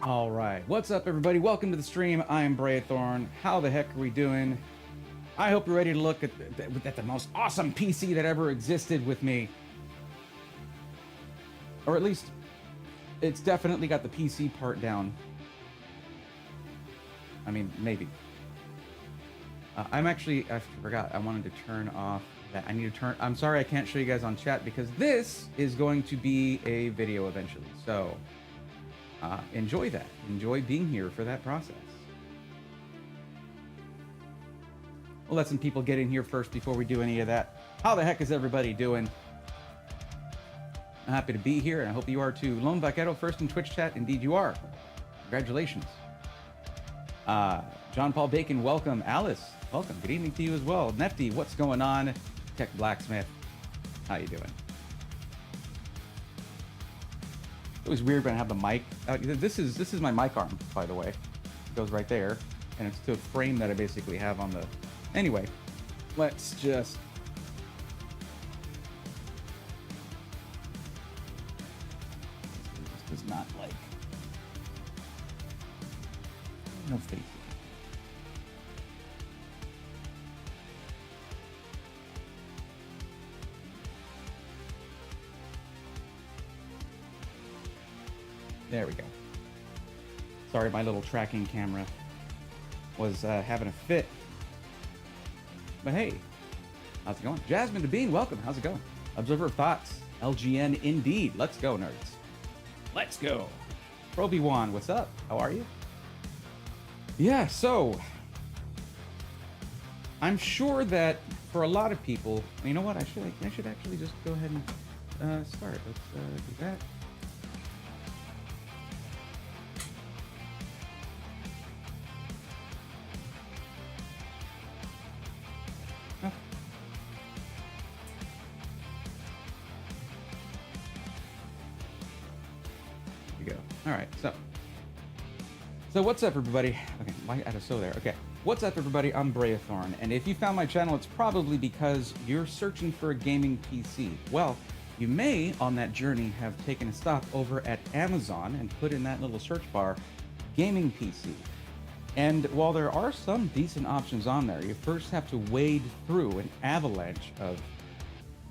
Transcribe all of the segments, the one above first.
All right, what's up, everybody? Welcome to the stream. I am Braethorn. How the heck are we doing? I hope you're ready to look at the most awesome PC that ever existed with me. Or at least, it's definitely got the PC part down. I mean, maybe. I forgot. I wanted to turn off that. I'm sorry I can't show you guys on chat because this is going to be a video eventually. So, enjoy that. Enjoy being here for that process. We'll let some people get in here first before we do any of that. How the heck is everybody doing? I'm happy to be here, and I hope you are too. Lone Vaquero first in Twitch chat. Indeed you are. Congratulations. John Paul Bacon, welcome. Alice, welcome. Good evening to you as well. Nefty, what's going on? Tech Blacksmith, how you doing? It was weird when I have the mic. This is my mic arm, by the way. It goes right there, and it's to a frame that I basically have on the... Anyway, let's just... This does not like... No faith. There we go. Sorry, my little tracking camera was having a fit. But hey, how's it going? Jasmine Devine, welcome. How's it going? Observer of Thoughts, LGN indeed. Let's go, nerds. Let's go. Proby1, what's up? How are you? Yeah, so I'm sure that for a lot of people, you know what? I should actually just go ahead and start. Let's do that. All right, so what's up, everybody? Okay, why add a so there? Okay, what's up, everybody? I'm Braethorn, and if you found my channel, it's probably because you're searching for a gaming PC. Well, you may, on that journey, have taken a stop over at Amazon and put in that little search bar, gaming PC. And while there are some decent options on there, you first have to wade through an avalanche of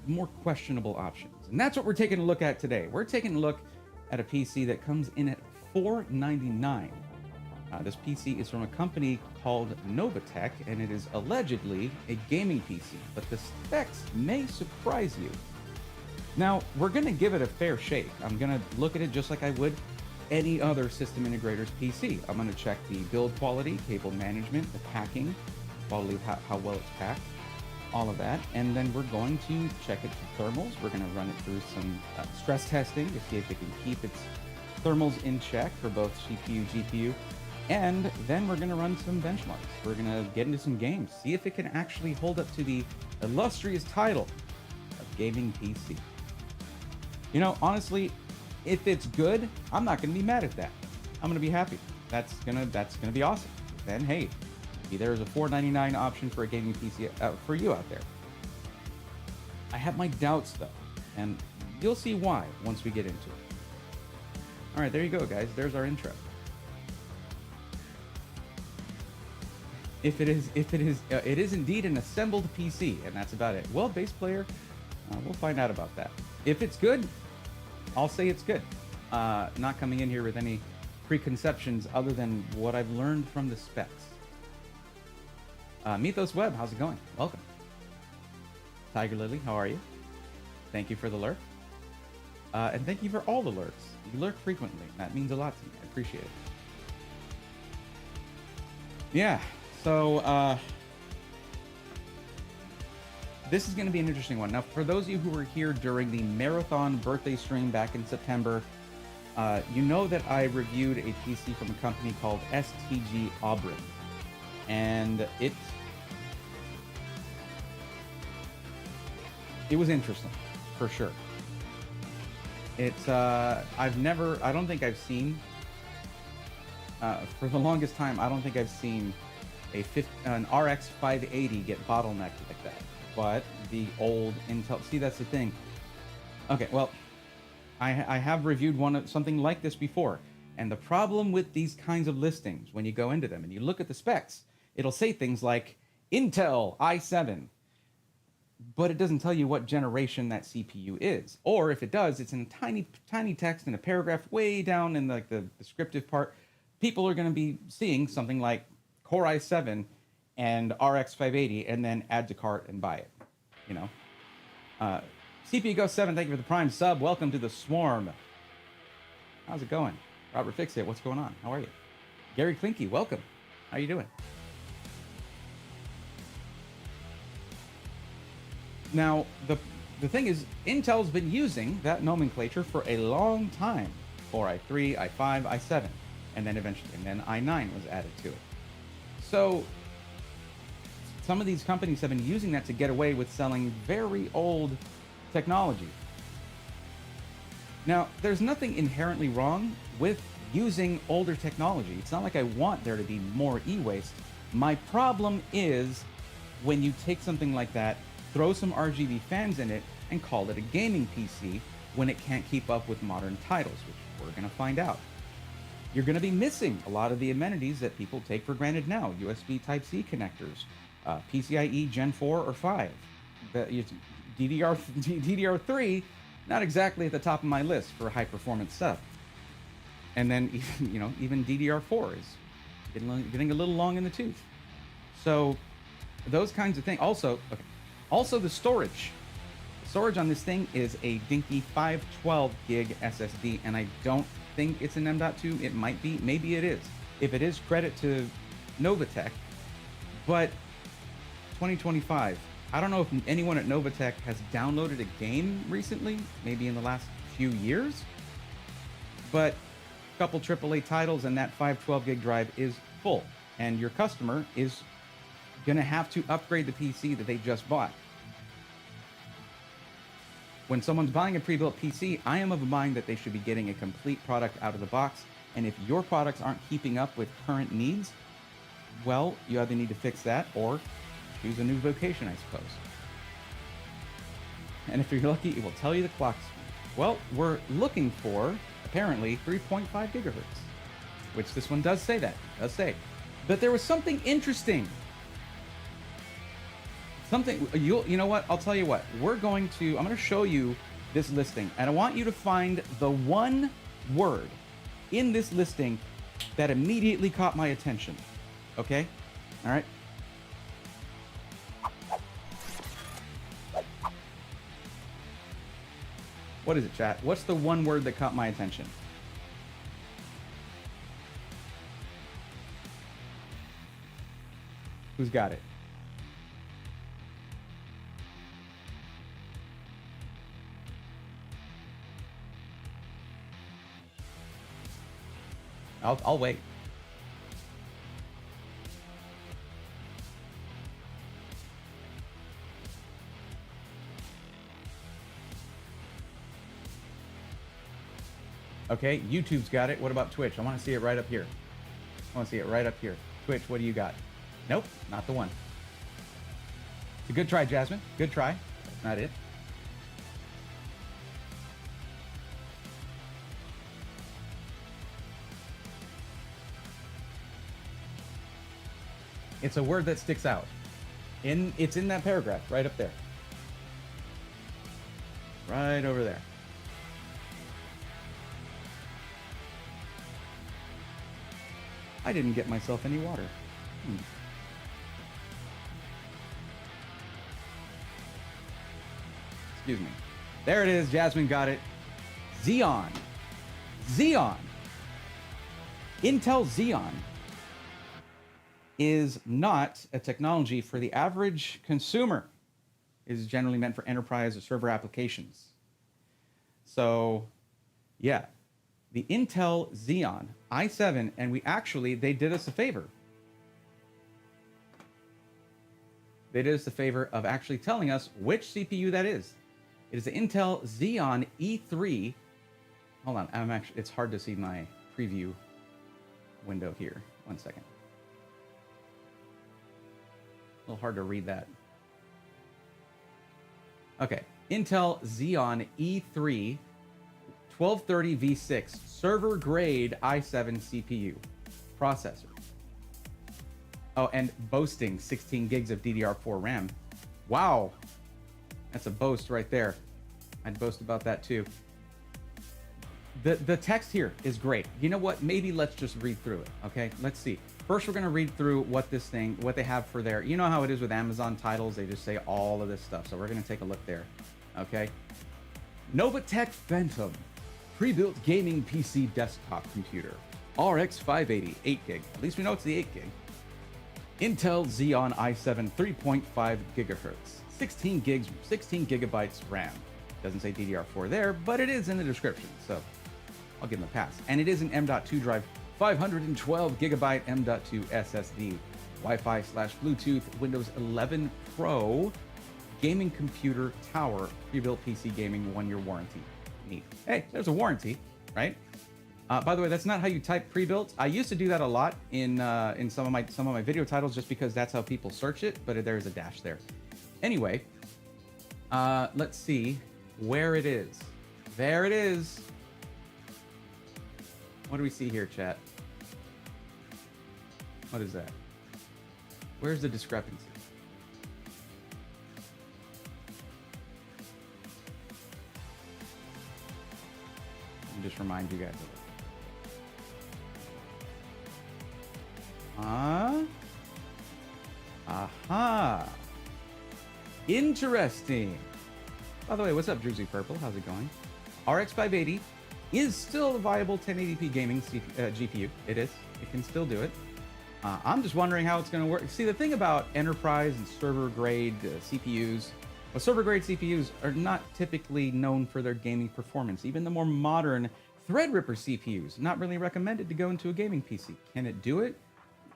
more questionable options. And that's what we're taking a look at today. We're taking a look at a PC that comes in at $499. This PC is from a company called Novatech, and it is allegedly a gaming PC, but the specs may surprise you. Now, we're going to give it a fair shake. I'm going to look at it just like I would any other system integrator's PC. I'm going to check the build quality, cable management, the packing, quality of how well it's packed, all of that, and then we're going to check it for thermals. We're going to run it through some stress testing to see if it can keep its thermals in check for both CPU, GPU, and then we're going to run some benchmarks. We're going to get into some games, see if it can actually hold up to the illustrious title of gaming PC. You know, honestly, if it's good, I'm not going to be mad at that. I'm going to be happy. That's gonna be awesome. Then hey, there's a $499 option for a gaming PC for you out there. I have my doubts though, and you'll see why once we get into it. All right, there you go, guys. There's our intro. It is indeed an assembled PC, and that's about it. Well, bass player, we'll find out about that. If it's good, I'll say it's good. Not coming in here with any preconceptions other than what I've learned from the specs. Mythos Web, how's it going? Welcome. Tiger Lily, how are you? Thank you for the lurk. And thank you for all the lurks. You lurk frequently. That means a lot to me. I appreciate it. Yeah, so this is going to be an interesting one. Now, for those of you who were here during the marathon birthday stream back in September, you know that I reviewed a PC from a company called STG Auburn. And it was interesting, for sure. It's, I don't think I've seen, for the longest time, I don't think I've seen an RX 580 get bottlenecked like that. But the old Intel, see, that's the thing. Okay, well, I have reviewed something like this before. And the problem with these kinds of listings, when you go into them and you look at the specs, it'll say things like Intel i7, but it doesn't tell you what generation that CPU is. Or if it does, it's in tiny, tiny text in a paragraph way down in like the descriptive part. People are going to be seeing something like Core i7 and RX 580, and then add to cart and buy it. You know, CPU Ghost 7, thank you for the Prime sub. Welcome to the Swarm. How's it going? Robert Fixit, what's going on? How are you? Gary Klinky, welcome. How you doing? Now, the thing is, Intel's been using that nomenclature for a long time. Core i3, i5, i7, and then eventually, and then i9 was added to it. So some of these companies have been using that to get away with selling very old technology. Now, there's nothing inherently wrong with using older technology. It's not like I want there to be more e-waste. My problem is when you take something like that, throw some RGB fans in it, and call it a gaming PC when it can't keep up with modern titles, which we're going to find out. You're going to be missing a lot of the amenities that people take for granted now. USB Type-C connectors, PCIe Gen 4 or 5, DDR3, not exactly at the top of my list for high-performance stuff. And then, you know, even DDR4 is getting a little long in the tooth. So those kinds of things. Also the storage. The storage on this thing is a dinky 512 gig SSD, and I don't think it's an M.2. It might be. Maybe it is. If it is, credit to Novatech. But 2025, I don't know if anyone at Novatech has downloaded a game recently, maybe in the last few years, but a couple AAA titles and that 512 gig drive is full, and your customer is going to have to upgrade the PC that they just bought. When someone's buying a pre-built PC, I am of a mind that they should be getting a complete product out of the box, and if your products aren't keeping up with current needs, well, you either need to fix that or choose a new vocation, I suppose. And if you're lucky, it will tell you the clock speed. Well, we're looking for, apparently, 3.5 gigahertz, which this one does say that. It does say. But there was something interesting. You know what? I'll tell you what. I'm going to show you this listing, and I want you to find the one word in this listing that immediately caught my attention. Okay? All right? What is it, chat? What's the one word that caught my attention? Who's got it? I'll wait. Okay, YouTube's got it. What about Twitch? I want to see it right up here. I want to see it right up here. Twitch, what do you got? Nope, not the one. It's a good try, Jasmine. Good try. That's not it. It's a word that sticks out. It's in that paragraph, right up there. Right over there. I didn't get myself any water. Excuse me. There it is. Jasmine got it. Xeon. Xeon. Intel Xeon is not a technology for the average consumer. It is generally meant for enterprise or server applications. So, yeah. The Intel Xeon i7, and they did us a favor. They did us the favor of actually telling us which CPU that is. It is the Intel Xeon E3. Hold on, it's hard to see my preview window here. 1 second. A little hard to read that. Okay, Intel Xeon E3 1230 V6 server grade i7 CPU processor. Oh, and boasting 16 gigs of DDR4 RAM. Wow. That's a boast right there. I'd boast about that too. The text here is great. You know what? Maybe let's just read through it. Okay, let's see. First, we're going to read through what they have for their, you know how it is with Amazon titles. They just say all of this stuff. So we're going to take a look there. Okay. Novatech Phantom. Pre-built gaming PC desktop computer. RX 580, 8 gig. At least we know it's the 8 gig. Intel Xeon i7 3.5 gigahertz. 16 gigabytes RAM. Doesn't say DDR4 there, but it is in the description. So I'll give them a pass. And it is an M.2 drive, 512 gigabyte M.2 SSD, Wi-Fi/Bluetooth, Windows 11 Pro, gaming computer tower, pre-built PC gaming 1-year warranty. Neat. Hey, there's a warranty, right? By the way, that's not how you type pre-built. I used to do that a lot in some of my video titles, just because that's how people search it. But there's a dash there. Anyway, let's see where it is. There it is. What do we see here, chat? What is that? Where's the discrepancy? Let me just remind you guys of it. Aha. Interesting. By the way, what's up, Druzy Purple? How's it going? RX 580 is still a viable 1080p gaming GPU. It is. It can still do it. I'm just wondering how it's going to work. See, the thing about enterprise and server grade CPUs, well, server grade CPUs are not typically known for their gaming performance. Even the more modern Threadripper CPUs, not really recommended to go into a gaming PC. Can it do it?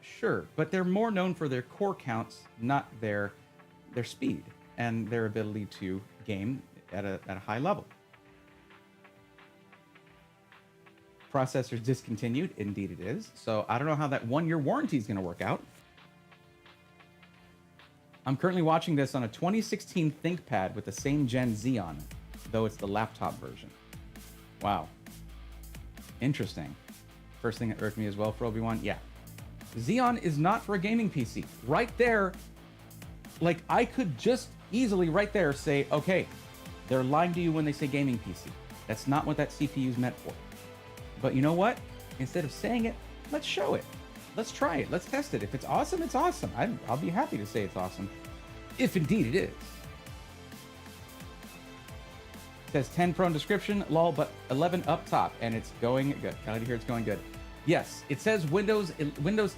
Sure, but they're more known for their core counts, not their speed and their ability to game at a high level. Processor's discontinued. Indeed it is. So I don't know how that 1-year warranty is going to work out. I'm currently watching this on a 2016 ThinkPad with the same gen Xeon, though it's the laptop version. Wow. Interesting. First thing that irked me as well for Obi-Wan. Yeah. Xeon is not for a gaming PC. Right there, like, I could just easily right there say, okay, they're lying to you when they say gaming PC. That's not what that CPU is meant for. But you know what? Instead of saying it, let's show it. Let's try it. Let's test it. If it's awesome, it's awesome. I'll be happy to say it's awesome. If indeed it is. It says 10 Pro in description, lol, but 11 up top, and it's going good. Glad to hear it's going good. Yes, it says Windows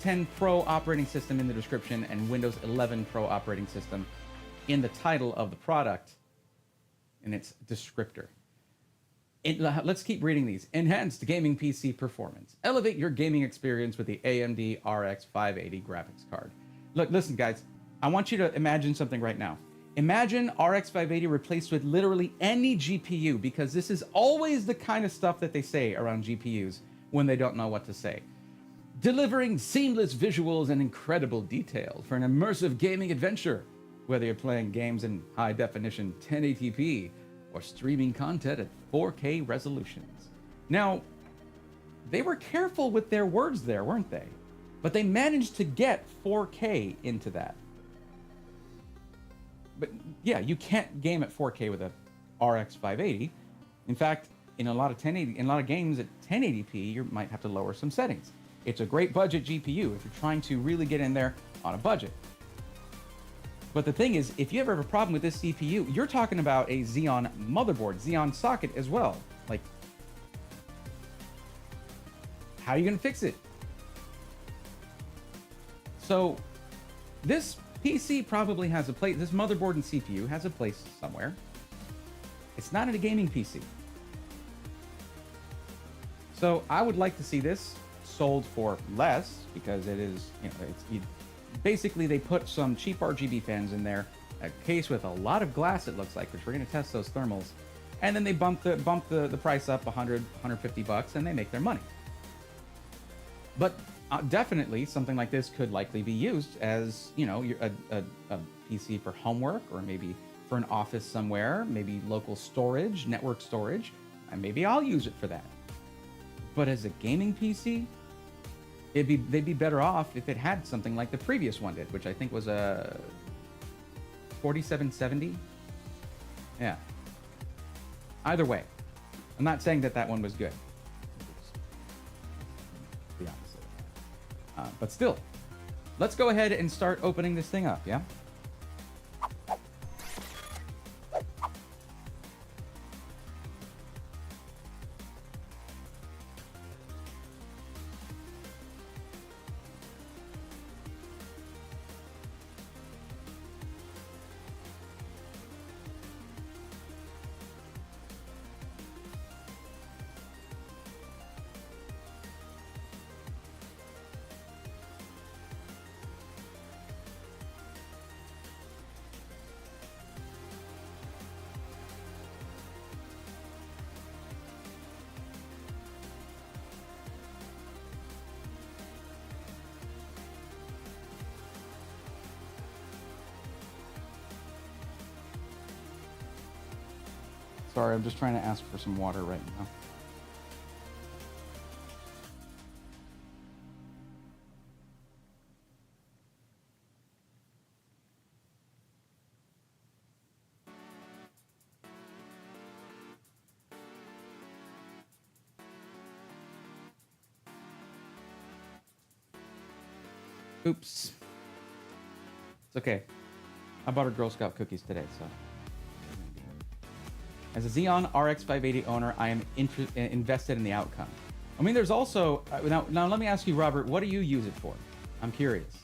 10 Pro operating system in the description and Windows 11 Pro operating system in the title of the product in its descriptor. Let's keep reading these. Enhanced gaming PC performance. Elevate your gaming experience with the AMD RX 580 graphics card. Look, listen, guys. I want you to imagine something right now. Imagine RX 580 replaced with literally any GPU, because this is always the kind of stuff that they say around GPUs when they don't know what to say. Delivering seamless visuals and incredible detail for an immersive gaming adventure, whether you're playing games in high definition 1080p or streaming content at 4K resolutions. Now, they were careful with their words there, weren't they? But they managed to get 4K into that. But yeah, you can't game at 4K with a RX 580. In fact, in a lot of games at 1080p, you might have to lower some settings. It's a great budget GPU if you're trying to really get in there on a budget. But the thing is, if you ever have a problem with this CPU, you're talking about a Xeon motherboard, Xeon socket as well. Like, how are you going to fix it? So, this PC probably has a place, this motherboard and CPU has a place somewhere. It's not in a gaming PC. So, I would like to see this sold for less, because it is, basically, they put some cheap RGB fans in there, a case with a lot of glass, it looks like, which we're going to test those thermals, and then they bump the price up 100, 150 bucks, and they make their money. But definitely, something like this could likely be used as, a PC for homework, or maybe for an office somewhere, maybe local storage, network storage. and maybe I'll use it for that. But as a gaming PC, they'd be better off if it had something like the previous one did, which I think was a 4770. Yeah. Either way, I'm not saying that one was good. The opposite. But still, let's go ahead and start opening this thing up, yeah? Sorry, I'm just trying to ask for some water right now. Oops. It's okay. I bought her Girl Scout cookies today, so. As a Xeon RX 580 owner, I am invested in the outcome. I mean, there's also... Now, let me ask you, Robert, what do you use it for? I'm curious.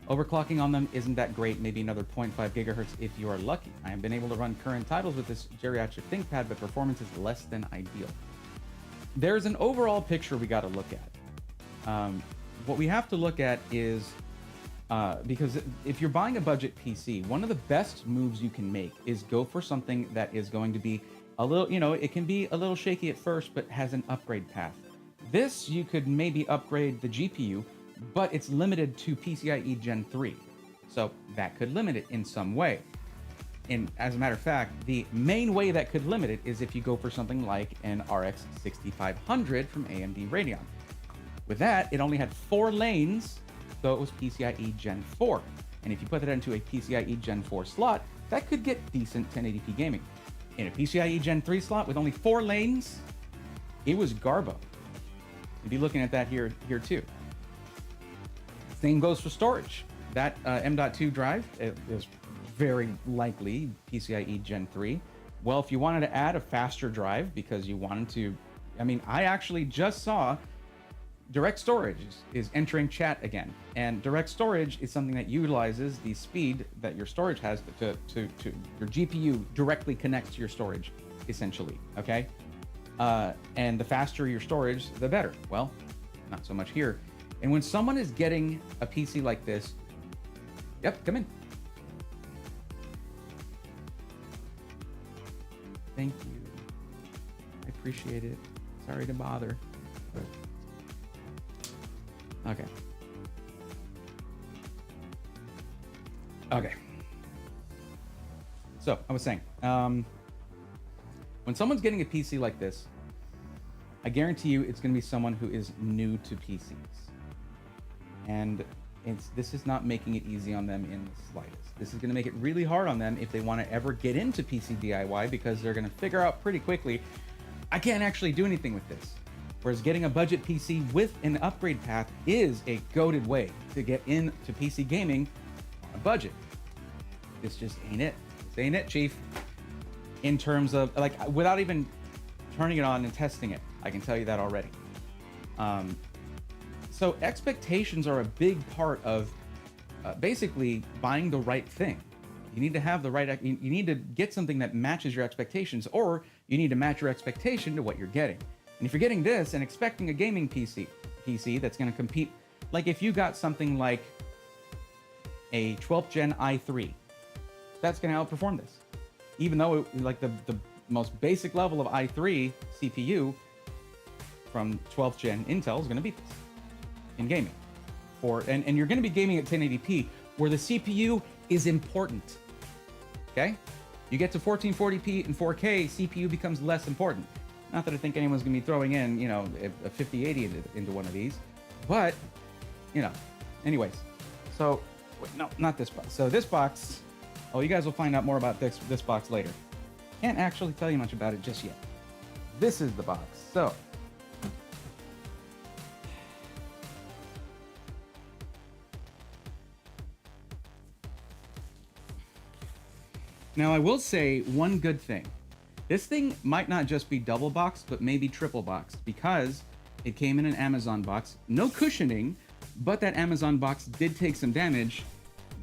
Overclocking on them isn't that great, maybe another 0.5 gigahertz if you are lucky. I have been able to run current titles with this geriatric ThinkPad, but performance is less than ideal. There's an overall picture we got to look at. What we have to look at is... because if you're buying a budget PC, one of the best moves you can make is go for something that is going to be a little, it can be a little shaky at first, but has an upgrade path. This, you could maybe upgrade the GPU, but it's limited to PCIe Gen 3. So that could limit it in some way. And as a matter of fact, the main way that could limit it is if you go for something like an RX 6500 from AMD Radeon. With that, it only had 4 lanes, so it was PCIe Gen 4. And if you put that into a PCIe Gen 4 slot, that could get decent 1080p gaming. In a PCIe Gen 3 slot with only 4 lanes, it was garbo. You'd be looking at that here too. Same goes for storage. That M.2 drive is very likely PCIe Gen 3. Well, if you wanted to add a faster drive because you wanted to, I actually just saw direct storage is entering chat again. And direct storage is something that utilizes the speed that your storage has to your GPU directly connects to your storage, essentially, okay? And the faster your storage, the better. Well, not so much here. And when someone is getting a PC like this, yep, come in. Thank you. I appreciate it. Sorry to bother. But... Okay. Okay. So, I was saying, when someone's getting a PC like this, I guarantee you it's going to be someone who is new to PCs. And this is not making it easy on them in the slightest. This is going to make it really hard on them if they want to ever get into PC DIY, because they're going to figure out pretty quickly, I can't actually do anything with this. Whereas getting a budget PC with an upgrade path is a goated way to get into PC gaming on a budget. This just ain't it. This ain't it, Chief. In terms of, like, without even turning it on and testing it, I can tell you that already. So expectations are a big part of basically buying the right thing. You need to have the right, you need to get something that matches your expectations, or you need to match your expectation to what you're getting. And if you're getting this and expecting a gaming PC that's going to compete, like if you got something like a 12th gen i3, that's going to outperform this. Even though like the most basic level of i3 CPU from 12th gen Intel is going to beat this in gaming. And you're going to be gaming at 1080p, where the CPU is important. Okay? You get to 1440p and 4K, CPU becomes less important. Not that I think anyone's gonna be throwing in, you know, a 5080 into one of these, but, you know, anyways. So, wait, no, not this box. So this box, oh, you guys will find out more about this box later. Can't actually tell you much about it just yet. This is the box. So, now I will say one good thing. This thing might not just be double boxed, but maybe triple boxed, because it came in an Amazon box. No cushioning, but that Amazon box did take some damage.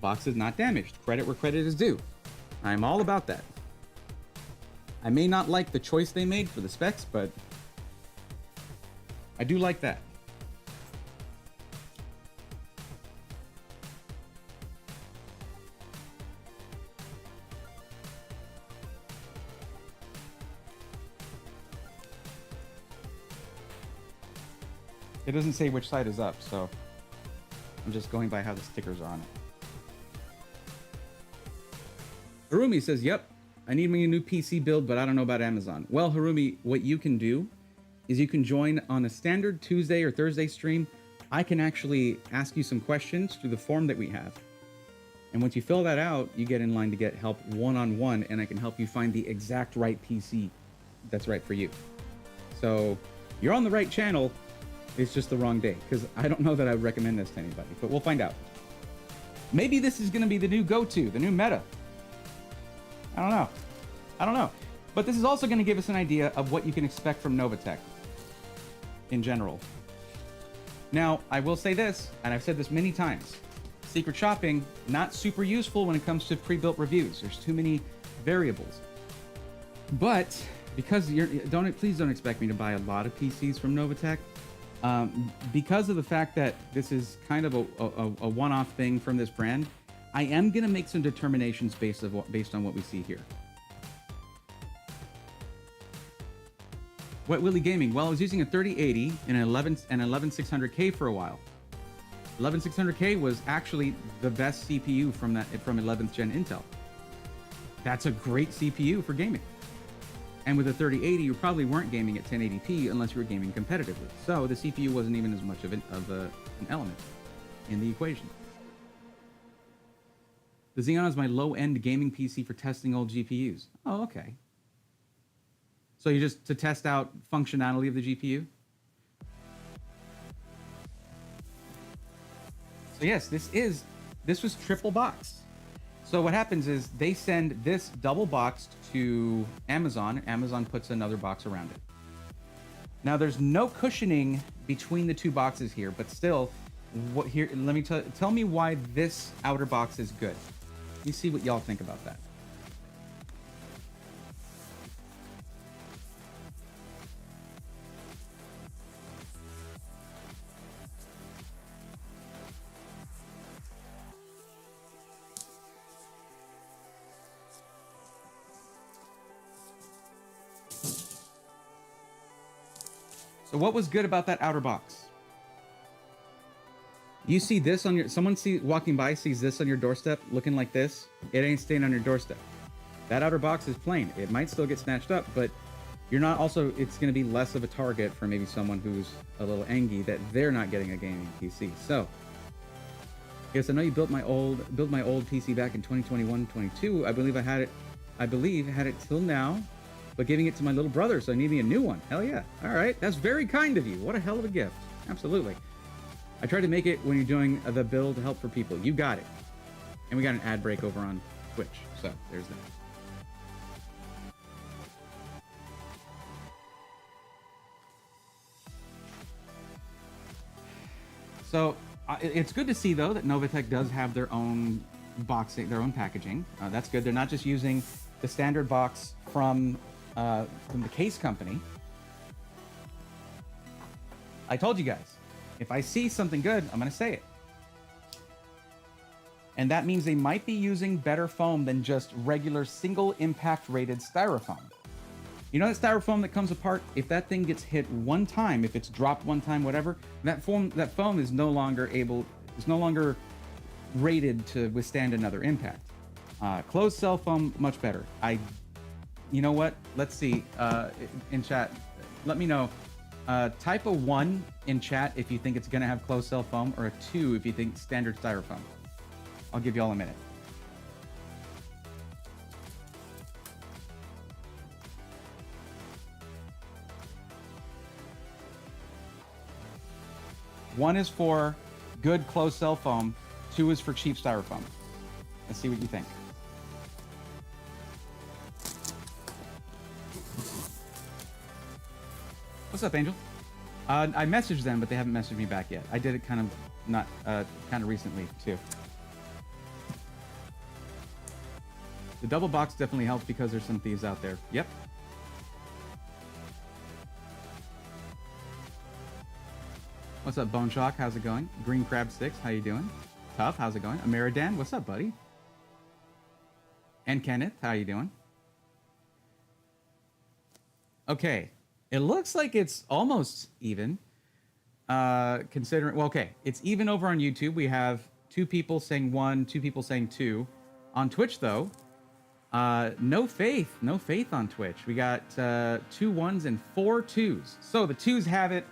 Box is not damaged. Credit where credit is due. I'm all about that. I may not like the choice they made for the specs, but I do like that. It doesn't say which side is up, so I'm just going by how the stickers are on it. Harumi says, yep, I need me a new PC build, but I don't know about Amazon. Well, Harumi, what you can do is you can join on a standard Tuesday or Thursday stream. I can actually ask you some questions through the form that we have. And once you fill that out, you get in line to get help one-on-one, and I can help you find the exact right PC that's right for you. So you're on the right channel. It's just the wrong day, because I don't know that I would recommend this to anybody, but we'll find out. Maybe this is going to be the new go-to, the new meta. I don't know. I don't know. But this is also going to give us an idea of what you can expect from Novatech in general. Now, I will say this, and I've said this many times. Secret shopping, not super useful when it comes to pre-built reviews. There's too many variables. But because please don't expect me to buy a lot of PCs from Novatech. Because of the fact that this is kind of a one-off thing from this brand, I am going to make some determinations based on what we see here. What Willie Gaming? Well, I was using a 3080 and an 11600K for a while. 11600K was actually the best CPU from 11th gen Intel. That's a great CPU for gaming. And with a 3080, you probably weren't gaming at 1080p unless you were gaming competitively. So the CPU wasn't even as much of an element in the equation. The Xeon is my low-end gaming PC for testing old GPUs. Oh, okay. So you just to test out functionality of the GPU? So yes, this was triple boxed. So what happens is they send this double boxed to Amazon. Amazon puts another box around it. Now there's no cushioning between the two boxes here, but still, let me tell me why this outer box is good. Let me see what y'all think about that. So what was good about that outer box? You see this on someone walking by sees this on your doorstep looking like this. It ain't staying on your doorstep. That outer box is plain. It might still get snatched up, but you're not it's going to be less of a target for maybe someone who's a little angry that they're not getting a gaming PC. So, yes, I know you built my old PC back in 2021, 22. I believe I had it till now, but giving it to my little brother, so I need me a new one. Hell yeah. All right. That's very kind of you. What a hell of a gift. Absolutely. I tried to make it when you're doing the build help for people. You got it. And we got an ad break over on Twitch. So there's that. So it's good to see, though, that Novatech does have their own boxing, their own packaging. That's good. They're not just using the standard box from the case company. I told you guys, if I see something good, I'm going to say it. And that means they might be using better foam than just regular single impact rated styrofoam. You know that styrofoam that comes apart? If that thing gets hit one time, if it's dropped one time, whatever, that foam is no longer rated to withstand another impact. Closed cell foam, much better. You know what? Let's see. In chat, let me know. Type a 1 in chat if you think it's gonna have closed cell foam, or a 2 if you think standard styrofoam. I'll give you all a minute. One is for good closed cell foam. 2 is for cheap styrofoam. Let's see what you think. What's up, Angel? I messaged them, but they haven't messaged me back yet. I did it kind of recently too. The double box definitely helps because there's some thieves out there. Yep. What's up, Bone Shock? How's it going? Green Crab 6, how you doing? Tough, how's it going? Ameridan, what's up, buddy? And Kenneth, how you doing? Okay, it looks like it's almost even. Considering, well, okay, it's even over on YouTube. We have 2 people saying 1, 2 people saying 2. On Twitch, though, no faith on Twitch. We got 2 1s and 4 2s. So the 2s have it.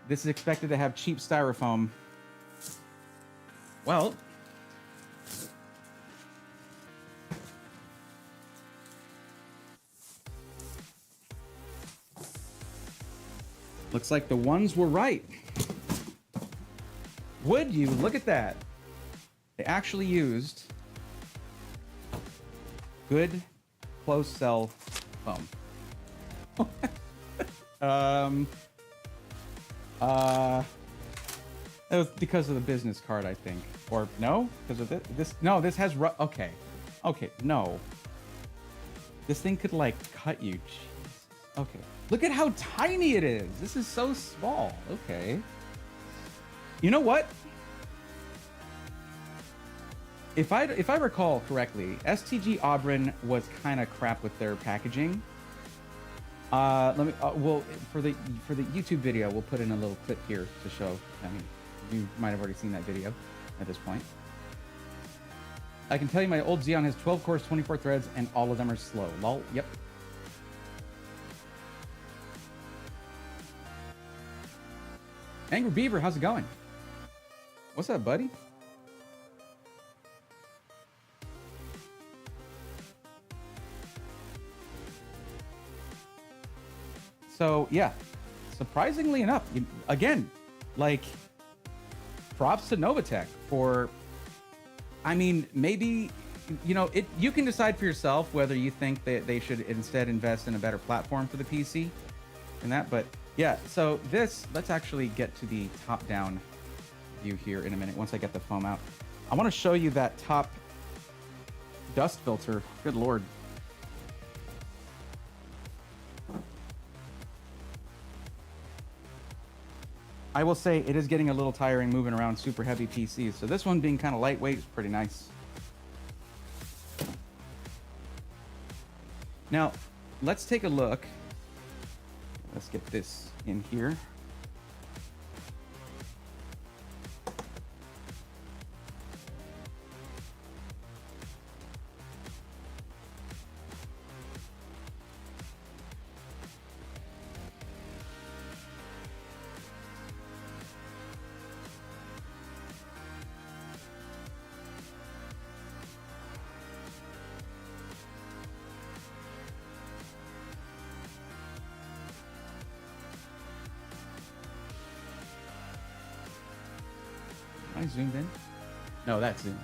This is expected to have cheap styrofoam. Well, looks like the 1s were right. Would you look at that? They actually used good closed cell foam. It was because of the business card, I think. Or no? Because of this? No, this has... Okay. Okay, no. This thing could, like, cut you. Jeez. Okay. Look at how tiny it is. This is so small. Okay. You know what? If I recall correctly, STG Auburn was kind of crap with their packaging. Let me. Well, for the YouTube video, we'll put in a little clip here to show. I mean, you might have already seen that video at this point. I can tell you, my old Xeon has 12 cores, 24 threads, and all of them are slow. Lol. Yep. Angry Beaver, how's it going? What's up, buddy? So yeah, surprisingly enough, again, like, props to Novatech for, I mean, maybe, you know, you can decide for yourself whether you think that they should instead invest in a better platform for the PC and that, but yeah, so let's actually get to the top-down view here in a minute once I get the foam out. I want to show you that top dust filter. Good Lord. I will say it is getting a little tiring moving around super heavy PCs. So this one being kind of lightweight is pretty nice. Now, let's take a look. Let's get this in here. I zoomed in? No, that's zoomed.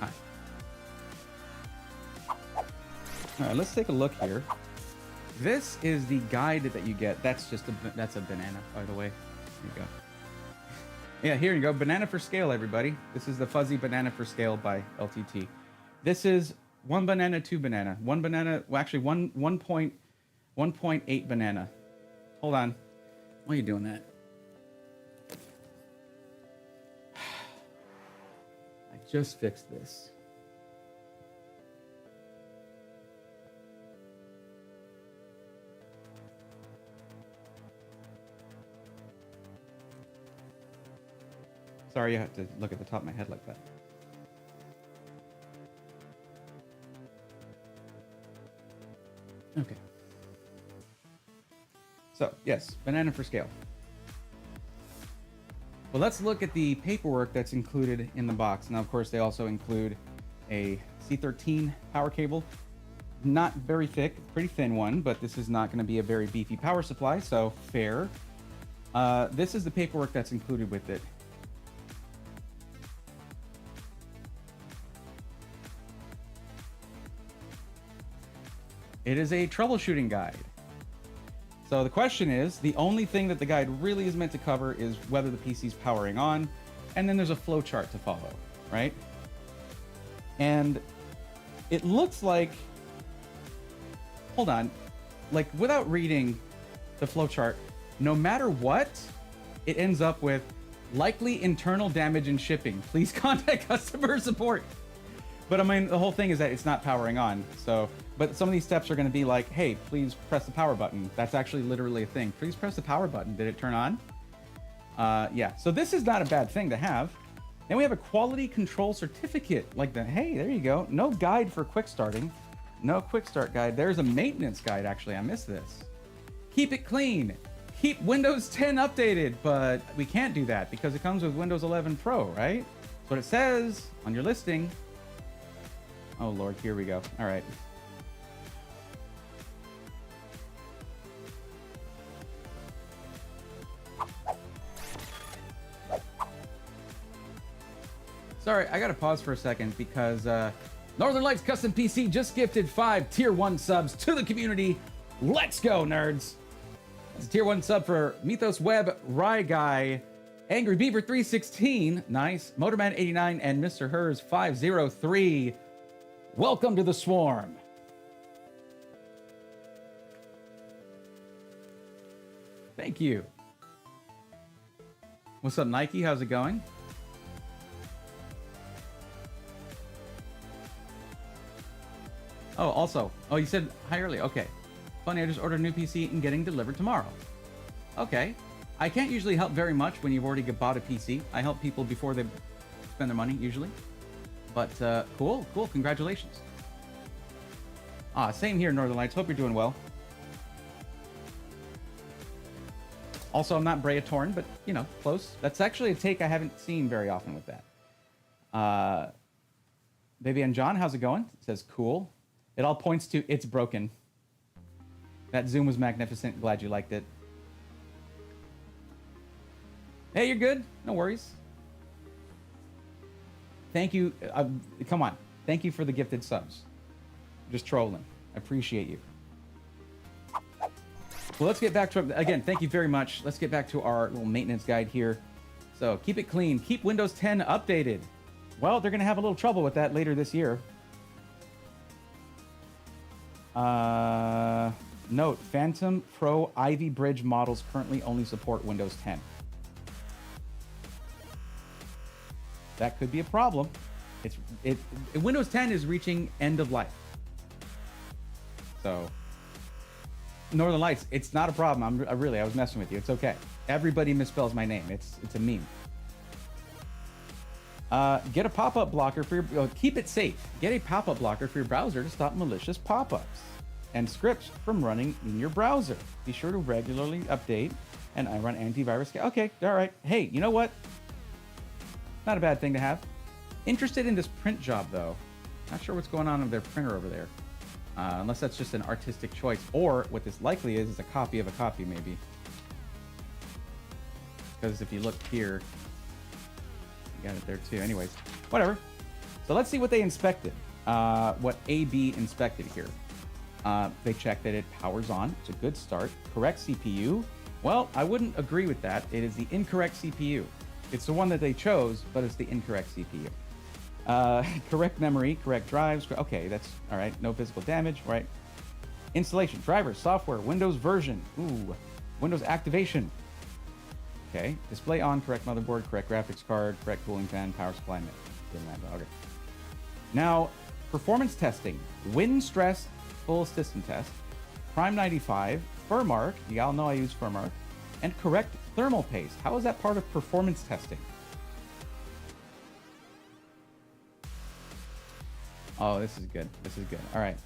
Hi. All right, let's take a look here. This is the guide that you get. That's just that's a banana, by the way. There you go. Yeah, here you go. Banana for scale, everybody. This is the fuzzy banana for scale by LTT. This is 1 banana, 2 banana. 1 banana, well, actually 1.8 banana. Hold on. Why are you doing that? Just fixed this. Sorry, you have to look at the top of my head like that. Okay. So, yes, banana for scale. Well, let's look at the paperwork that's included in the box. Now, of course, they also include a C13 power cable. Not very thick, pretty thin one, but this is not going to be a very beefy power supply, so fair. This is the paperwork that's included with it. It is a troubleshooting guide. So the question is, the only thing that the guide really is meant to cover is whether the PC is powering on, and then there's a flow chart to follow, right? And it looks like, hold on, like without reading the flow chart, no matter what, it ends up with likely internal damage in shipping. Please contact customer support. But I mean, the whole thing is that it's not powering on. So, but some of these steps are going to be like, hey, please press the power button. That's actually literally a thing. Please press the power button. Did it turn on? Yeah. So this is not a bad thing to have. Then we have a quality control certificate like that. Hey, there you go. No guide for quick starting. No quick start guide. There's a maintenance guide. Actually, I missed this. Keep it clean. Keep Windows 10 updated, but we can't do that because it comes with Windows 11 Pro, right? That's what it says on your listing. Oh, Lord, here we go. All right. Sorry, I got to pause for a second because Northern Lights Custom PC just gifted 5 Tier 1 subs to the community. Let's go, nerds. It's a Tier 1 sub for Mythos Web, Rye Guy, Angry Beaver 316, nice, Motorman 89, and Mr. Hers 503. Welcome to the swarm. Thank you. What's up, Nike? How's it going? Oh, also, oh, you said hi early. Okay. Funny, I just ordered a new PC and getting delivered tomorrow. Okay. I can't usually help very much when you've already bought a PC. I help people before they spend their money, usually. But cool, congratulations. Same here, Northern Lights. Hope you're doing well. Also, I'm not Brea Torn, but, you know, close. That's actually a take I haven't seen very often with that. Baby and John, how's it going? It says, cool. It all points to it's broken. That zoom was magnificent. Glad you liked it. Hey, you're good. No worries. Thank you. Come on. Thank you for the gifted subs. Just trolling. I appreciate you. Well, let's get back to, again, thank you very much. Let's get back to our little maintenance guide here. So keep it clean. Keep Windows 10 updated. Well, they're going to have a little trouble with that later this year. Note, Phantom Pro Ivy Bridge models currently only support Windows 10. That could be a problem. Windows 10 is reaching end of life. So, Northern Lights, it's not a problem. I was messing with you. It's okay. Everybody misspells my name. It's a meme. Get a pop-up blocker for your... keep it safe. Get a pop-up blocker for your browser to stop malicious pop-ups and scripts from running in your browser. Be sure to regularly update, and I run antivirus. Okay, all right. Hey, you know what? Not a bad thing to have. Interested in this print job, though. Not sure what's going on with their printer over there. Unless that's just an artistic choice. Or what this likely is a copy of a copy, maybe. Because if you look here, you got it there too. Anyways, whatever. So let's see what they inspected. What AB inspected here. They checked that it powers on. It's a good start. Correct CPU. Well, I wouldn't agree with that. It is the incorrect CPU. It's the one that they chose, but it's the incorrect CPU. Correct memory, correct drives. Okay, that's all right. No physical damage, right? Installation, drivers, software, Windows version. Ooh, Windows activation. Okay, display on, correct motherboard, correct graphics card, correct cooling fan, power supply. Okay. Now, performance testing, win stress, full system test, Prime 95, Furmark. You all know I use Furmark, and correct thermal paste. How is that part of performance testing? Oh, this is good. This is good. All right.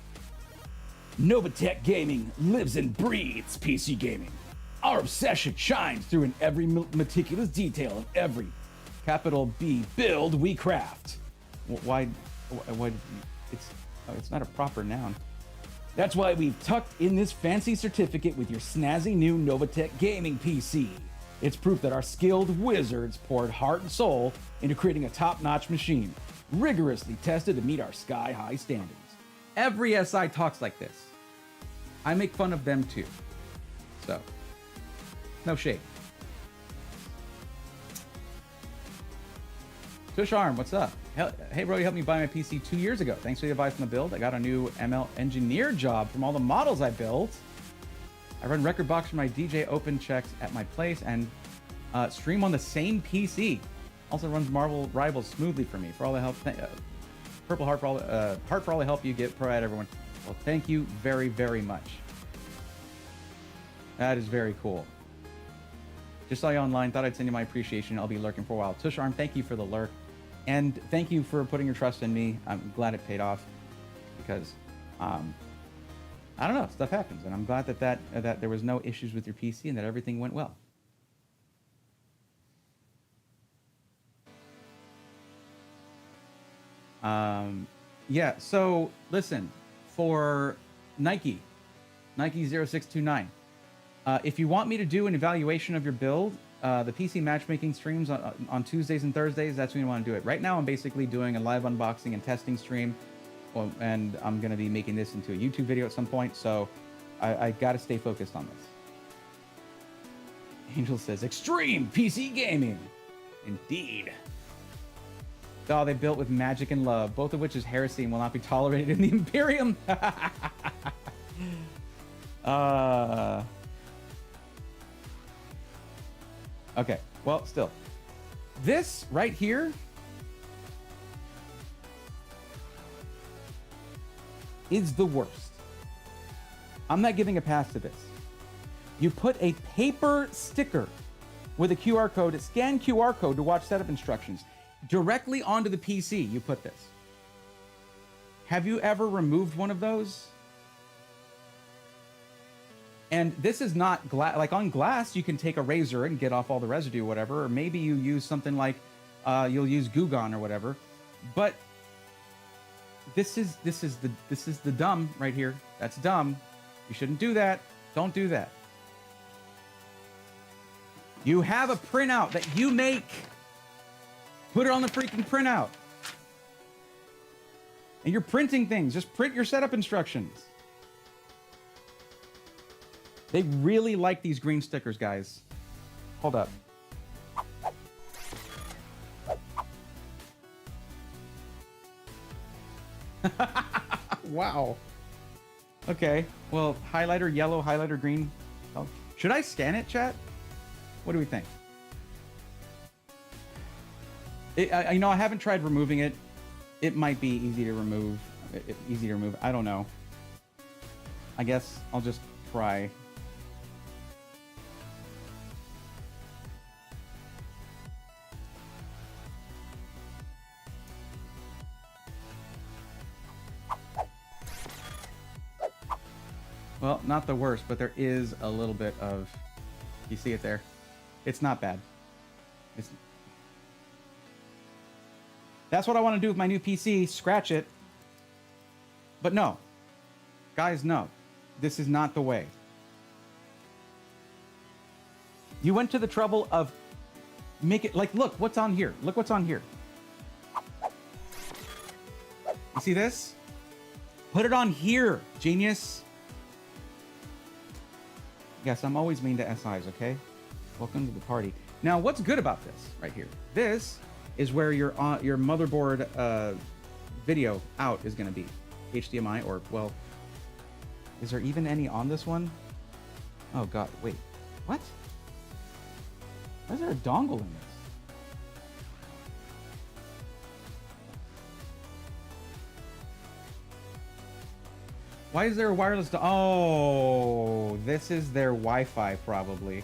Novatech Gaming lives and breathes PC gaming. Our obsession shines through in every meticulous detail of every capital B build we craft. Why it's not a proper noun. That's why we've tucked in this fancy certificate with your snazzy new Novatech Gaming PC. It's proof that our skilled wizards poured heart and soul into creating a top-notch machine, rigorously tested to meet our sky-high standards. Every SI talks like this. I make fun of them too. So, no shade. Tush Arm, what's up? Hey bro, you helped me buy my PC 2 years ago. Thanks for the advice on the build. I got a new ML engineer job from all the models I built. I run Rekordbox for my DJ open checks at my place and stream on the same PC. Also runs Marvel Rivals smoothly for me. For all the help, Purple Heart for all the help you get. Pro at everyone. Well, thank you very, very much. That is very cool. Just saw you online. Thought I'd send you my appreciation. I'll be lurking for a while. Tush Arm, thank you for the lurk. And thank you for putting your trust in me. I'm glad it paid off because, I don't know, stuff happens. And I'm glad that there was no issues with your PC and that everything went well. Yeah, so listen, for Nike 0629, if you want me to do an evaluation of your build, the PC matchmaking streams on Tuesdays and Thursdays, that's when you want to do it. Right now, I'm basically doing a live unboxing and testing stream, and I'm going to be making this into a YouTube video at some point, so I got to stay focused on this. Angel says, extreme PC gaming. Indeed. Oh, they built with magic and love, both of which is heresy and will not be tolerated in the Imperium. Okay, well, still. This right here is the worst. I'm not giving a pass to this. You put a paper sticker with a QR code, a scan QR code to watch setup instructions. Directly onto the PC, you put this. Have you ever removed one of those? And this is not glass. Like on glass, you can take a razor and get off all the residue or whatever. Or maybe you use something like, you'll use Goo Gone or whatever. But this is the dumb right here. That's dumb. You shouldn't do that. Don't do that. You have a printout that you make. Put it on the freaking printout. And you're printing things. Just print your setup instructions. They really like these green stickers, guys. Hold up. Wow. Okay. Well, highlighter yellow, highlighter green. Oh. Should I scan it, chat? What do we think? You know, I haven't tried removing it. It might be easy to remove. I don't know. I guess I'll just try. Well, not the worst, but there is a little bit of... You see it there? It's not bad. That's what I want to do with my new PC, scratch it. But no. Guys, no. This is not the way. You went to the trouble of make it like, look what's on here. Look what's on here. You see this? Put it on here, genius. Yes, I'm always mean to SIs, okay? Welcome to the party. Now, what's good about this right here? This is where your motherboard video out is going to be. HDMI or, well, is there even any on this one? Oh, God, wait. What? Why is there a dongle in this? Why is there a wireless? Oh, this is their Wi-Fi probably.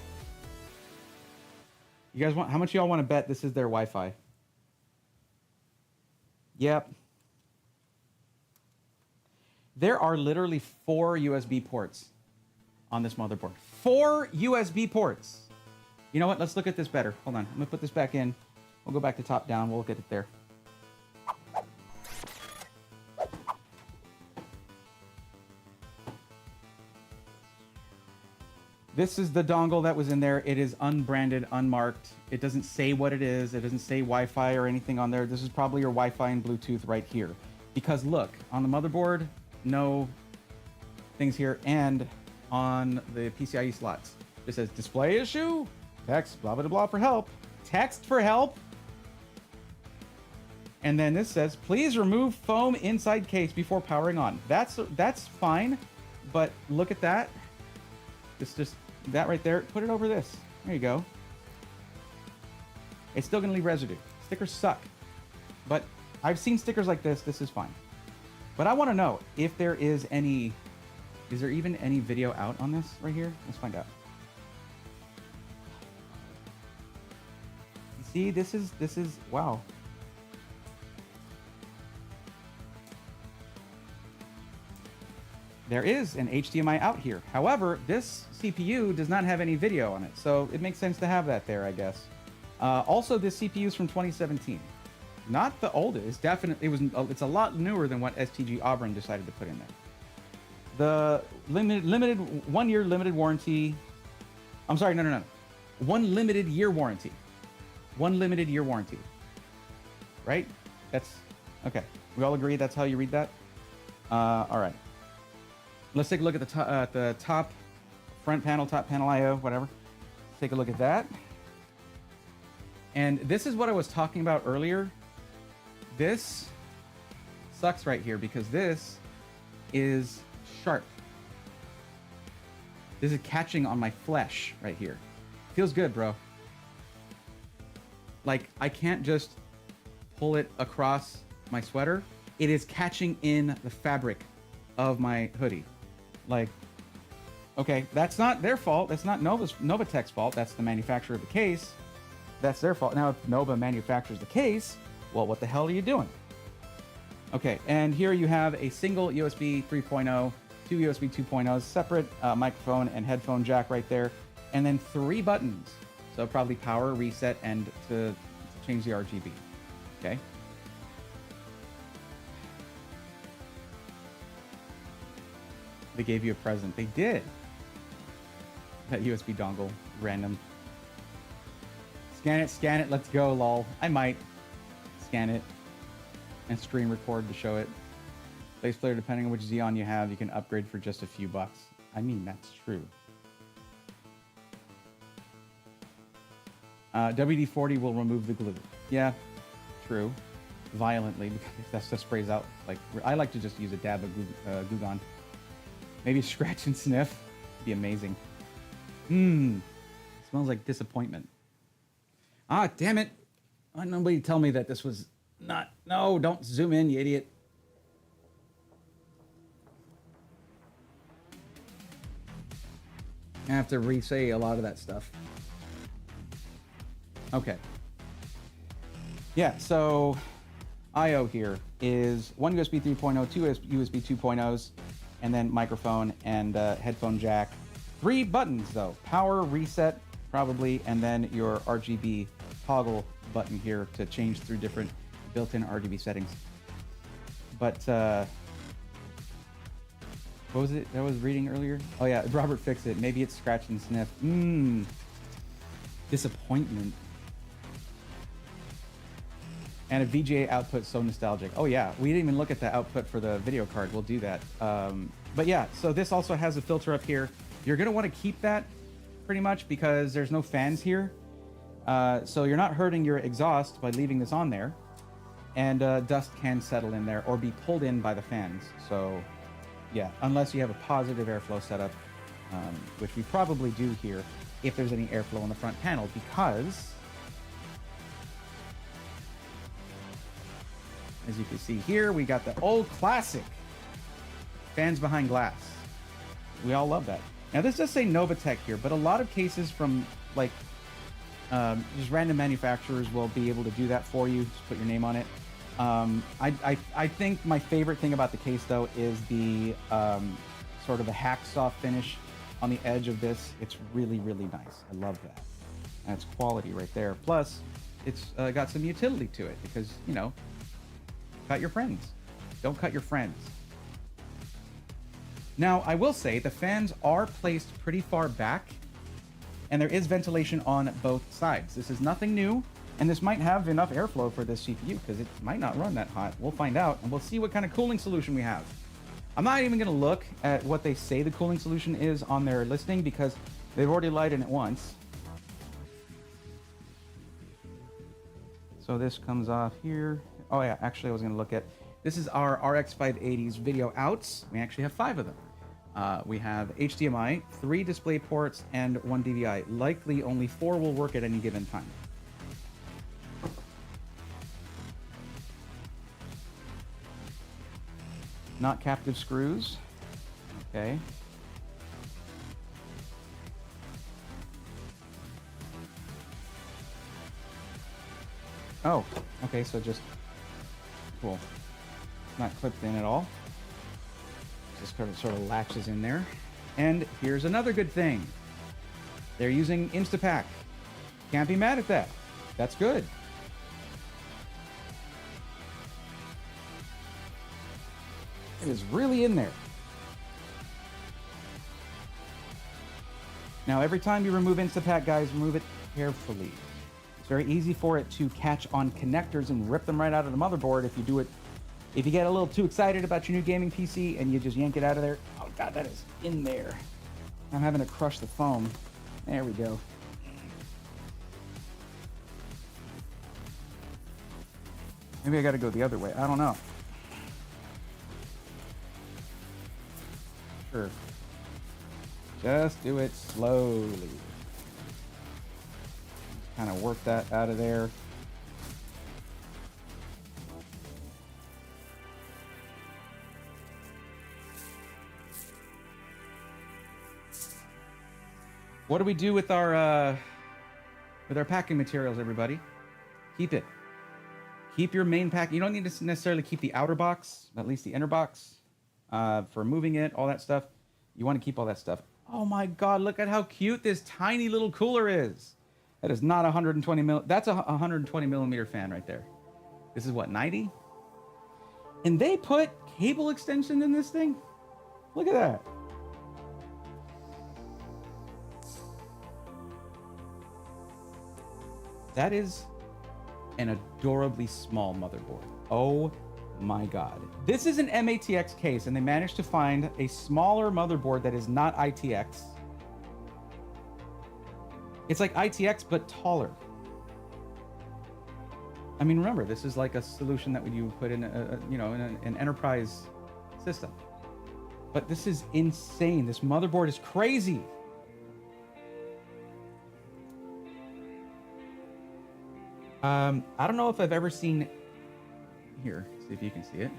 You guys want? How much y'all want to bet this is their Wi-Fi? Yep. There are literally 4 USB ports on this motherboard. 4 USB ports. You know what? Let's look at this better. Hold on. I'm going to put this back in. We'll go back to top down. We'll look at it there. This is the dongle that was in there. It is unbranded, unmarked. It doesn't say what it is. It doesn't say Wi-Fi or anything on there. This is probably your Wi-Fi and Bluetooth right here. Because look, on the motherboard, no things here. And on the PCIe slots, it says display issue, text, blah, blah, blah for help. Text for help. And then this says, please remove foam inside case before powering on. That's fine. But look at that. It's just that right there. Put it over this. There you go. It's still going to leave residue. Stickers suck. But I've seen stickers like this. This is fine. But I want to know if there is any... Is there even any video out on this right here? Let's find out. You see, this is... Wow. There is an HDMI out here. However, this CPU does not have any video on it, so it makes sense to have that there, I guess. Also, this CPU is from 2017. Not the oldest. Definitely, it's a lot newer than what STG Auburn decided to put in there. The limited 1 year limited warranty. I'm sorry, no. 1 limited year warranty. 1 limited year warranty. Right? That's okay. We all agree that's how you read that. All right. Let's take a look at the top front panel, top panel I/O, whatever. Let's take a look at that. And this is what I was talking about earlier. This sucks right here because this is sharp. This is catching on my flesh right here. Feels good, bro. Like, I can't just pull it across my sweater. It is catching in the fabric of my hoodie. Like, okay, that's not their fault. That's not Novatech's fault. That's the manufacturer of the case. That's their fault. Now, if Nova manufactures the case, well, what the hell are you doing? Okay, and here you have a single USB 3.0, 2 USB 2.0s, separate microphone and headphone jack right there, and then 3 buttons. So probably power, reset, and to change the RGB. Okay. They gave you a present. They did. That USB dongle, random. Scan it, let's go, lol. I might scan it and screen record to show it. Bass player, depending on which Xeon you have, you can upgrade for just a few bucks. I mean, that's true. WD-40 will remove the glue. Yeah, true. Violently, because that just sprays out. Like, I like to just use a dab of Goo Gone. Maybe scratch and sniff. Be amazing. Smells like disappointment. Ah, damn it. Why didn't nobody tell me that this was not... No, don't zoom in, you idiot. I have to re-say a lot of that stuff. Okay. Yeah, so... I/O here is 1 USB 3.0, 2 USB 2.0s, and then microphone and headphone jack. 3 buttons though. Power, reset, probably, and then your RGB toggle button here to change through different built-in RGB settings. But what was it that I was reading earlier? Oh yeah, Robert fixed it. Maybe it's scratch and sniff. Disappointment. And a VGA output, so nostalgic. Oh yeah, we didn't even look at the output for the video card. We'll do that. But yeah, so this also has a filter up here. You're gonna want to keep that pretty much because there's no fans here. So you're not hurting your exhaust by leaving this on there. And dust can settle in there or be pulled in by the fans. So yeah, unless you have a positive airflow setup, which we probably do here if there's any airflow on the front panel, because as you can see here, we got the old classic fans behind glass. We all love that. Now this does say Novatech here, but a lot of cases from like just random manufacturers will be able to do that for you. Just put your name on it. I think my favorite thing about the case though is the sort of the hacksaw finish on the edge of this. It's really, really nice. I love that. That's quality right there. Plus, it's got some utility to it because, you know, cut your friends. Don't cut your friends. Now, I will say the fans are placed pretty far back and there is ventilation on both sides. This is nothing new, and this might have enough airflow for this CPU because it might not run that hot. We'll find out, and we'll see what kind of cooling solution we have. I'm not even going to look at what they say the cooling solution is on their listing because they've already lied in it once. So this comes off here. Oh yeah, actually I was going to look at, this is our RX 580's video outs. We actually have 5 of them. We have HDMI, 3 display ports, and 1 DVI. Likely only 4 will work at any given time. Not captive screws. Okay. Oh, okay, so just cool. Not clipped in at all. Just sort of latches in there. And here's another good thing. They're using Instapack. Can't be mad at that. That's good. It is really in there. Now, every time you remove Instapack, guys, remove it carefully. It's very easy for it to catch on connectors and rip them right out of the motherboard if you do it. If you get a little too excited about your new gaming PC and you just yank it out of there. Oh God, that is in there. I'm having to crush the foam. There we go. Maybe I gotta go the other way. I don't know. Sure. Just do it slowly. Kind of work that out of there. What do we do with our packing materials, everybody? Keep it. Keep your main pack. You don't need to necessarily keep the outer box, at least the inner box, for moving it, all that stuff. You want to keep all that stuff. Oh my God, look at how cute this tiny little cooler is. That is not 120 mil. That's a 120 millimeter fan right there. This is what, 90? And they put cable extension in this thing? Look at that. That is an adorably small motherboard. Oh my God. This is an MATX case, and they managed to find a smaller motherboard that is not ITX. It's like ITX, but taller. I mean, remember, this is like a solution that you put in an enterprise system. But this is insane. This motherboard is crazy. I don't know if I've ever seen, here, see if you can see it.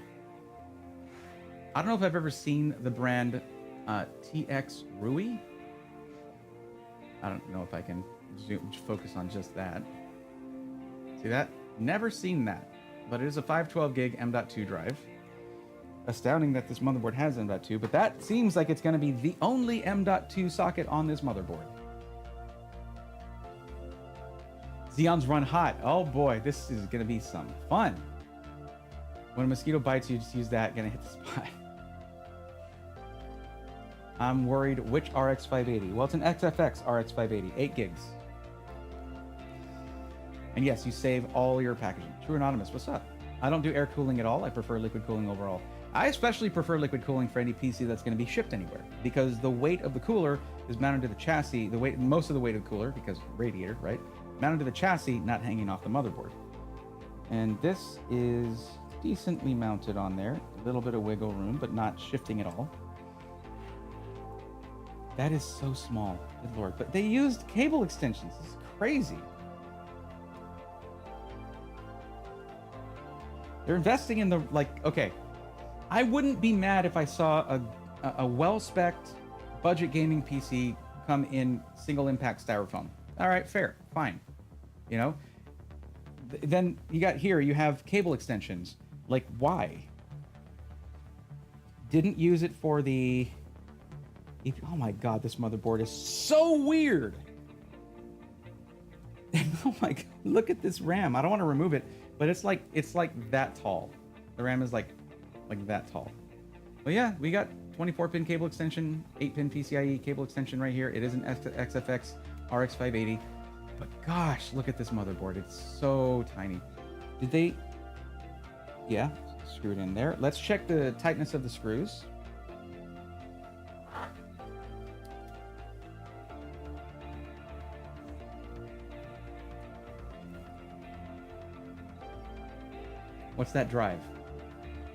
I don't know if I've ever seen the brand TX Rui. I don't know if I can focus on just that. See that? Never seen that, but it is a 512 gig M.2 drive. Astounding that this motherboard has M.2, but that seems like it's going to be the only M.2 socket on this motherboard. Xeons run hot. Oh boy, this is going to be some fun. When a mosquito bites you, just use that, going to hit the spot. I'm worried which RX 580. Well, it's an XFX RX 580, 8 gigs. And yes, you save all your packaging. True Anonymous, what's up? I don't do air cooling at all. I prefer liquid cooling overall. I especially prefer liquid cooling for any PC that's going to be shipped anywhere, because the weight of the cooler is mounted to the chassis. The weight, most of the weight of the cooler, because radiator, right? Mounted to the chassis, not hanging off the motherboard. And this is decently mounted on there. A little bit of wiggle room, but not shifting at all. That is so small, good Lord. But they used cable extensions. This is crazy. They're investing in the, like, okay. I wouldn't be mad if I saw a well-spec'd budget gaming PC come in single impact styrofoam. All right, fair, fine. You know, Then you got here, you have cable extensions. Like, why? Didn't use it for the... Oh my god, this motherboard is so weird! Oh my god, look at this RAM. I don't want to remove it, but it's like that tall. The RAM is like that tall. But yeah, we got 24-pin cable extension, 8-pin PCIe cable extension right here. It is an XFX RX 580. But gosh, look at this motherboard. It's so tiny. Did they... Yeah, screw it in there. Let's check the tightness of the screws. What's that drive?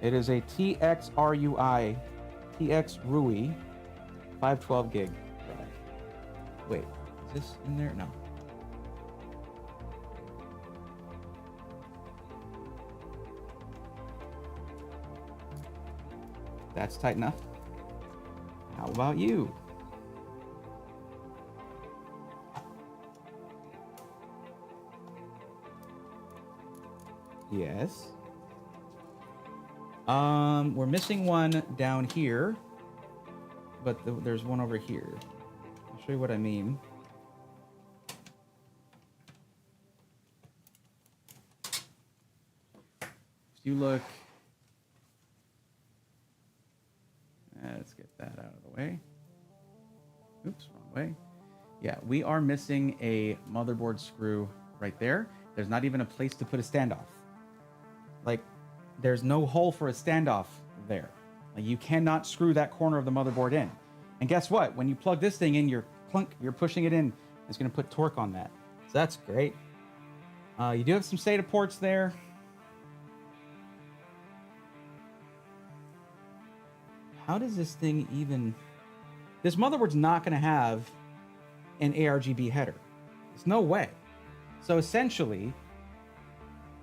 It is a TX-RUI, TX-RUI 512 gig drive. Wait, is this in there? No. That's tight enough. How about you? Yes. We're missing one down here, but there's one over here. I'll show you what I mean. If you look, let's get that out of the way. Oops, wrong way. Yeah, we are missing a motherboard screw right there. There's not even a place to put a standoff. Like, there's no hole for a standoff there. Like, you cannot screw that corner of the motherboard in. And guess what? When you plug this thing in, you're pushing it in. It's going to put torque on that. So that's great. You do have some SATA ports there. How does this thing even... This motherboard's not going to have an ARGB header. There's no way. So essentially...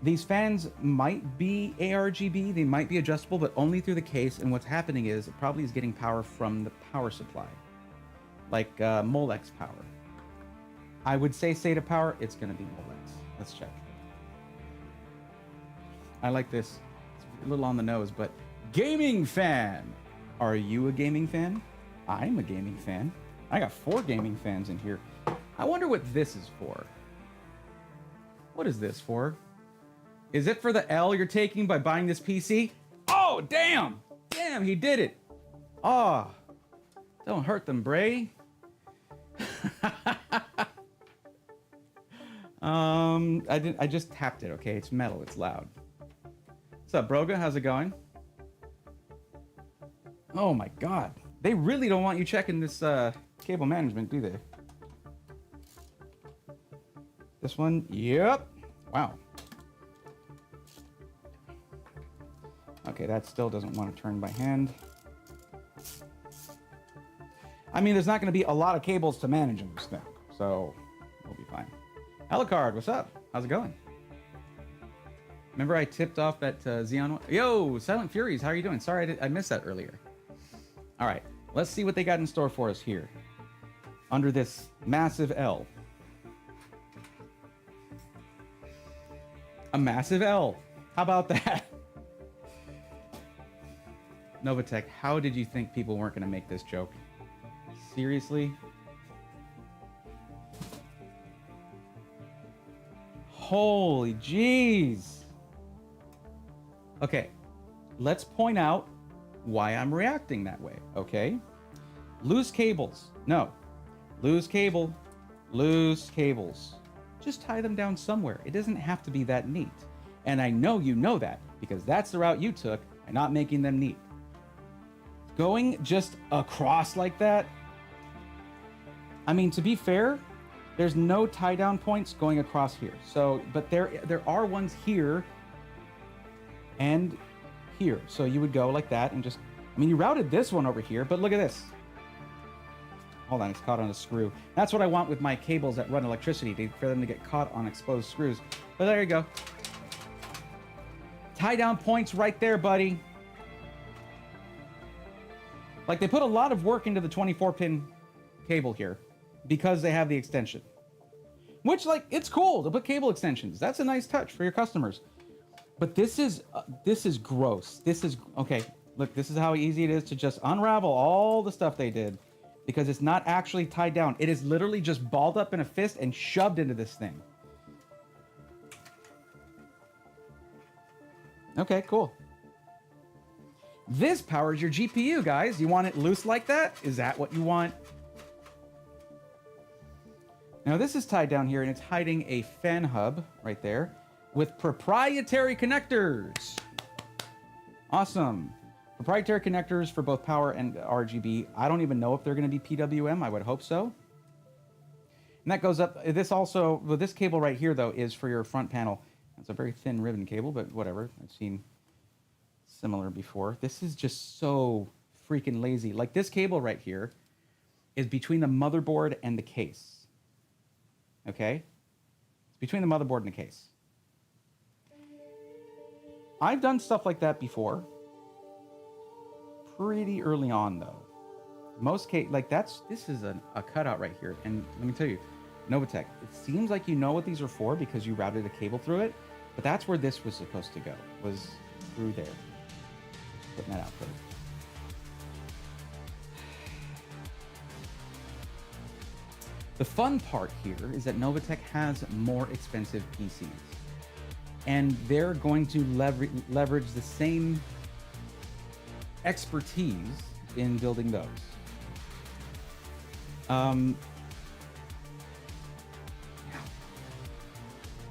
These fans might be ARGB, they might be adjustable, but only through the case, and what's happening is it probably is getting power from the power supply, like Molex power. I would say SATA power, it's going to be Molex. Let's check. I like this. It's a little on the nose, but gaming fan! Are you a gaming fan? I'm a gaming fan. I got 4 gaming fans in here. I wonder what this is for. What is this for? Is it for the L you're taking by buying this PC? Oh, damn! Damn, he did it! Oh, don't hurt them, Bray. I just tapped it, okay? It's metal, it's loud. What's up, Broga? How's it going? Oh my god. They really don't want you checking this cable management, do they? This one? Yep. Wow. Okay, that still doesn't want to turn by hand. I mean, there's not going to be a lot of cables to manage in this thing, so we'll be fine. Alucard, what's up? How's it going? Remember I tipped off that Xeon... Yo, Silent Furies, how are you doing? Sorry, I missed that earlier. All right, let's see what they got in store for us here. Under this massive L. A massive L. How about that? Novatech, how did you think people weren't going to make this joke? Seriously? Holy jeez. Okay, let's point out why I'm reacting that way, okay? Loose cables. No. Loose cable. Loose cables. Just tie them down somewhere. It doesn't have to be that neat. And I know you know that, because that's the route you took by not making them neat. Going just across like that, I mean, to be fair, there's no tie down points going across here. So, but there are ones here and here. So you would go like that and just, I mean, you routed this one over here, but look at this. Hold on, it's caught on a screw. That's what I want with my cables that run electricity, for them to get caught on exposed screws. But there you go. Tie down points right there, buddy. Like, they put a lot of work into the 24-pin cable here because they have the extension. Which, like, it's cool to put cable extensions. That's a nice touch for your customers. But this is gross. This is, okay, look, this is how easy it is to just unravel all the stuff they did, because it's not actually tied down. It is literally just balled up in a fist and shoved into this thing. Okay, cool. This powers your GPU, guys. You want it loose like that? Is that what you want? Now this is tied down here, and it's hiding a fan hub right there with proprietary connectors. Awesome. Proprietary connectors for both power and RGB. I don't even know if they're going to be PWM. I would hope so. And that goes up. This also, well, this cable right here, though, is for your front panel. It's a very thin ribbon cable, but whatever. I've seen similar before. This is just so freaking lazy. Like, this cable right here is between the motherboard and the case. Okay? It's between the motherboard and the case. I've done stuff like that before. Pretty early on, though. Most case, like, this is a cutout right here. And let me tell you, Novatech, it seems like you know what these are for because you routed a cable through it, but that's where this was supposed to go, was through there. Putting that out for you. The fun part here is that Novatech has more expensive PCs, and they're going to leverage the same expertise in building those.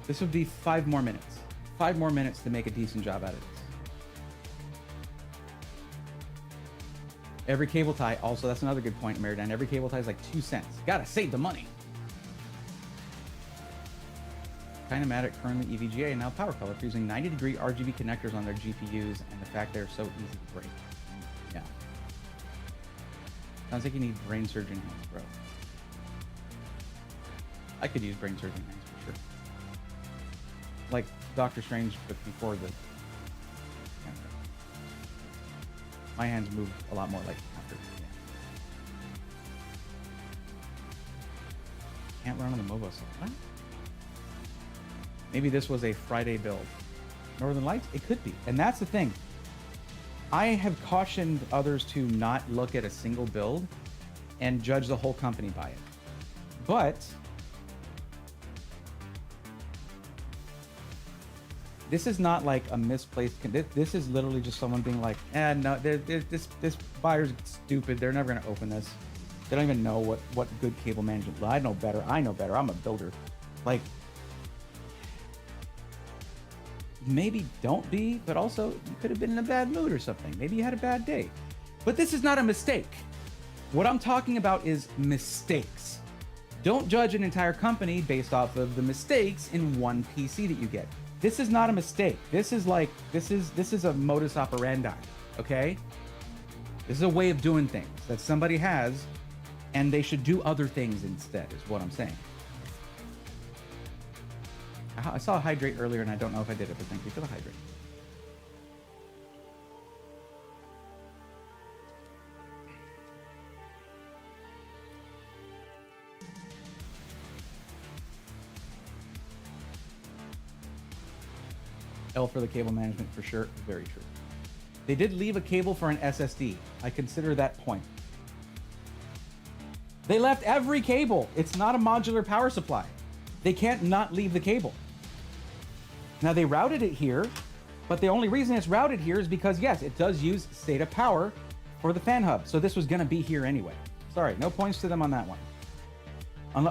This would be 5 more minutes. 5 more minutes to make a decent job out of this. Every cable tie, also, that's another good point, Meridan. Every cable tie is like 2 cents. Gotta save the money. Kinematic currently EVGA and now Power Color for using 90-degree RGB connectors on their GPUs, and the fact they're so easy to break. Yeah. Sounds like you need brain surgeon hands, bro. I could use brain surgeon hands for sure. Like Doctor Strange, but before the... My hands move a lot more like after. Yeah. Can't run on the MOBO side. What? Maybe this was a Friday build. Northern Lights? It could be. And that's the thing. I have cautioned others to not look at a single build and judge the whole company by it. But this is not like a misplaced... This is literally just someone being like, no, this buyer's stupid. They're never going to open this. They don't even know what good cable management... Well, I know better. I'm a builder. Like, maybe don't be, but also you could have been in a bad mood or something. Maybe you had a bad day. But this is not a mistake. What I'm talking about is mistakes. Don't judge an entire company based off of the mistakes in one PC that you get. This is not a mistake. This is a modus operandi, okay? This is a way of doing things that somebody has, and they should do other things instead, is what I'm saying. I saw a hydrate earlier, and I don't know if I did it, but thank you for the hydrate. L for the cable management for sure. Very true. They did leave a cable for an SSD. I consider that point. They left every cable. It's not a modular power supply. They can't not leave the cable. Now they routed it here, but the only reason it's routed here is because, yes, it does use SATA power for the fan hub. So this was going to be here anyway. Sorry, no points to them on that one.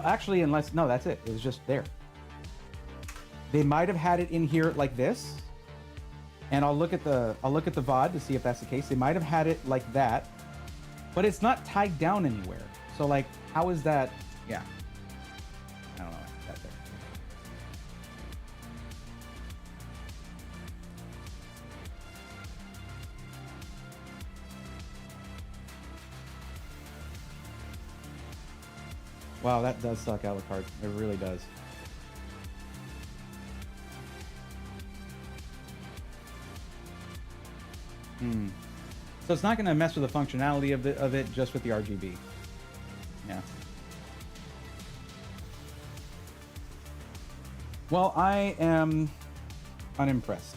Actually, unless, no, that's it. It was just there. They might have had it in here like this, and I'll look at the VOD to see if that's the case. They might have had it like that, but it's not tied down anywhere. So, like, how is that? Yeah, I don't know. That's there. Wow, that does suck, Alucard. It really does. So it's not going to mess with the functionality of it, just with the RGB. Yeah. Well, I am unimpressed.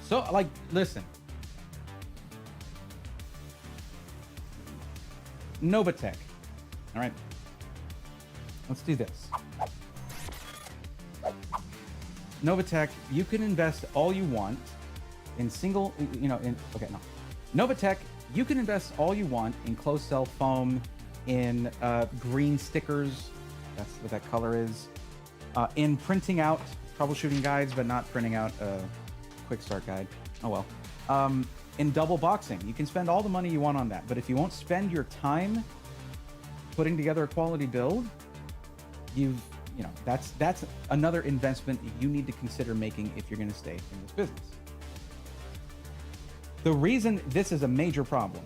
So, like, listen. Novatech. All right. Let's do this. Novatech, you can invest all you want in single, okay, no. Novatech, you can invest all you want in closed cell foam, in green stickers, that's what that color is, in printing out troubleshooting guides, but not printing out a quick start guide. Oh well. In double boxing, you can spend all the money you want on that, but if you won't spend your time putting together a quality build, that's another investment you need to consider making if you're going to stay in this business. The reason this is a major problem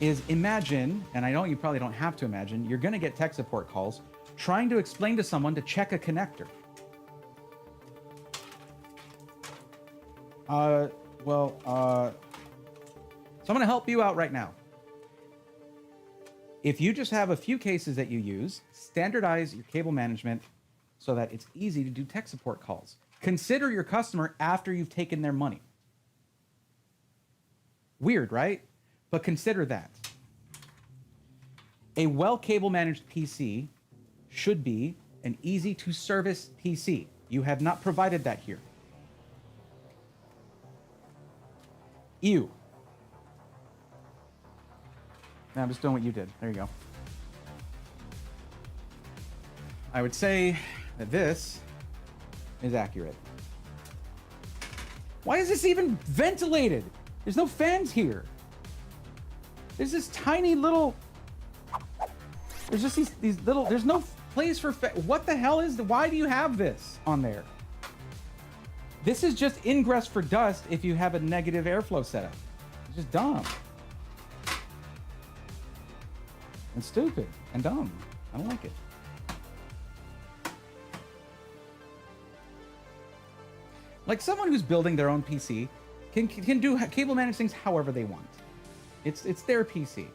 is, imagine, and I know you probably don't have to imagine, you're going to get tech support calls trying to explain to someone to check a connector. So I'm going to help you out right now. If you just have a few cases that you use, standardize your cable management so that it's easy to do tech support calls. Consider your customer after you've taken their money. Weird, right? But consider that. A well cable managed PC should be an easy to service PC. You have not provided that here. Ew. I'm just doing what you did. There you go. I would say that this is accurate. Why is this even ventilated? There's no fans here. There's this tiny little... There's just these little... There's no place for... What the hell is... Why do you have this on there? This is just ingress for dust if you have a negative airflow setup. It's just dumb. And stupid and dumb. I don't like it. Like, someone who's building their own PC can do cable manage things however they want. It's their PC.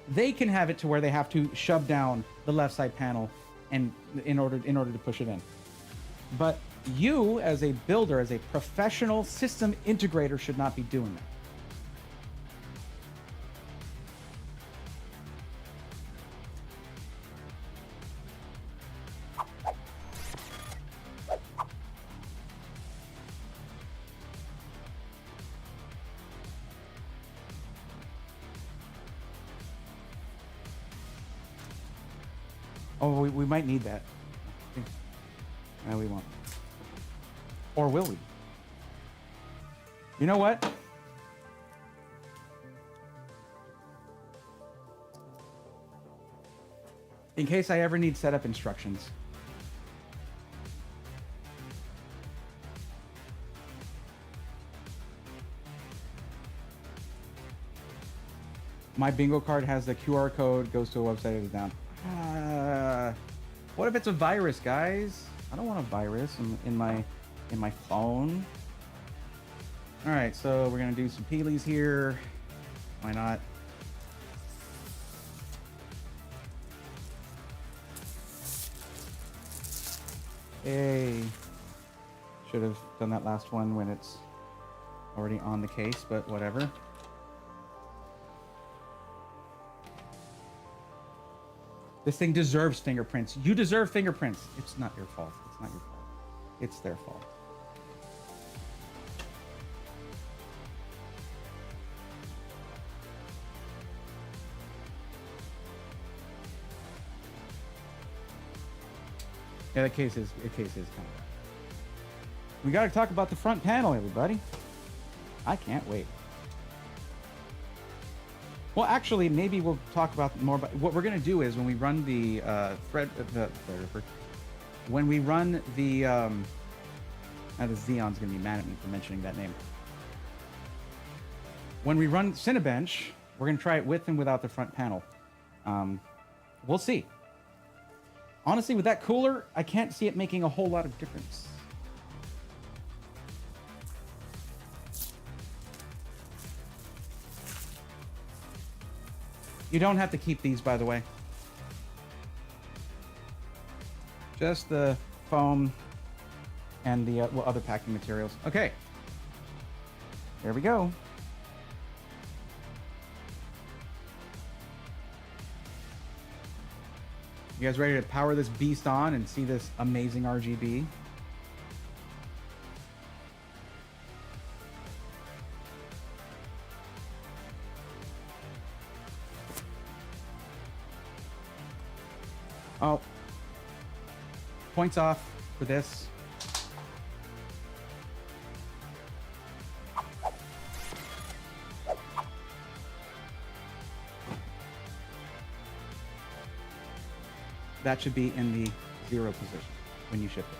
They can have it to where they have to shove down the left side panel and in order to push it in. But you, as a builder, as a professional system integrator, should not be doing that. Oh, we might need that. No, we won't. Or will we? You know what? In case I ever need setup instructions. My bingo card has the QR code, goes to a website, it is down. What if it's a virus, guys? I don't want a virus in my phone. All right, so we're gonna do some peelies here. Why not? Hey, should have done that last one when it's already on the case, but whatever. This thing deserves fingerprints. You deserve fingerprints. It's not your fault. It's not your fault. It's their fault. Yeah, the case is kind of bad. We got to talk about the front panel, everybody. I can't wait. Well, actually, maybe we'll talk about more about what we're going to do is when we run the when we run the now the Xeon's going to be mad at me for mentioning that name. When we run Cinebench, we're going to try it with and without the front panel. We'll see. Honestly, with that cooler, I can't see it making a whole lot of difference. You don't have to keep these, by the way. Just the foam and the other packing materials. Okay. There we go. You guys ready to power this beast on and see this amazing RGB? Oh. Points off for this. That should be in the 0 position when you ship it.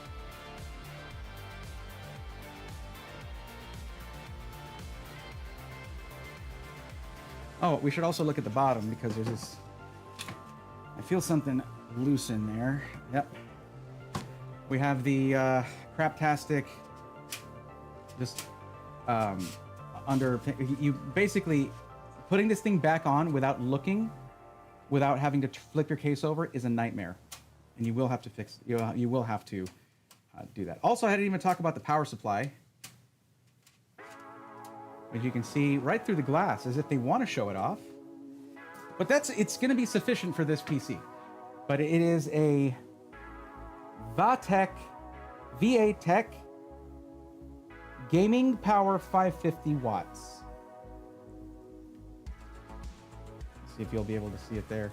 Oh, we should also look at the bottom because there's this... I feel something loose in there. Yep. We have the craptastic just under... You basically... Putting this thing back on without looking, without having to flip your case over, is a nightmare. And you will have to fix... You will have to do that. Also, I didn't even talk about the power supply. As you can see right through the glass, as if they want to show it off. But it's going to be sufficient for this PC. But it is a Novatech gaming power 550 watts. Let's see if you'll be able to see it there.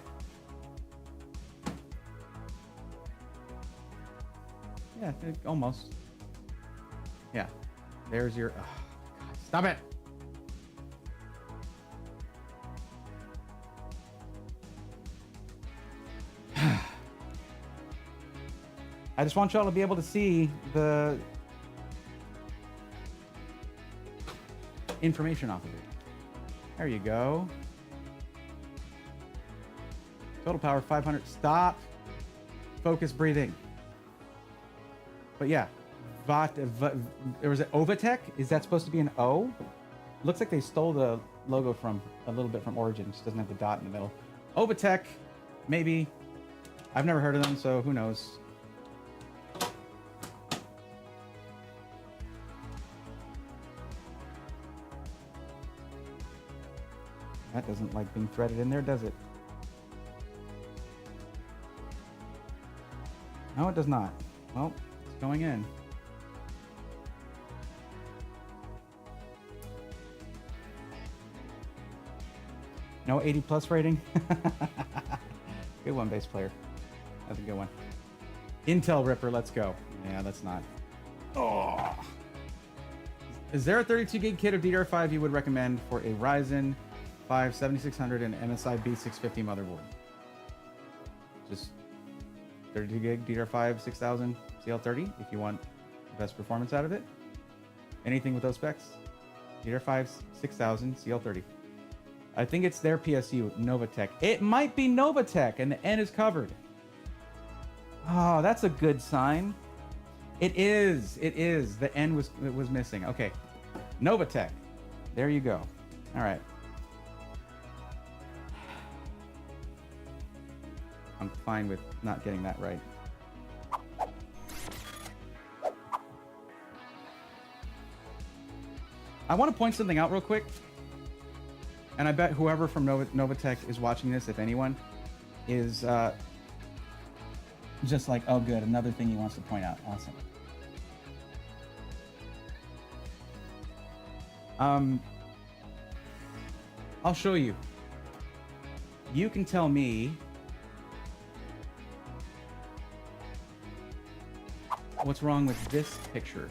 Yeah, almost. Yeah, there's your... Oh, God, stop it! I just want y'all to be able to see the information off of it. There you go. Total power 500. Stop. Focus breathing. But yeah, there was an Novatech. Is that supposed to be an O? Looks like they stole the logo from a little bit from Origin. It just doesn't have the dot in the middle. Novatech, maybe. I've never heard of them, so who knows. That doesn't like being threaded in there, does it? No, it does not. Well, it's going in. No 80 plus rating? Good one, bass player. That's a good one. Intel Ripper, let's go. Yeah, that's not. Oh. Is there a 32 gig kit of DDR5 you would recommend for a Ryzen 5 7600 and MSI B650 motherboard? Just 32 gig DDR5 6000 CL30 if you want the best performance out of it. Anything with those specs? DDR5 6000 CL30. I think it's their PSU, Novatech. It might be Novatech, and the N is covered. Oh, that's a good sign. It is. It is. The N was missing. Okay. Novatech. There you go. All right. I'm fine with not getting that right. I want to point something out real quick. And I bet whoever from Novatech is watching this, if anyone, is just like, oh, good, another thing he wants to point out. Awesome. I'll show you. You can tell me what's wrong with this picture.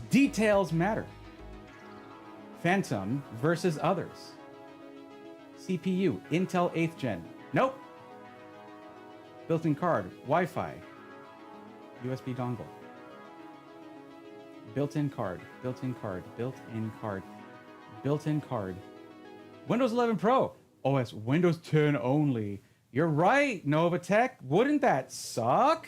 Details matter. Phantom versus others. CPU, Intel 8th gen. Nope. Built-in card, Wi-Fi, USB dongle. Built-in card, built-in card, built-in card, built-in card. Windows 11 Pro. OS Windows 10 only. You're right, Novatech. Wouldn't that suck?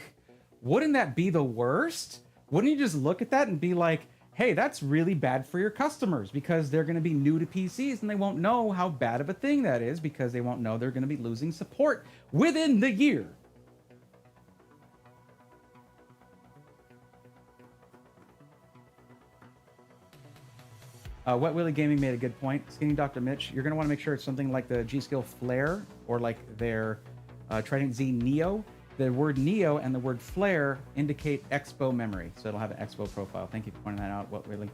Wouldn't that be the worst? Wouldn't you just look at that and be like, hey, that's really bad for your customers because they're going to be new to PCs and they won't know how bad of a thing that is because they won't know they're going to be losing support within the year. Wet Willie Gaming made a good point. Skinny Dr. Mitch, you're going to want to make sure it's something like the G-Skill Flare or like their Trident Z Neo. The word Neo and the word Flare indicate Expo memory, so it'll have an Expo profile. Thank you for pointing that out, Wet Willie.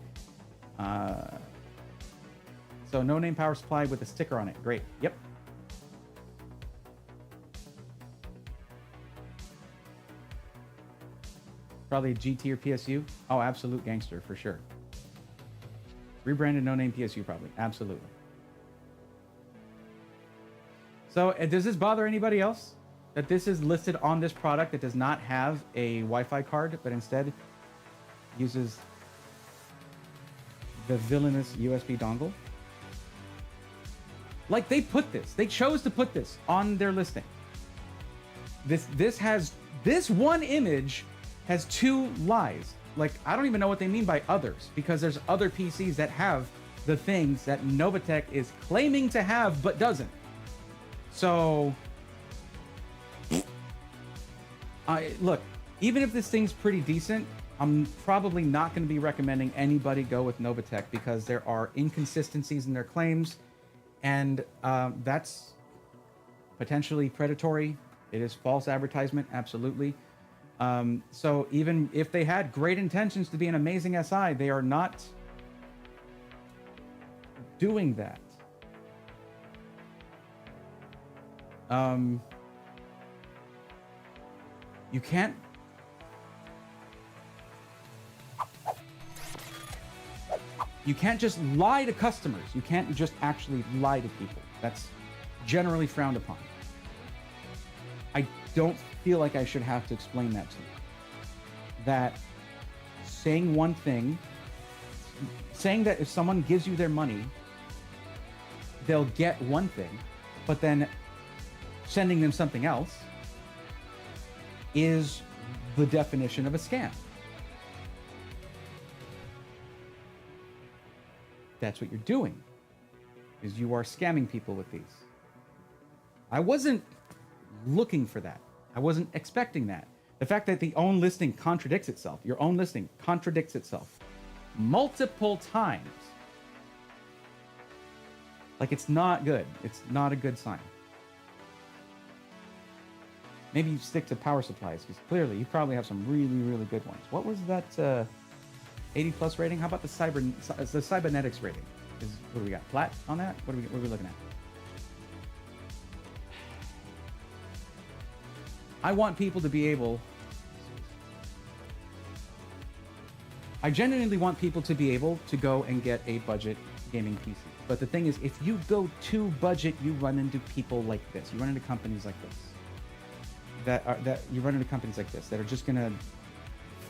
So no name power supply with a sticker on it. Great. Yep. Probably a GT or PSU. Oh, absolute gangster for sure. Rebranded no-name PSU, probably. Absolutely. So does this bother anybody else? That this is listed on this product that does not have a Wi-Fi card, but instead uses the villainous USB dongle? Like, they put this. They chose to put this on their listing. This one image has 2 lies. Like, I don't even know what they mean by others, because there's other PCs that have the things that Novatech is claiming to have but doesn't. So, look, even if this thing's pretty decent, I'm probably not going to be recommending anybody go with Novatech because there are inconsistencies in their claims, and that's potentially predatory. It is false advertisement, absolutely. So even if they had great intentions to be an amazing SI, they are not doing that. You can't. You can't just lie to customers. You can't just actually lie to people. That's generally frowned upon. I don't feel like I should have to explain that to you. That saying one thing, saying that if someone gives you their money, they'll get one thing, but then sending them something else is the definition of a scam. That's what you're doing, is you are scamming people with these. I wasn't looking for that. I wasn't expecting that. The fact that the own listing contradicts itself, your own listing contradicts itself multiple times. Like, it's not good. It's not a good sign. Maybe you stick to power supplies, because clearly you probably have some really, really good ones. What was that 80 plus rating? How about the cybernetics rating? What do we got? Plat on that? What are we looking at? I want people to be able... I genuinely want people to be able to go and get a budget gaming PC. But the thing is, if you go too budget, you run into people like this. You run into companies like this. You run into companies like this that are just going to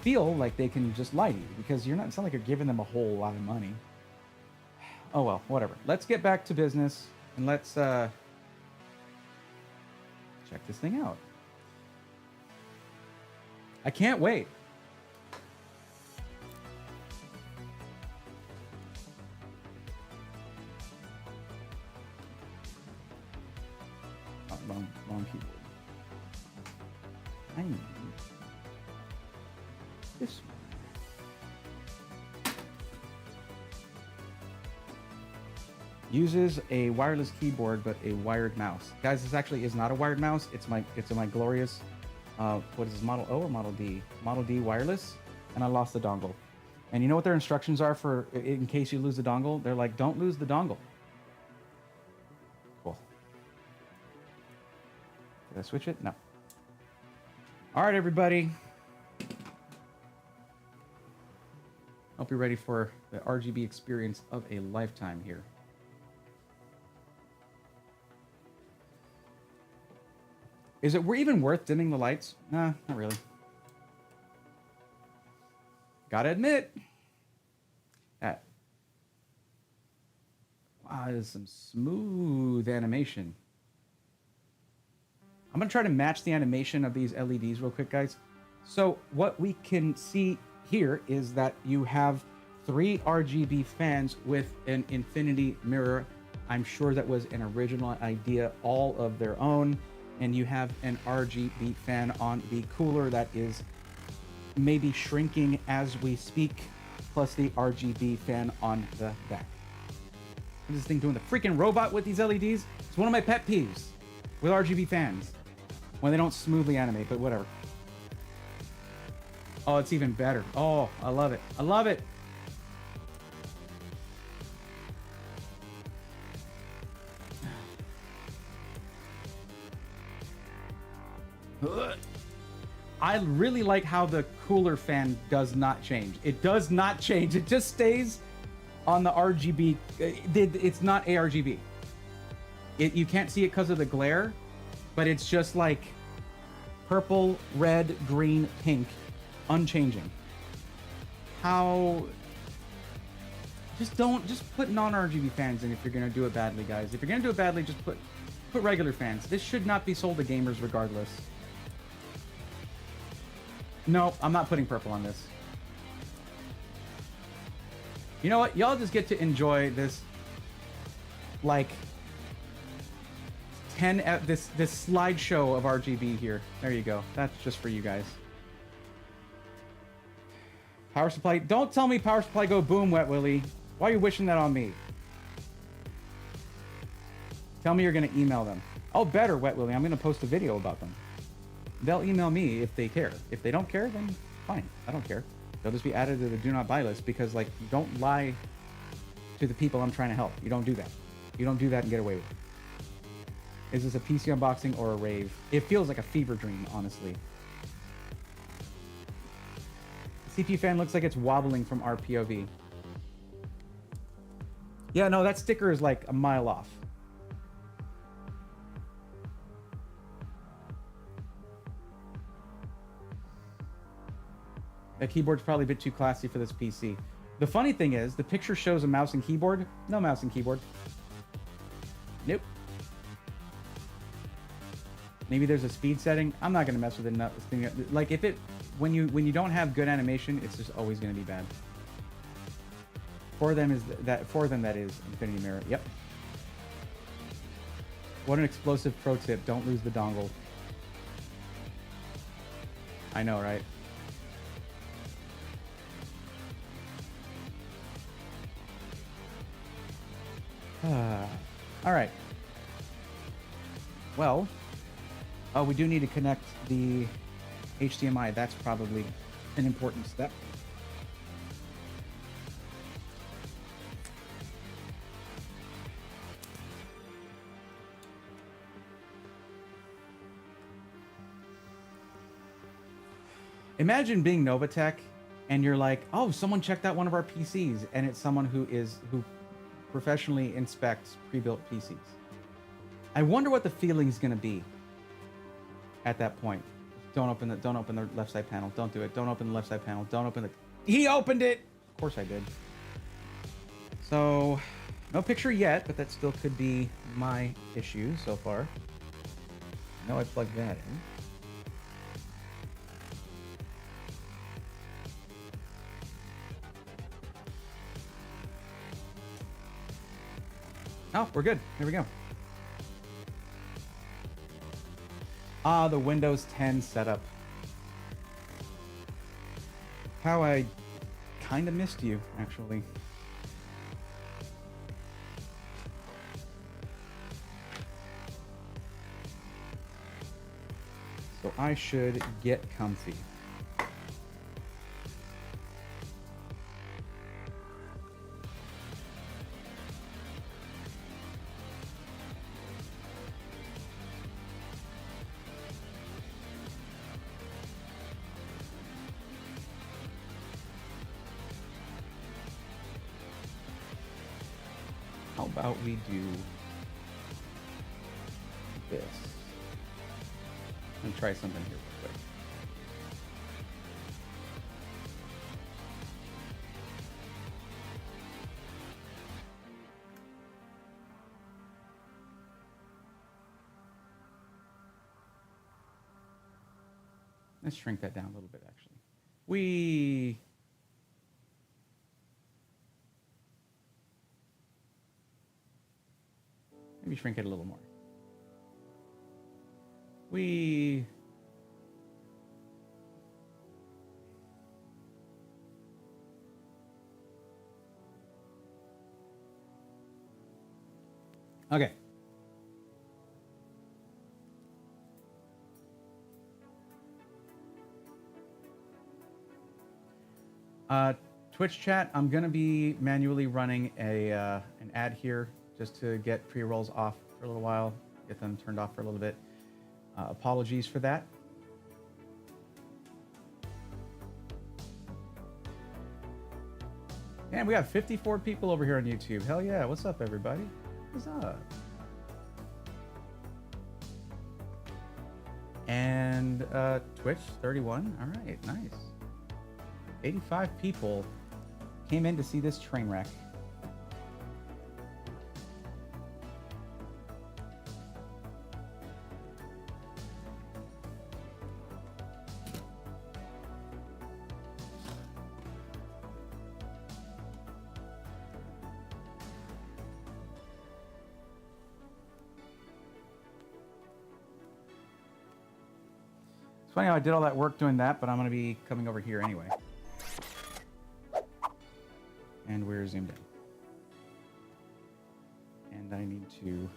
feel like they can just lie to you, because you're not... It's not like you're giving them a whole lot of money. Oh well, whatever. Let's get back to business and let's check this thing out. I can't wait. Oh, wrong keyboard. I need this one. Uses a wireless keyboard but a wired mouse. Guys, this actually is not a wired mouse. It's my glorious what is this, Model O or Model D? Model D wireless, and I lost the dongle. And you know what their instructions are for in case you lose the dongle? They're like, don't lose the dongle. Cool. Did I switch it? No. All right, everybody. Hope you're ready for the RGB experience of a lifetime here. Is it even worth dimming the lights? Nah, not really. Gotta admit. That. Wow, that is some smooth animation. I'm gonna try to match the animation of these LEDs real quick, guys. So what we can see here is that you have 3 RGB fans with an infinity mirror. I'm sure that was an original idea all of their own. And you have an RGB fan on the cooler that is maybe shrinking as we speak, plus the RGB fan on the back. What is this thing doing? The freaking robot with these LEDs? It's one of my pet peeves with RGB fans when they don't smoothly animate, but whatever. Oh, it's even better. Oh, I love it. I love it. I really like how the cooler fan does not change. It does not change. It just stays on the RGB. It's not ARGB. You can't see it because of the glare, but it's just like purple, red, green, pink, unchanging. How? Just put non-RGB fans in if you're gonna do it badly, guys. If you're gonna do it badly, just put regular fans. This should not be sold to gamers regardless. No, I'm not putting purple on this. You know what? Y'all just get to enjoy this, like, this slideshow of RGB here. There you go. That's just for you guys. Power supply. Don't tell me power supply go boom, Wet Willie. Why are you wishing that on me? Tell me you're going to email them. Oh, better, Wet Willie. I'm going to post a video about them. They'll email me if they care. If they don't care, then fine. I don't care. They'll just be added to the do not buy list because, like, you don't lie to the people I'm trying to help. You don't do that. You don't do that and get away with it. Is this a PC unboxing or a rave? It feels like a fever dream, honestly. The CPU fan looks like it's wobbling from our POV. Yeah, no, that sticker is like a mile off. The keyboard's probably a bit too classy for this PC. The funny thing is, the picture shows a mouse and keyboard. No mouse and keyboard. Nope. Maybe there's a speed setting. I'm not gonna mess with it. Like if it, when you don't have good animation, it's just always gonna be bad. For them that is Infinity Mirror. Yep. What an explosive pro tip. Don't lose the dongle. I know, right? All right. Well, we do need to connect the HDMI. That's probably an important step. Imagine being Novatech and you're like, oh, someone checked out one of our PCs, and it's someone who professionally inspects pre-built PCs. I wonder what the feeling's gonna be at that point. Don't open the left side panel. Don't do it. Don't open the left side panel. Don't open the... He opened it! Of course I did. So, no picture yet, but that still could be my issue so far. Now I plugged that in. Oh, we're good. Here we go. Ah, the Windows 10 setup. How I kind of missed you, actually. So I should get comfy. How about we do this? I'm gonna try something here real quick. Let's shrink that down a little bit, actually. maybe shrink it a little more. We... Okay. Twitch chat, I'm going to be manually running an ad here just to get pre-rolls off for a little while, get them turned off for a little bit. Apologies for that. And we got 54 people over here on YouTube. Hell yeah. What's up, everybody? What's up? And Twitch, 31. All right, nice. 85 people came in to see this train wreck. It's funny how I did all that work doing that, but I'm going to be coming over here anyway. And we're zoomed in. And I need to...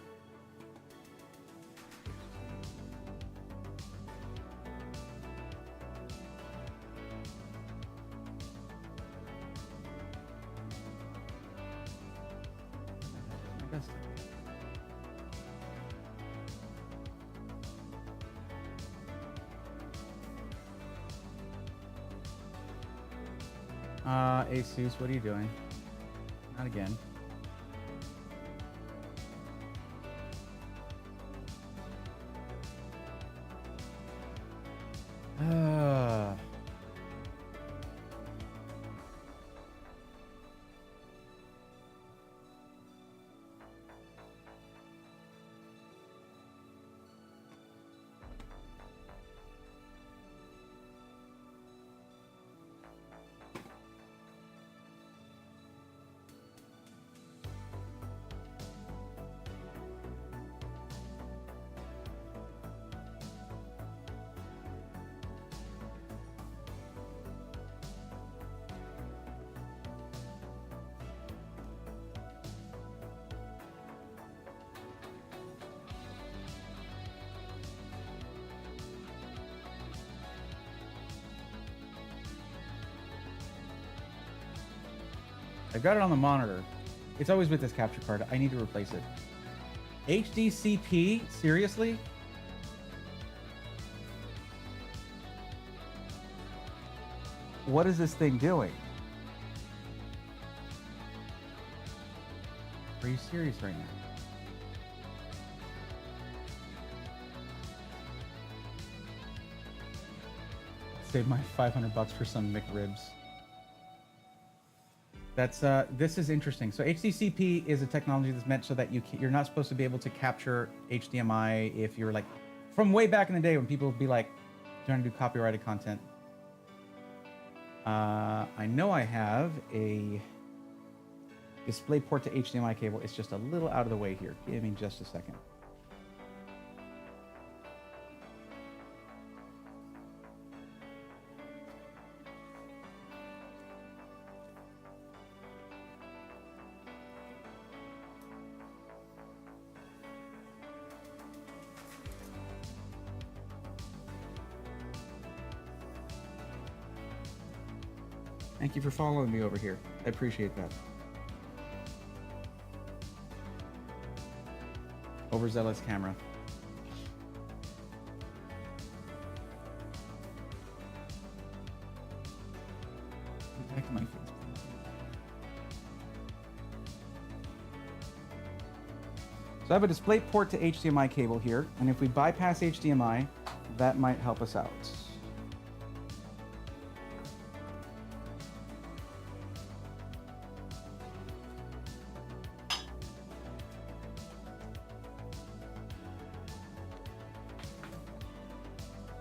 Asus, what are you doing? Not again. I've got it on the monitor. It's always with this capture card. I need to replace it. HDCP? Seriously? What is this thing doing? Are you serious right now? Save my 500 bucks for some McRibs. That's this is interesting. So HDCP is a technology that's meant so that you're not supposed to be able to capture HDMI if you're like from way back in the day when people would be like trying to do copyrighted content. I know I have a display port to HDMI cable. It's just a little out of the way here. Give me just a second. Thank you for following me over here. I appreciate that. Overzealous camera. Back to my face. So I have a display port to HDMI cable here, and if we bypass HDMI, that might help us out.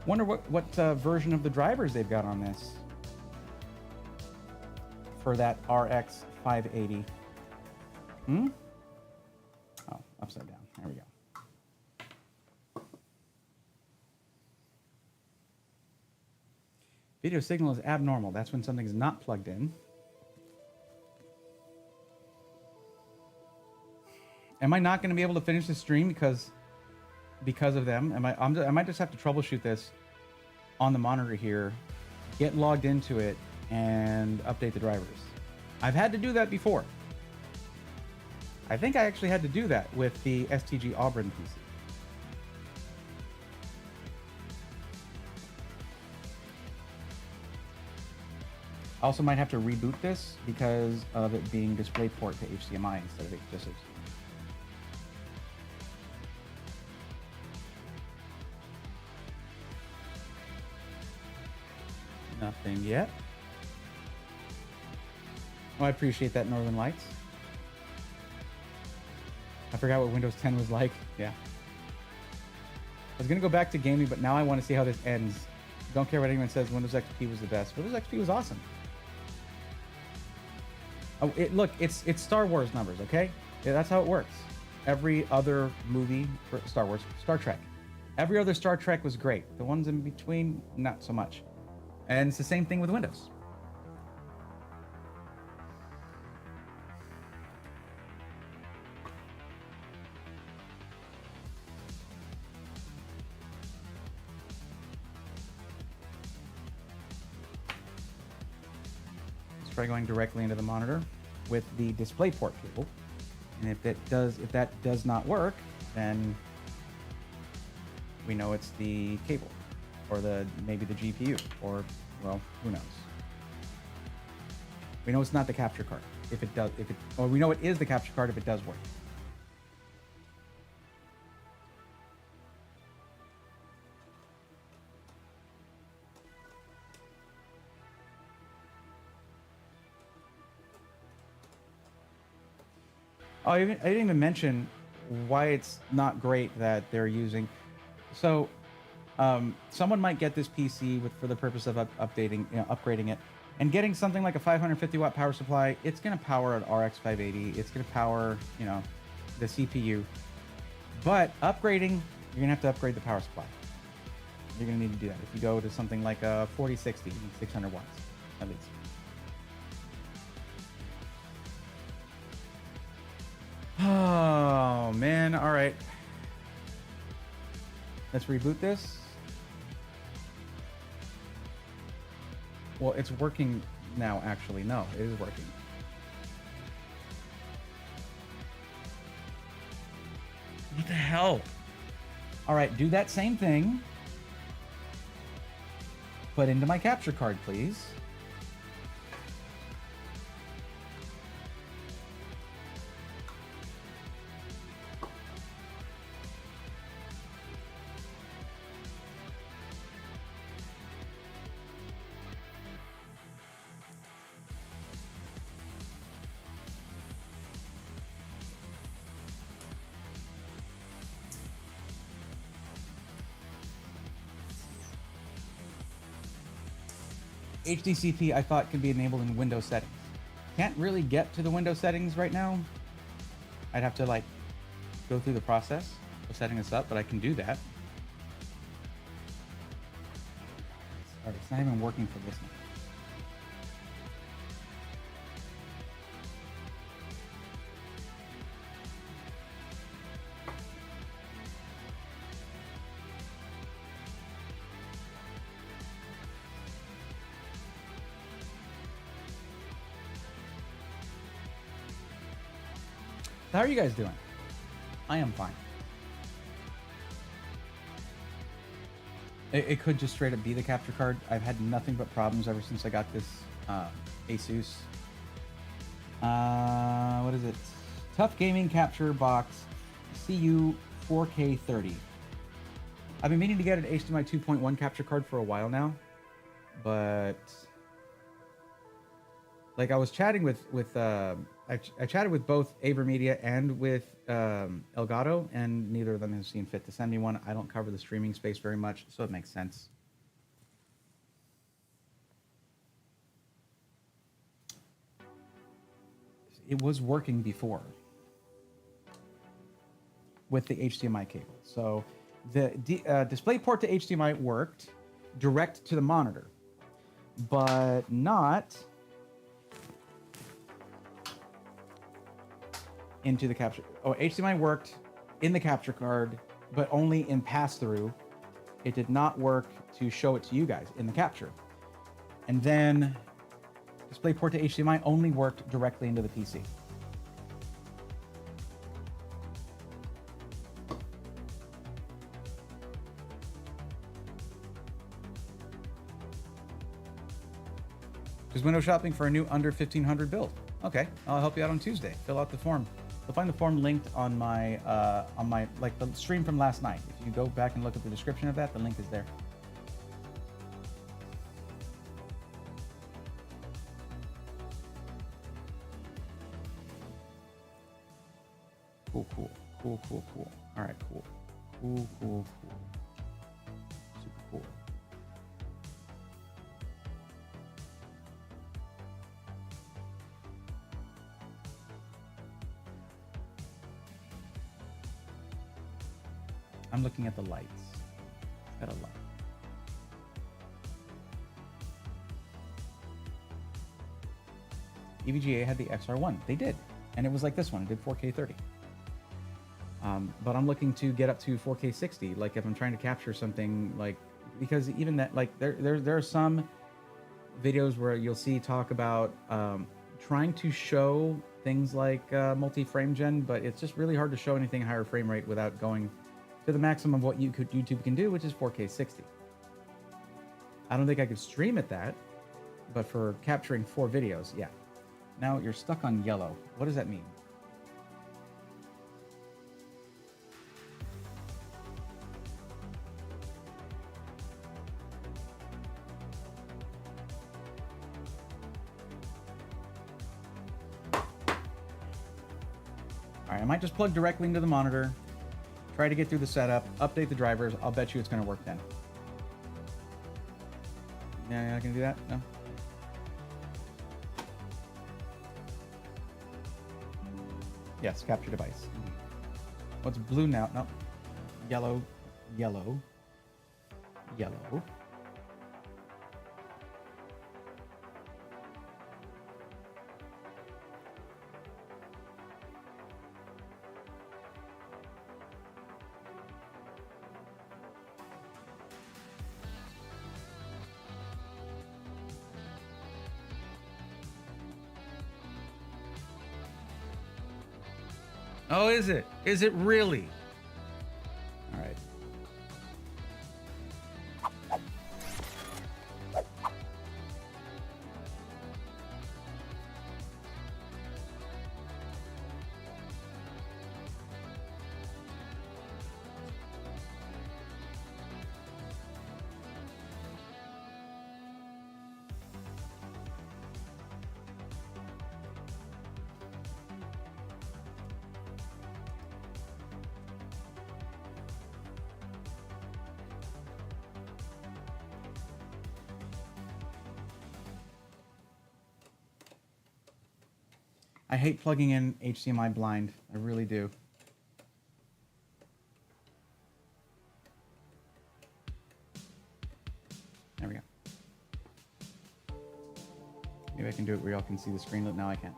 Wonder what version of the drivers they've got on this for that RX 580. Oh, upside down. There we go. Video signal is abnormal. That's when something's not plugged in. Am I not going to be able to finish the stream because of them? I might just have to troubleshoot this on the monitor here, get logged into it, and update the drivers. I've had to do that before. I think I actually had to do that with the STG Auburn PC. I also might have to reboot this because of it being DisplayPort to HDMI instead of just HDMI. Nothing yet. Oh, I appreciate that, Northern Lights. I forgot what Windows 10 was like. Yeah. I was going to go back to gaming, but now I want to see how this ends. Don't care what anyone says. Windows XP was the best. Windows XP was awesome. Oh, look, it's Star Wars numbers, okay? Yeah, that's how it works. Every other movie for Star Wars, Star Trek. Every other Star Trek was great. The ones in between, not so much. And it's the same thing with Windows. Let's try going directly into the monitor with the DisplayPort cable. And if that does not work, then we know it's the cable, or maybe the GPU, or, well, who knows? We know it's not the capture card. Or we know it is the capture card if it does work. Oh, I didn't even mention why it's not great that they're using. So, someone might get this PC for the purpose of upgrading it, and getting something like a 550 watt power supply. It's going to power an RX 580. It's going to power, the CPU. But upgrading, you're going to have to upgrade the power supply. You're going to need to do that if you go to something like a 4060, 600 watts at least. Oh, man. All right. Let's reboot this. Well, it's working now, actually. No, it is working. What the hell? All right, do that same thing. Put into my capture card, please. HDCP I thought could be enabled in Windows settings. Can't really get to the Windows settings right now. I'd have to go through the process of setting this up, but I can do that. All right, it's not even working for this one. How are you guys doing? I am fine. It could just straight up be the capture card. I've had nothing but problems ever since I got this Asus. What is it? Tough Gaming Capture Box CU 4K30. I've been meaning to get an HDMI 2.1 capture card for a while now, but I was chatting with I chatted with both AverMedia and with Elgato, and neither of them have seen fit to send me one. I don't cover the streaming space very much, so it makes sense. It was working before. with the HDMI cable. So the display port to HDMI worked direct to the monitor, but not into the capture. Oh, HDMI worked in the capture card, but only in pass-through. It did not work to show it to you guys in the capture. And then DisplayPort to HDMI only worked directly into the PC. Just window shopping for a new under 1500 build. Okay, I'll help you out on Tuesday. Fill out the form. You'll find the form linked on my like the stream from last night. If you go back and look at the description of that, the link is there. Cool, cool, cool, cool, cool. All right, cool, cool, cool, cool. Super cool. I'm looking at the lights. Got a light. EVGA had the XR1. They did. And it was like this one. It did 4K 30. But I'm looking to get up to 4K 60. Like if I'm trying to capture something like, because even that, like there are some videos where you'll see talk about trying to show things like multi-frame gen, but it's just really hard to show anything higher frame rate without going to the maximum of what YouTube can do, which is 4K 60. I don't think I could stream at that, but for capturing 4 videos, yeah. Now you're stuck on yellow. What does that mean? All right, I might just plug directly into the monitor, try to get through the setup, update the drivers. I'll bet you it's going to work then. Yeah, you're not going to do that? No? Yes, capture device. What's blue now? No. Yellow, yellow, yellow. Oh, is it? Is it really? All right. I hate plugging in HDMI blind. I really do. There we go. Maybe I can do it where y'all can see the screen. Now I can.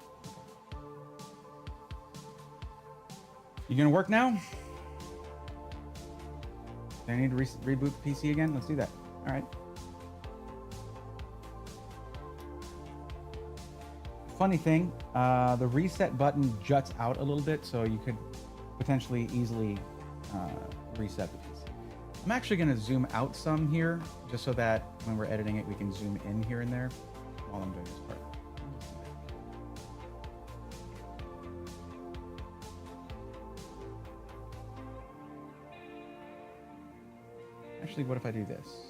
You gonna work now? Do I need to reboot the PC again? Let's do that. All right. Funny thing, the reset button juts out a little bit, so you could potentially easily reset the PC. I'm actually going to zoom out some here, just so that when we're editing it, we can zoom in here and there while I'm doing this part. Actually, what if I do this?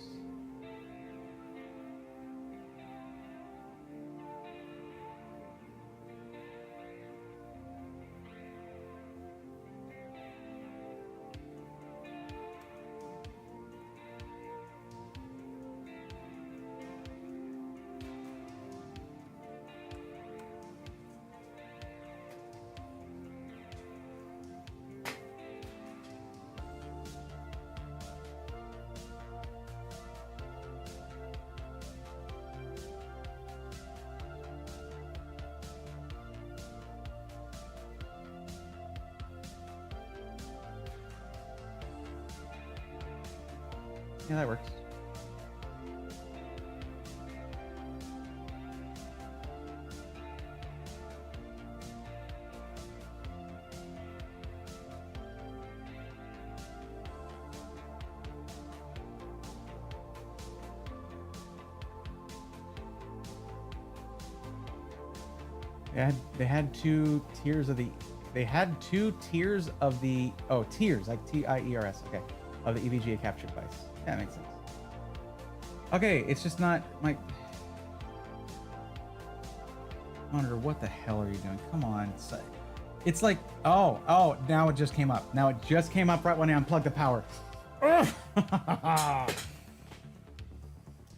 Yeah, that works. They had two tiers of the. They had two tiers of the. Oh, tiers like TIERS. Okay, of the EVGA capture device. Yeah, that makes sense. Okay, it's just not my monitor. What the hell are you doing? Come on. It's like oh, now it just came up. Now it just came up right when I unplugged the power. We're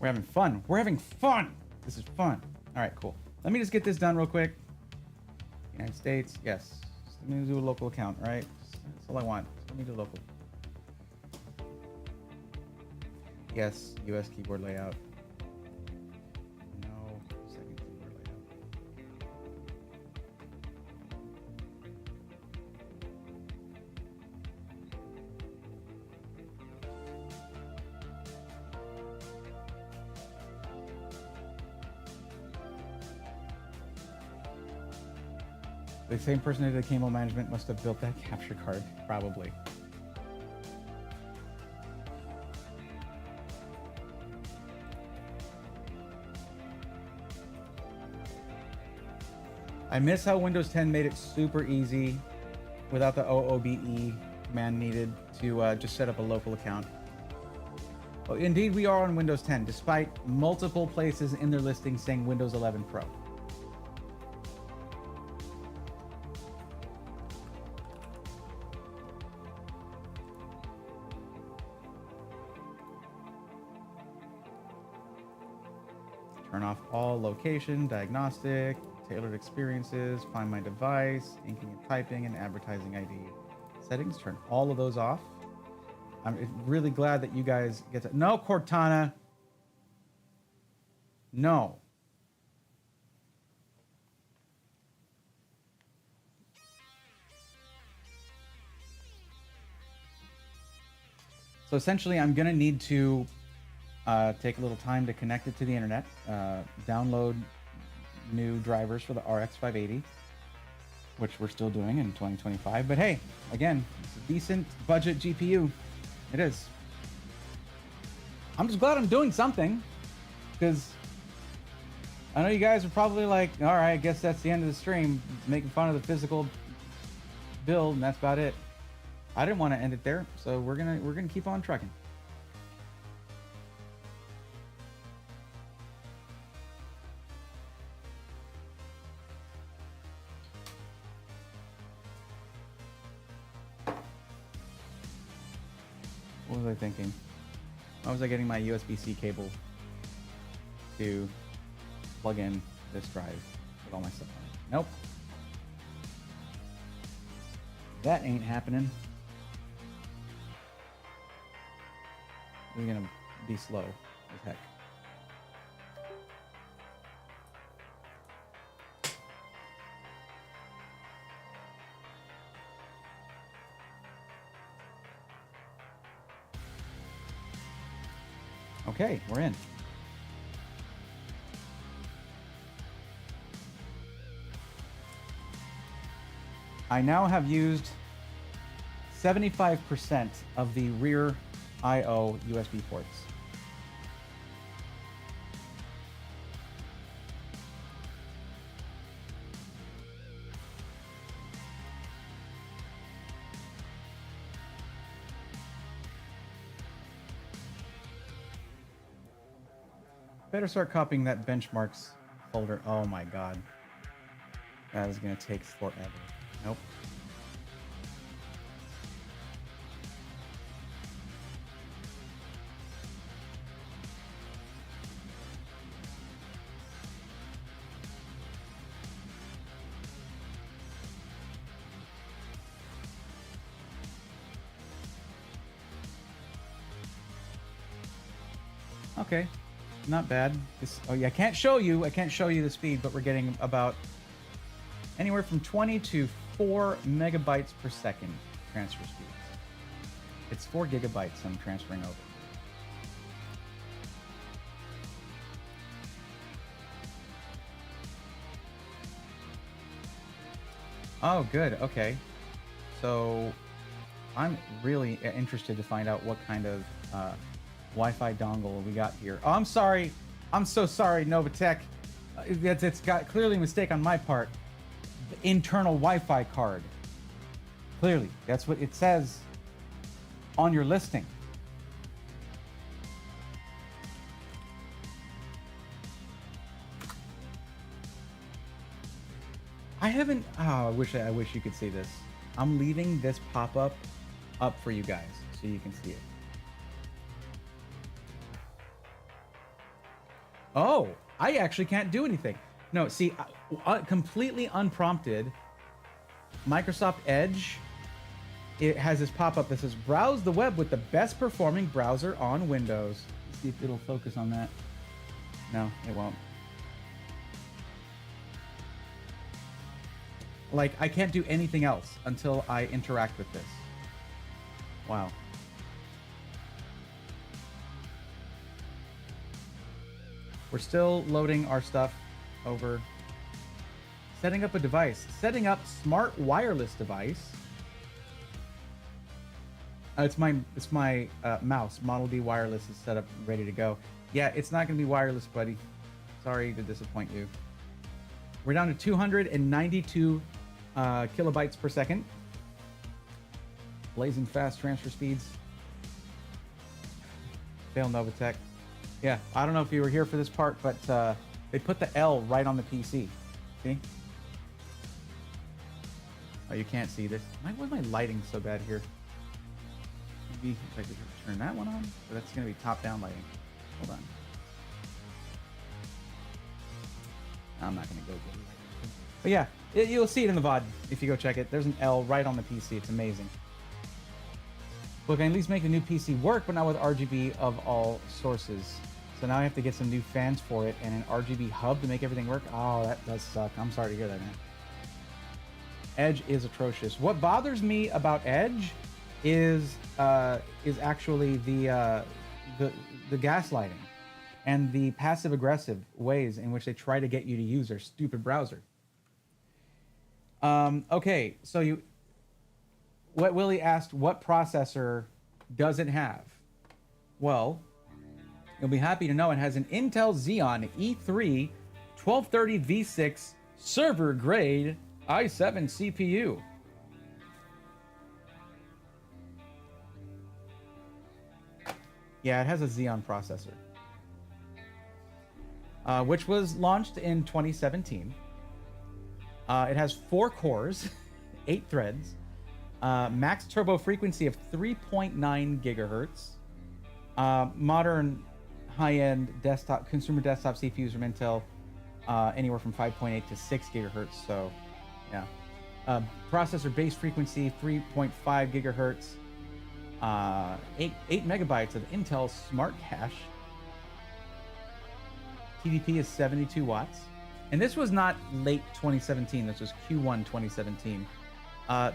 having fun. We're having fun. This is fun. All right, cool. Let me just get this done real quick. United States, yes. Let me do a local account, right? That's all I want. Let me do local. Yes, US keyboard layout. No, second keyboard layout. The same person who did cable management must have built that capture card, probably. I miss how Windows 10 made it super easy without the OOBE command needed to just set up a local account. Well, indeed, we are on Windows 10, despite multiple places in their listing saying Windows 11 Pro. Turn off all location, diagnostic, tailored experiences, find my device, inking and typing, and advertising ID. Settings, turn all of those off. I'm really glad that you guys get to... No, Cortana. No. So essentially, I'm going to need to take a little time to connect it to the internet, download new drivers for the RX 580, which we're still doing in 2025. But hey, again, it's a decent budget GPU. It is. I'm just glad I'm doing something, because I know you guys are probably like, all right, I guess that's the end of the stream, making fun of the physical build, and that's about it. I didn't want to end it there, so we're gonna keep on trucking. What was I thinking? How was I getting my USB-C cable to plug in this drive with all my stuff on it? Nope. That ain't happening. We're gonna be slow as heck. Okay, we're in. I now have used 75% of the rear I/O USB ports. Better start copying that benchmarks folder. Oh my god. That is gonna take forever. Nope. Okay. Not bad. Oh yeah, I can't show you the speed, but we're getting about anywhere from 20 to 4 megabytes per second transfer speed. It's 4 gigabytes I'm transferring over. Oh, good. Okay. So I'm really interested to find out what kind of Wi-Fi dongle we got here. Oh, I'm sorry. I'm so sorry, Novatech. It's got clearly a mistake on my part. The internal Wi-Fi card. Clearly, that's what it says on your listing. I haven't. Oh, I wish you could see this. I'm leaving this pop-up up for you guys so you can see it. Oh, I actually can't do anything. No, see, completely unprompted, Microsoft Edge, it has this pop-up that says, browse the web with the best performing browser on Windows. Let's see if it'll focus on that. No, it won't. Like, I can't do anything else until I interact with this. Wow. We're still loading our stuff over. Setting up a device. Setting up smart wireless device. It's my mouse. Model D wireless is set up, ready to go. Yeah, it's not going to be wireless, buddy. Sorry to disappoint you. We're down to 292 kilobytes per second. Blazing fast transfer speeds. Fail Novatech. Yeah, I don't know if you were here for this part, but they put the L right on the PC. See? Oh, you can't see this. Why was my lighting so bad here? Maybe if I could turn that one on? Or that's going to be top-down lighting. Hold on. I'm not going to go get it. But yeah, you'll see it in the VOD if you go check it. There's an L right on the PC. It's amazing. Well, can at least make the new PC work, but not with RGB of all sources. So now I have to get some new fans for it and an RGB hub to make everything work. Oh, that does suck. I'm sorry to hear that, man. Edge is atrocious. What bothers me about Edge is actually the gaslighting and the passive-aggressive ways in which they try to get you to use their stupid browser. Okay, so Willie asked, what processor does it have? Well, you'll be happy to know it has an Intel Xeon E3 1230 V6 server-grade i7 CPU. Yeah, it has a Xeon processor, which was launched in 2017. It has 4 cores, 8 threads, max turbo frequency of 3.9 gigahertz, modern high-end consumer desktop CPUs from Intel, anywhere from 5.8 to 6 gigahertz. So, yeah. Processor base frequency 3.5 gigahertz, 8 megabytes of Intel Smart Cache. TDP is 72 watts. And this was not late 2017. This was Q1 2017.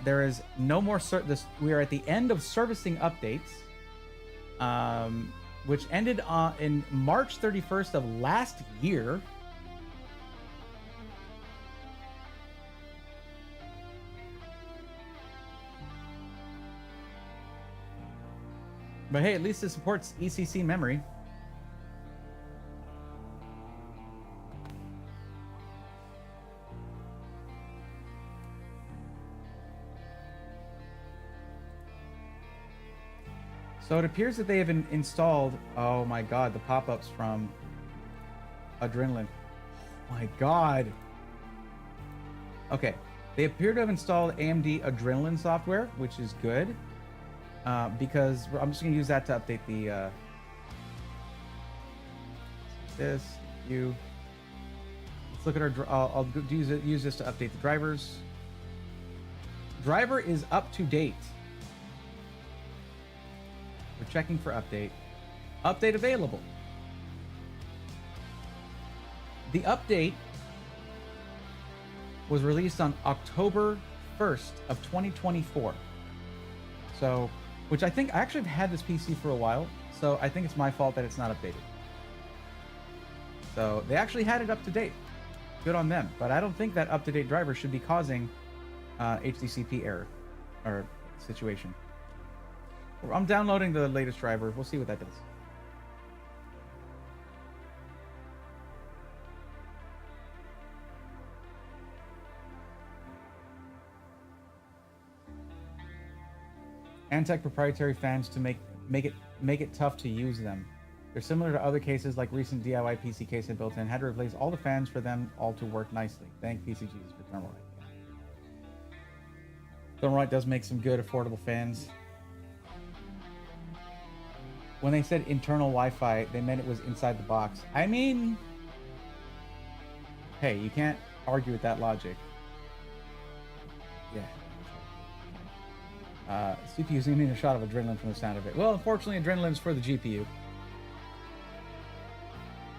There is no more we are at the end of servicing updates, which ended in March 31st of last year. But hey, at least it supports ECC memory. So it appears that they have installed, oh my god, the pop-ups from Adrenaline. Oh my god. Okay, they appear to have installed AMD Adrenaline software, which is good, because I'm just going to use that to update the, let's look at our, I'll use this to update the drivers. Driver is up to date. We're checking for update. Update available. The update was released on October 1st of 2024. So, which I think I actually have had this PC for a while, so I think it's my fault that it's not updated. So they actually had it up to date. Good on them. But I don't think that up-to-date driver should be causing HTTP error or situation. I'm downloading the latest driver. We'll see what that does. Antec proprietary fans to make it tough to use them. They're similar to other cases like recent DIY PC case I built in. Had to replace all the fans for them all to work nicely. Thank PCGs for Thermalright. Thermalright does make some good affordable fans. When they said internal Wi-Fi, they meant it was inside the box. I mean, hey, you can't argue with that logic. Yeah. CPU's gonna need a shot of adrenaline from the sound of it. Well, unfortunately, adrenaline's for the GPU.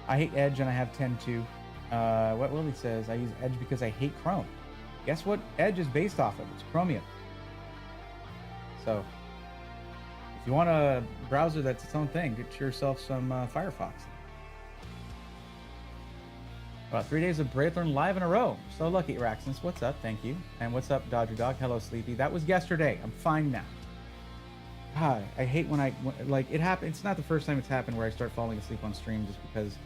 I hate Edge and I have 10 too. What Willie says, I use Edge because I hate Chrome. Guess what Edge is based off of? It's Chromium. So, if you want a browser that's its own thing, get yourself some Firefox. About 3 days of Braithorn live in a row. So lucky, Raxus. What's up? Thank you. And what's up, Dodger Dog? Hello, Sleepy. That was yesterday. I'm fine now. God, I hate when like, it happens. It's not the first time it's happened where I start falling asleep on stream just because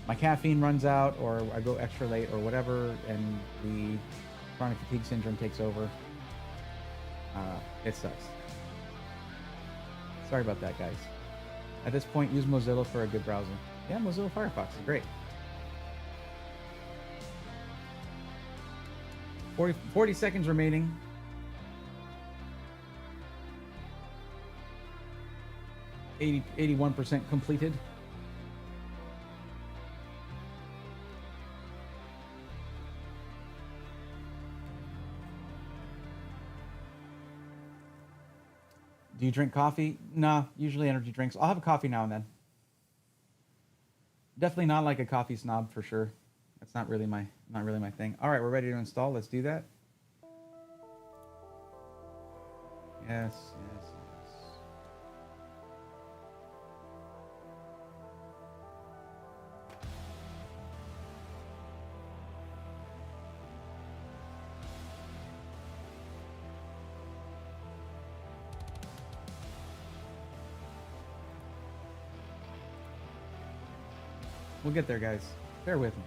my caffeine runs out or I go extra late or whatever, and the chronic fatigue syndrome takes over. It sucks. Sorry about that, guys. At this point, use Mozilla for a good browser. Yeah, Mozilla Firefox is great. 40 seconds remaining. – 81% completed. Do you drink coffee? Nah, usually energy drinks. I'll have a coffee now and then. Definitely not like a coffee snob for sure. That's not really my thing. All right, we're ready to install. Let's do that. Yes, yes, yes. We'll get there, guys. Bear with me.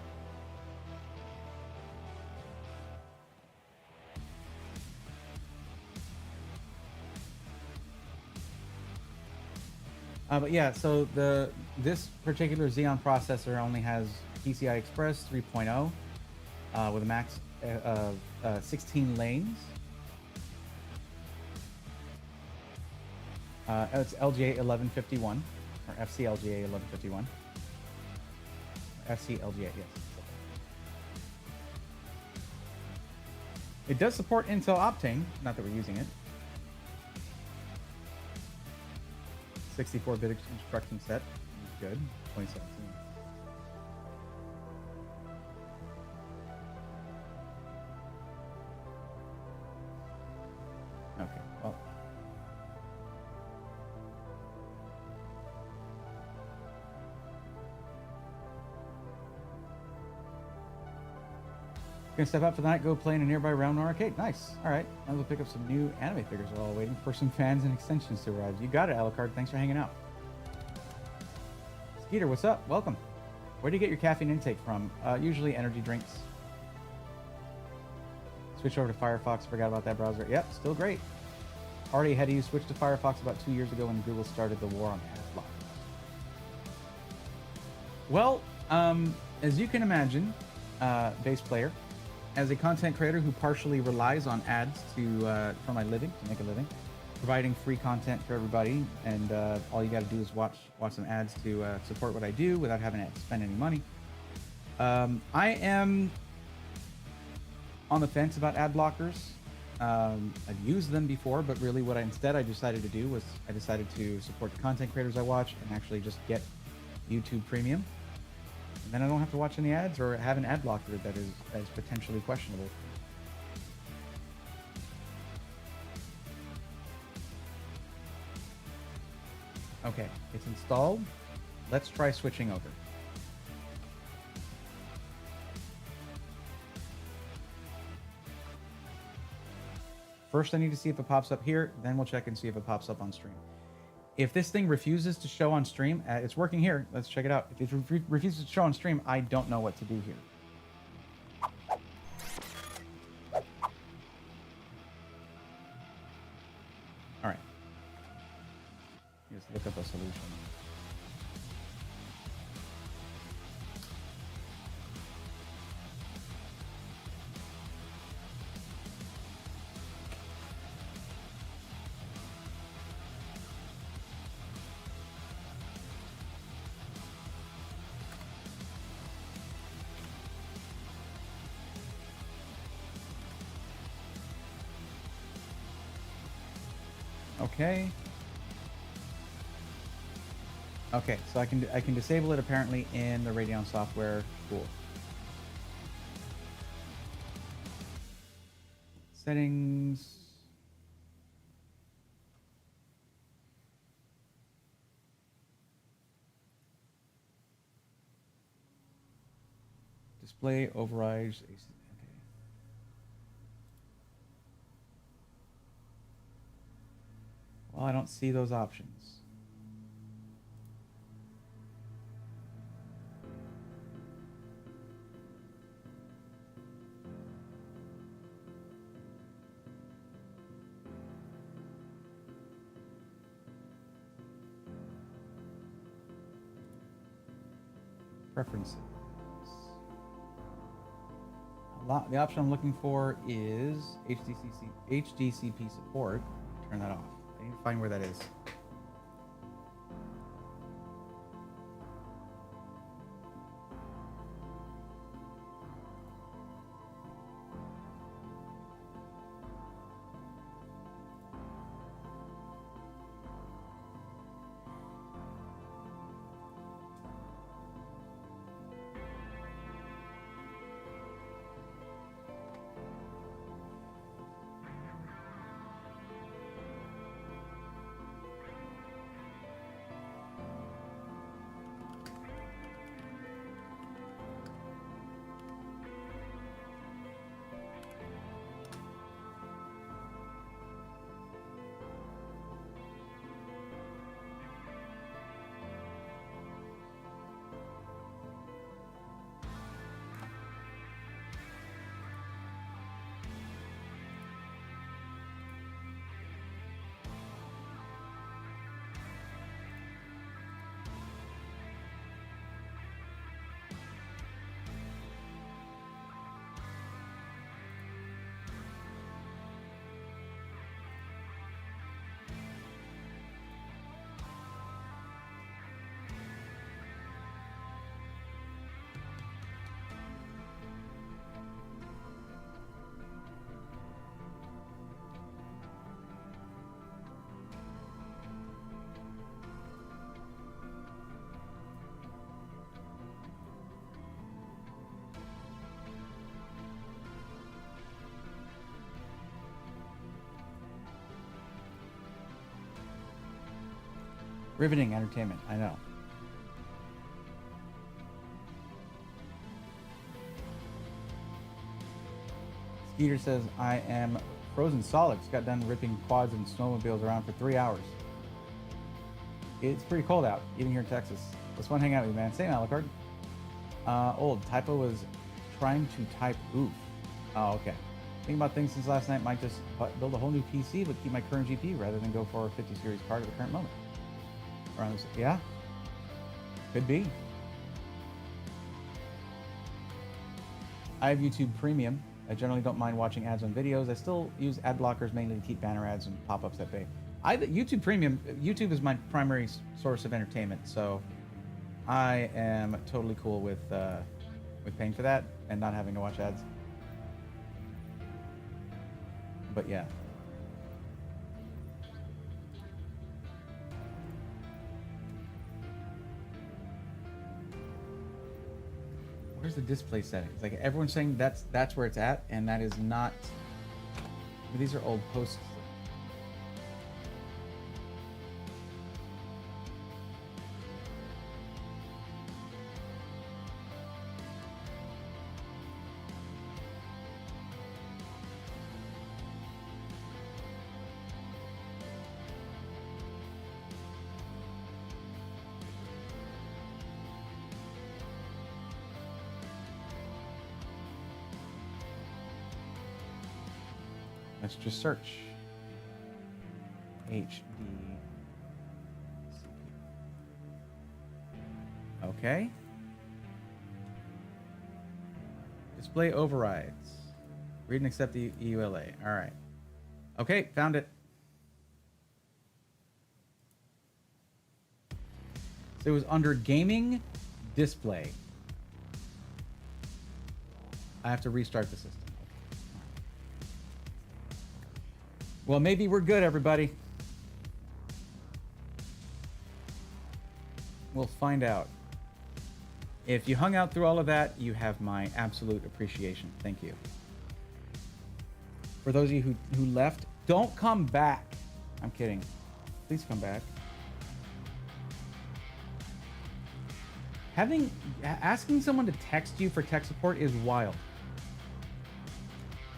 But yeah, so this particular Xeon processor only has PCI Express 3.0 with a max of 16 lanes. It's LGA 1151 or FCLGA 1151. FCLGA, yes. It does support Intel Optane, not that we're using it. 64-bit instruction set. Good. 2017. Okay, well. Gonna step out for the night, go play in a nearby Round Arcade. Nice. All right. I'll go pick up some new anime figures while waiting for some fans and extensions to arrive. You got it, Alucard. Thanks for hanging out. Skeeter, what's up? Welcome. Where do you get your caffeine intake from? Usually energy drinks. Switch over to Firefox. Forgot about that browser. Yep, still great. Already ahead of you. Switched to Firefox about 2 years ago when Google started the war on ad block. Well, as you can imagine, bass player, as a content creator who partially relies on ads for my living, to make a living, providing free content for everybody, and all you got to do is watch some ads to support what I do without having to spend any money. I am on the fence about ad blockers. I've used them before, but really what I decided to do was I decided to support the content creators I watch and actually just get YouTube Premium. And then I don't have to watch any ads or have an ad blocker that is potentially questionable. Okay, it's installed. Let's try switching over. First, I need to see if it pops up here. Then we'll check and see if it pops up on stream. If this thing refuses to show on stream, it's working here. Let's check it out. If it refuses to show on stream, I don't know what to do here. All right. Just look up a solution. Okay. Okay, so I can disable it apparently in the Radeon software. Cool. Settings. Display overrides. Okay. Well, I don't see those options. Preferences. The option I'm looking for is HDCP support. Turn that off. I need to find where that is. Riveting entertainment, I know. Skeeter says, I am frozen solid. Just got done ripping quads and snowmobiles around for 3 hours. It's pretty cold out, even here in Texas. Let's want to hang out with you, man. Same, Alucard. Old. Typo was trying to type oof. Oh, okay. Thinking about things since last night. Might just build a whole new PC, but keep my current GPU rather than go for a 50 series card at the current moment. Around this, yeah, could be. I have YouTube Premium. I generally don't mind watching ads on videos. I still use ad blockers mainly to keep banner ads and pop-ups at bay. YouTube Premium. YouTube is my primary source of entertainment, so I am totally cool with paying for that and not having to watch ads. But yeah. Where's the display settings? Like everyone's saying that's where it's at, and that is not. These are old posts. Let's just search HD CPU. Okay. Display overrides. Read and accept the EULA. All right. Okay, found it. So it was under gaming display. I have to restart the system. Well, maybe we're good, everybody. We'll find out. If you hung out through all of that, you have my absolute appreciation. Thank you. For those of you who left, don't come back. I'm kidding. Please come back. Asking someone to text you for tech support is wild.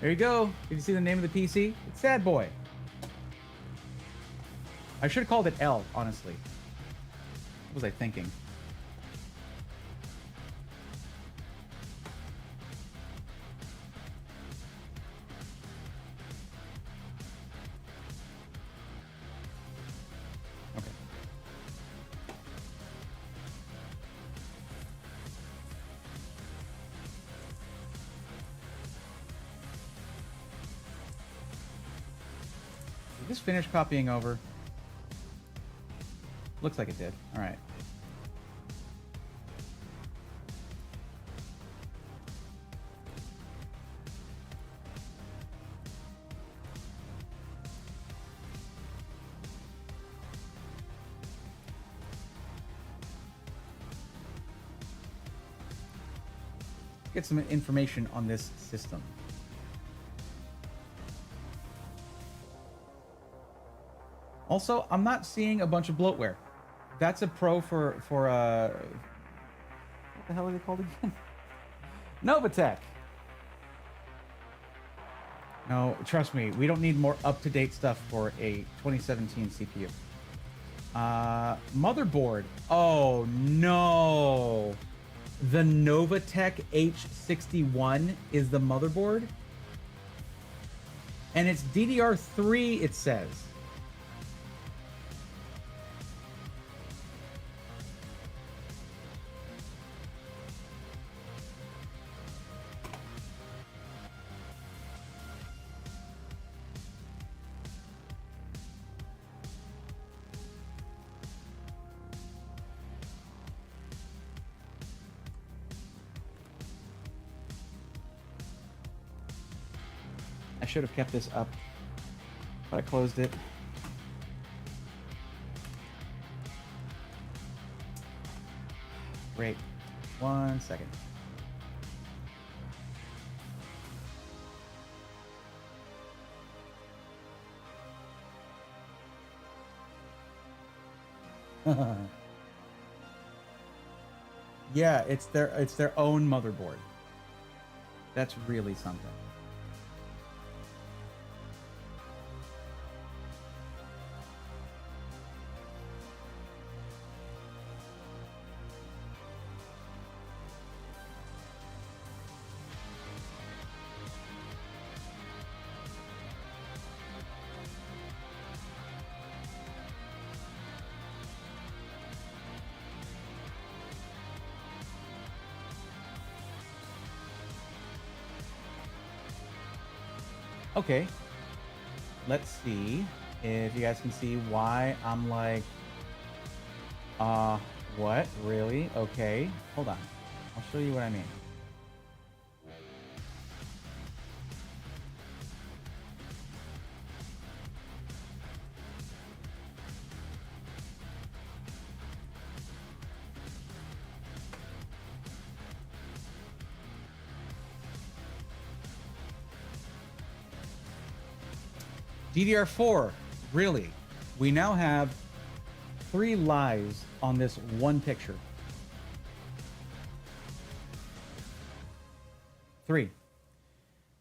There you go. Did you see the name of the PC? It's Sad Boy. I should have called it L, honestly. What was I thinking? Okay. Did this finish copying over? Looks like it did. All right. Get some information on this system. Also, I'm not seeing a bunch of bloatware. That's a pro for what the hell are they called again? Novatech. No, trust me, we don't need more up-to-date stuff for a 2017 CPU. Motherboard. Oh no. The Novatech H61 is the motherboard. And it's DDR3, it says. I should have kept this up, but I closed it. Great. 1 second. Yeah, it's their own motherboard. That's really something. Okay, let's see if you guys can see why I'm like, what? Really? Okay, hold on. I'll show you what I mean. DDR4, really? We now have 3 lies on this one picture. 3.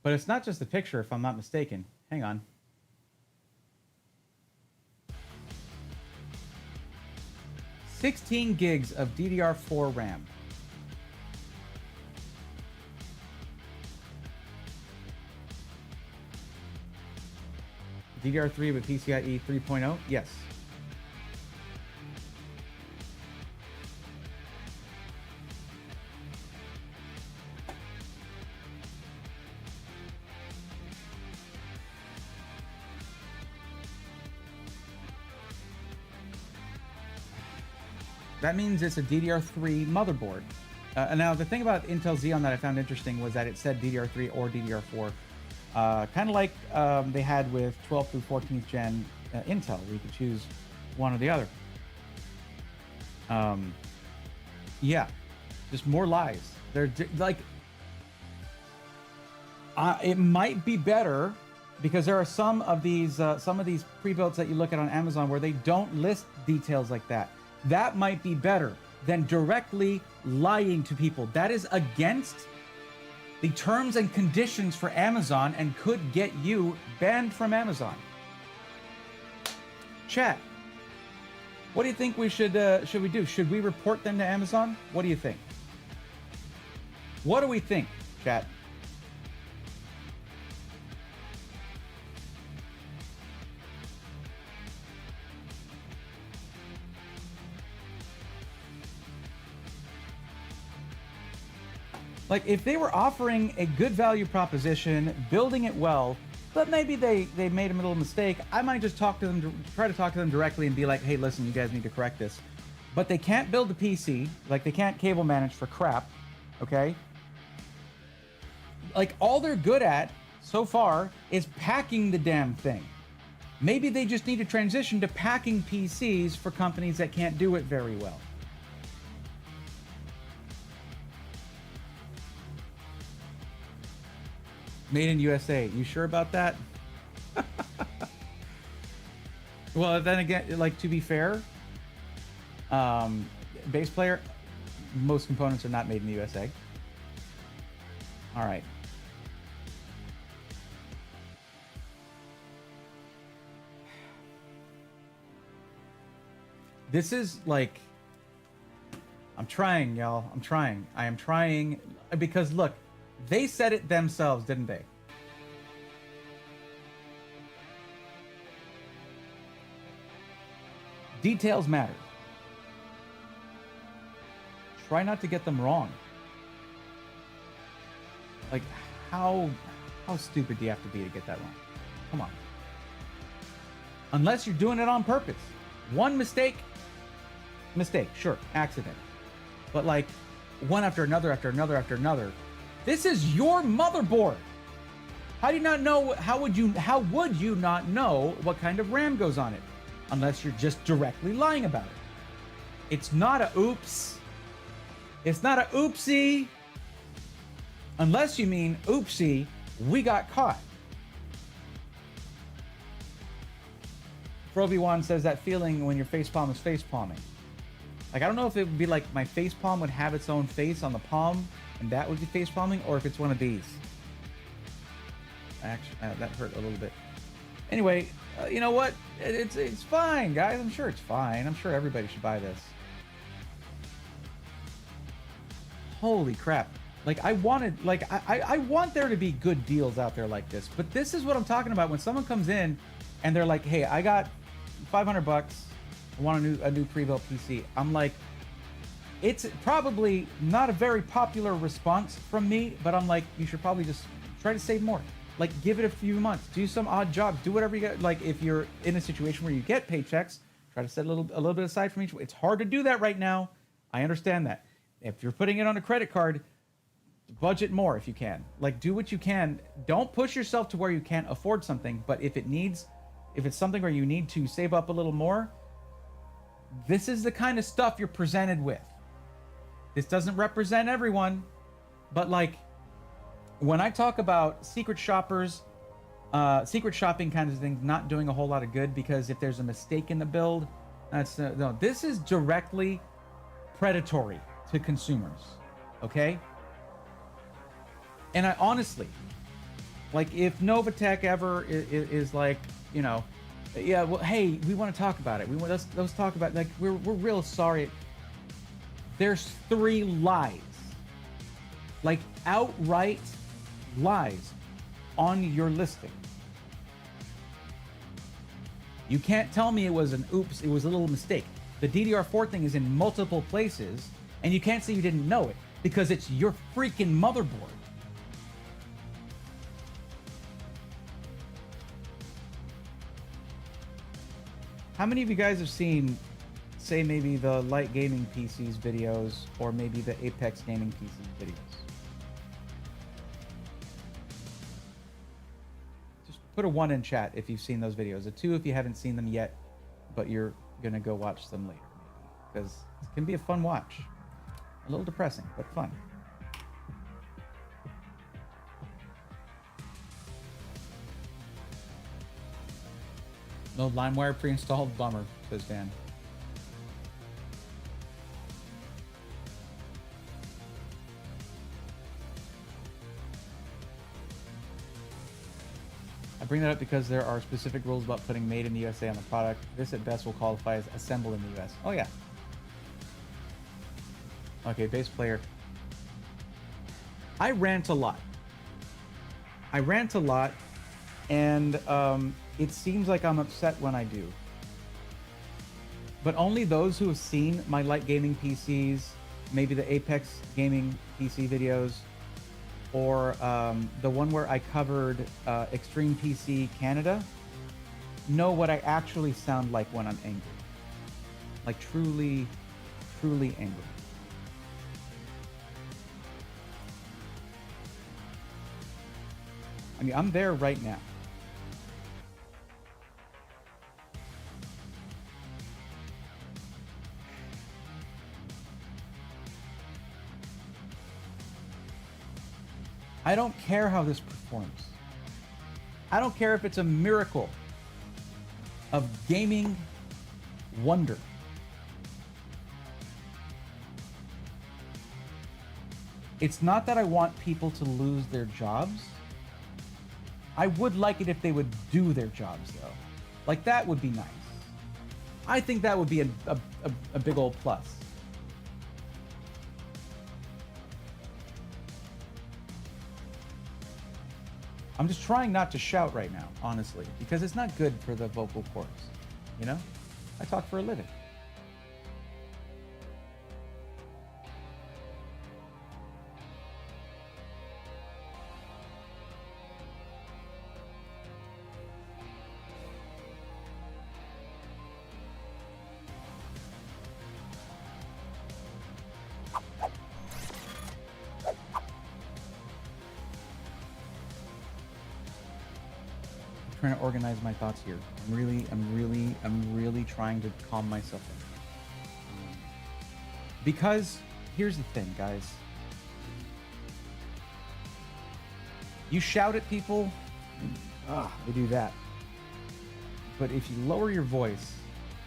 But it's not just the picture, if I'm not mistaken. Hang on. $16 gigs of DDR4 RAM. DDR3 with PCIe 3.0? Yes. That means it's a DDR3 motherboard. Now, the thing about Intel Xeon that I found interesting was that it said DDR3 or DDR4. Kind of like they had with 12th through 14th gen Intel, where you could choose one or the other. Yeah, just more lies. They're like, it might be better because there are some of these pre-builts that you look at on Amazon where they don't list details like that. That might be better than directly lying to people. That is against the terms and conditions for Amazon and could get you banned from Amazon. Chat, what do you think we should we do? Should we report them to Amazon? What do you think? What do we think, chat? Like, if they were offering a good value proposition, building it well, but maybe they made a little mistake, I might just try to talk to them directly and be like, hey, listen, you guys need to correct this. But they can't build a PC, like they can't cable manage for crap, okay? Like, all they're good at so far is packing the damn thing. Maybe they just need to transition to packing PCs for companies that can't do it very well. Made in USA. You sure about that? Well, then again, like, to be fair, bass player, most components are not made in the USA. All right. This is like, I'm trying, y'all. I'm trying. I am trying because look, they said it themselves, didn't they? Details matter. Try not to get them wrong. Like, how stupid do you have to be to get that wrong? Come on. Unless you're doing it on purpose. One mistake, sure, accident. But like, one after another, after another, after another. This is your motherboard. How do you not know? How would you not know what kind of RAM goes on it? Unless you're just directly lying about it. It's not a oops. It's not a oopsie. Unless you mean oopsie, we got caught. Froby1 says that feeling when your facepalm is facepalming. Like, I don't know if it would be like my facepalm would have its own face on the palm and that would be facepalming, or if it's one of these. Actually, that hurt a little bit. Anyway, you know what? It's fine, guys. I'm sure it's fine. I'm sure everybody should buy this. Holy crap. Like, I want there to be good deals out there like this. But this is what I'm talking about. When someone comes in and they're like, hey, I got $500. I want a new pre-built PC. I'm like, it's probably not a very popular response from me, but I'm like, you should probably just try to save more. Like, give it a few months, do some odd jobs, do whatever you get. Like, if you're in a situation where you get paychecks, try to set a little bit aside from each. It's hard to do that right now. I understand that. If you're putting it on a credit card, budget more if you can. Like, do what you can. Don't push yourself to where you can't afford something. But if it's something where you need to save up a little more, this is the kind of stuff you're presented with. This doesn't represent everyone, but like, when I talk about secret shoppers, secret shopping kinds of things not doing a whole lot of good because if there's a mistake in the build, that's no. This is directly predatory to consumers, okay? And I honestly, like, if Novatech ever is like, you know, yeah, well, hey, we want to talk about it. Let's talk about, like, we're real sorry. There's 3 lies, like outright lies on your listing. You can't tell me it was an oops, it was a little mistake. The DDR4 thing is in multiple places, and you can't say you didn't know it because it's your freaking motherboard. How many of you guys have seen, say, maybe the Light Gaming PCs videos or maybe the Apex Gaming PCs videos? Just put a 1 in chat if you've seen those videos. A 2 if you haven't seen them yet, but you're going to go watch them later, maybe. Because it can be a fun watch. A little depressing, but fun. No LimeWire pre-installed? Bummer, says Dan. I bring that up because there are specific rules about putting made in the USA on the product. This at best will qualify as assembled in the US. Oh yeah. Okay, bass player. I rant a lot. And it seems like I'm upset when I do. But only those who have seen my Light Gaming PCs, maybe the Apex Gaming PC videos, or the one where I covered Extreme PC Canada, know what I actually sound like when I'm angry. Like truly, truly angry. I mean, I'm there right now. I don't care how this performs. I don't care if it's a miracle of gaming wonder. It's not that I want people to lose their jobs. I would like it if they would do their jobs, though. Like, that would be nice. I think that would be a big old plus. I'm just trying not to shout right now, honestly, because it's not good for the vocal cords, you know? I talk for a living. Trying to organize my thoughts here. I'm really trying to calm myself down. Because here's the thing, guys. You shout at people, they do that. But if you lower your voice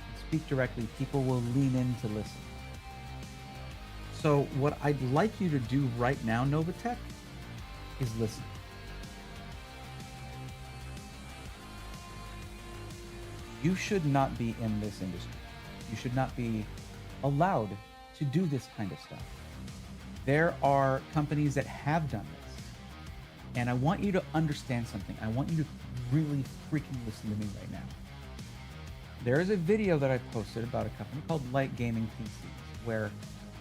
and speak directly, people will lean in to listen. So what I'd like you to do right now, Novatech, is listen. You should not be in this industry. You should not be allowed to do this kind of stuff. There are companies that have done this. And I want you to understand something. I want you to really freaking listen to me right now. There is a video that I posted about a company called Light Gaming PCs where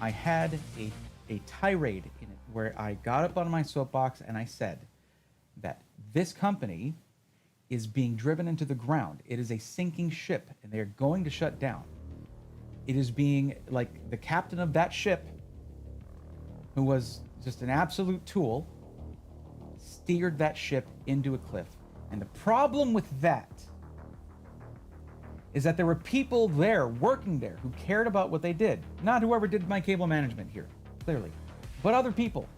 I had a tirade in it where I got up on my soapbox and I said that this company is being driven into the ground. It is a sinking ship, and they're going to shut down. It is being, like, the captain of that ship, who was just an absolute tool, steered that ship into a cliff. And the problem with that is that there were people there, working there, who cared about what they did. Not whoever did my cable management here, clearly, but other people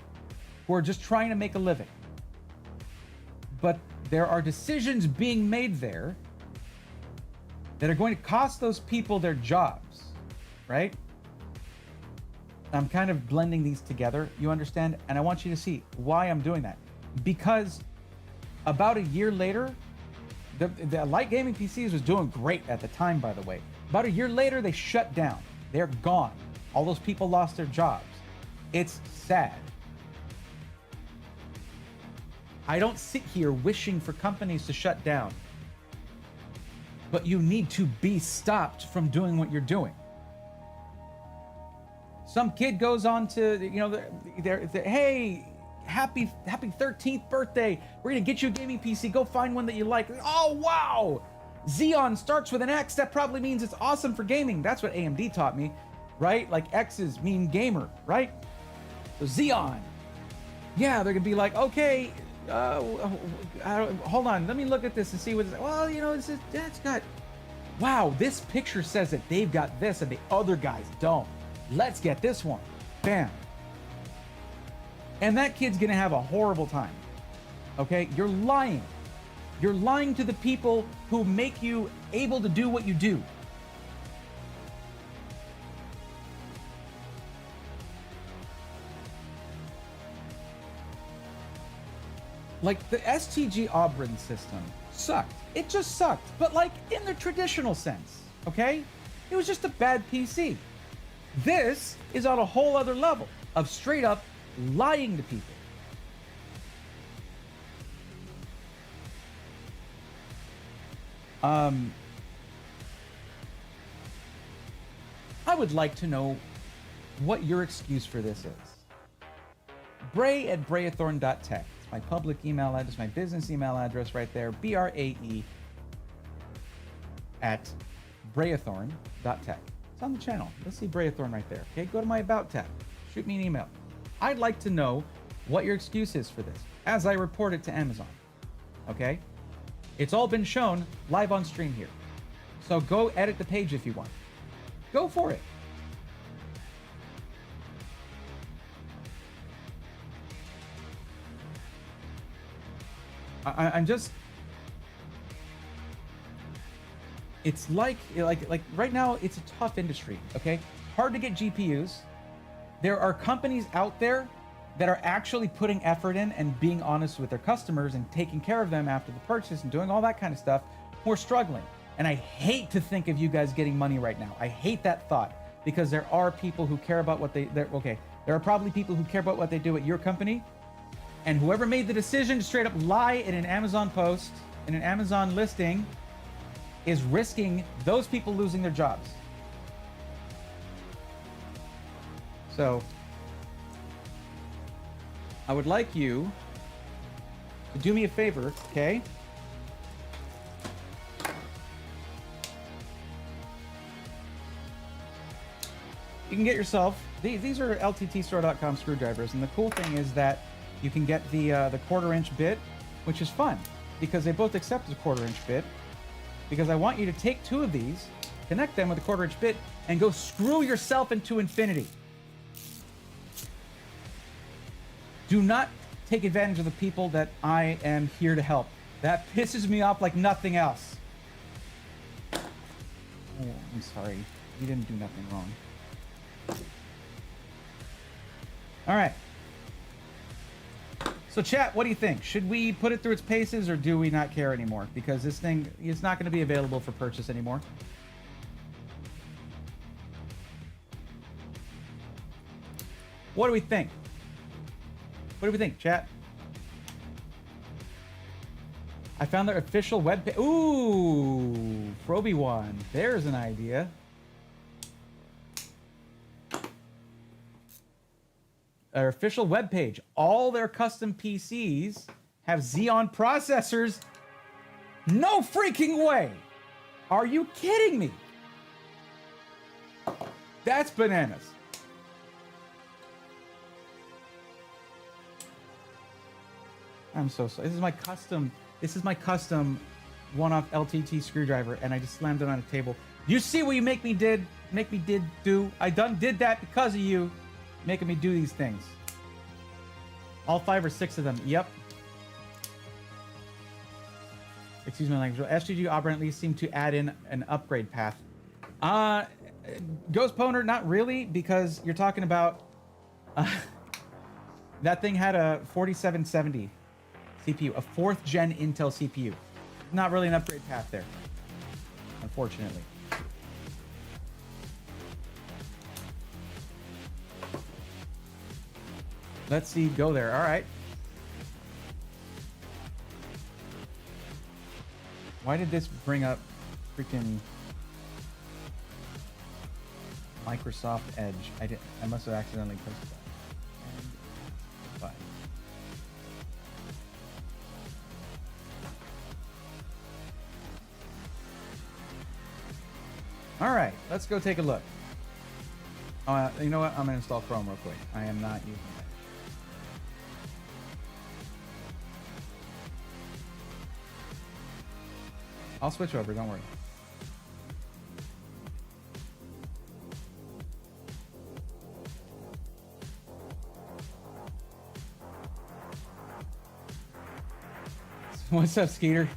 who are just trying to make a living. But there are decisions being made there that are going to cost those people their jobs, right? I'm kind of blending these together, you understand? And I want you to see why I'm doing that. Because about a year later, the Light Gaming PCs was doing great at the time, by the way. About a year later, they shut down. They're gone. All those people lost their jobs. It's sad. I don't sit here wishing for companies to shut down. but you need to be stopped from doing what you're doing. Some kid goes on to, you know, they're hey, happy 13th birthday. We're gonna get you a gaming PC. Go find one that you like. Oh wow, Xeon starts with an X. That probably means it's awesome for gaming. That's what AMD taught me, right? Like X's mean gamer, right? So Xeon. Yeah, they're gonna be like, okay, hold on, let me look at this and see what. Well, you know, that's got. Wow, this picture says that they've got this and the other guys don't. Let's get this one. Bam. And that kid's gonna have a horrible time. Okay? You're lying. You're lying to the people who make you able to do what you do. Like the STG Auburn system sucked. It just sucked. But like in the traditional sense. Okay? It was just a bad PC. This is on a whole other level of straight up lying to people. I would like to know what your excuse for this is. Bray@brayathorn.tech. It's my public email address, my business email address right there. BRAE@brayathorn.tech. It's on the channel. Let's see Brayathorn right there. Okay, go to my About tab. Shoot me an email. I'd like to know what your excuse is for this as I report it to Amazon. Okay? It's all been shown live on stream here. So go edit the page if you want. Go for it. I'm just. It's like right now, it's a tough industry, okay? Hard to get GPUs. There are companies out there that are actually putting effort in and being honest with their customers and taking care of them after the purchase and doing all that kind of stuff. We're struggling. And I hate to think of you guys getting money right now. I hate that thought because there are people who care about what there are probably people who care about what they do at your company. And whoever made the decision to straight up lie in an Amazon post, in an Amazon listing, is risking those people losing their jobs. So, I would like you to do me a favor, okay? You can get yourself, these are LTTstore.com screwdrivers, and the cool thing is that you can get the 1/4" bit, which is fun, because they both accept a 1/4" bit. Because I want you to take two of these, connect them with a 1/4" bit, and go screw yourself into infinity. Do not take advantage of the people that I am here to help. That pisses me off like nothing else. Oh, I'm sorry. You didn't do nothing wrong. All right. So chat, what do you think? Should we put it through its paces or do we not care anymore? Because this thing is not going to be available for purchase anymore. What do we think? What do we think, chat? I found their official webpage. Ooh, Froby1. There's an idea. Their official webpage. All their custom PCs have Xeon processors. No freaking way! Are you kidding me? That's bananas. I'm so sorry. This is my custom one-off LTT screwdriver, and I just slammed it on a table. You see what you make me do? I did that because of you. Making me do these things. All 5 or 6 of them. Yep. Excuse my language. SGG Auburn at least seemed to add in an upgrade path. Ghost Poner, not really, because you're talking about that thing had a 4770 CPU, a 4th gen Intel CPU. Not really an upgrade path there, unfortunately. Let's see, go there. All right. Why did this bring up freaking Microsoft Edge. I must have accidentally posted that. And bye. All right, let's go take a look. You know what? I'm gonna install Chrome real quick. I am not using that. I'll switch over. Don't worry. What's up, Skeeter?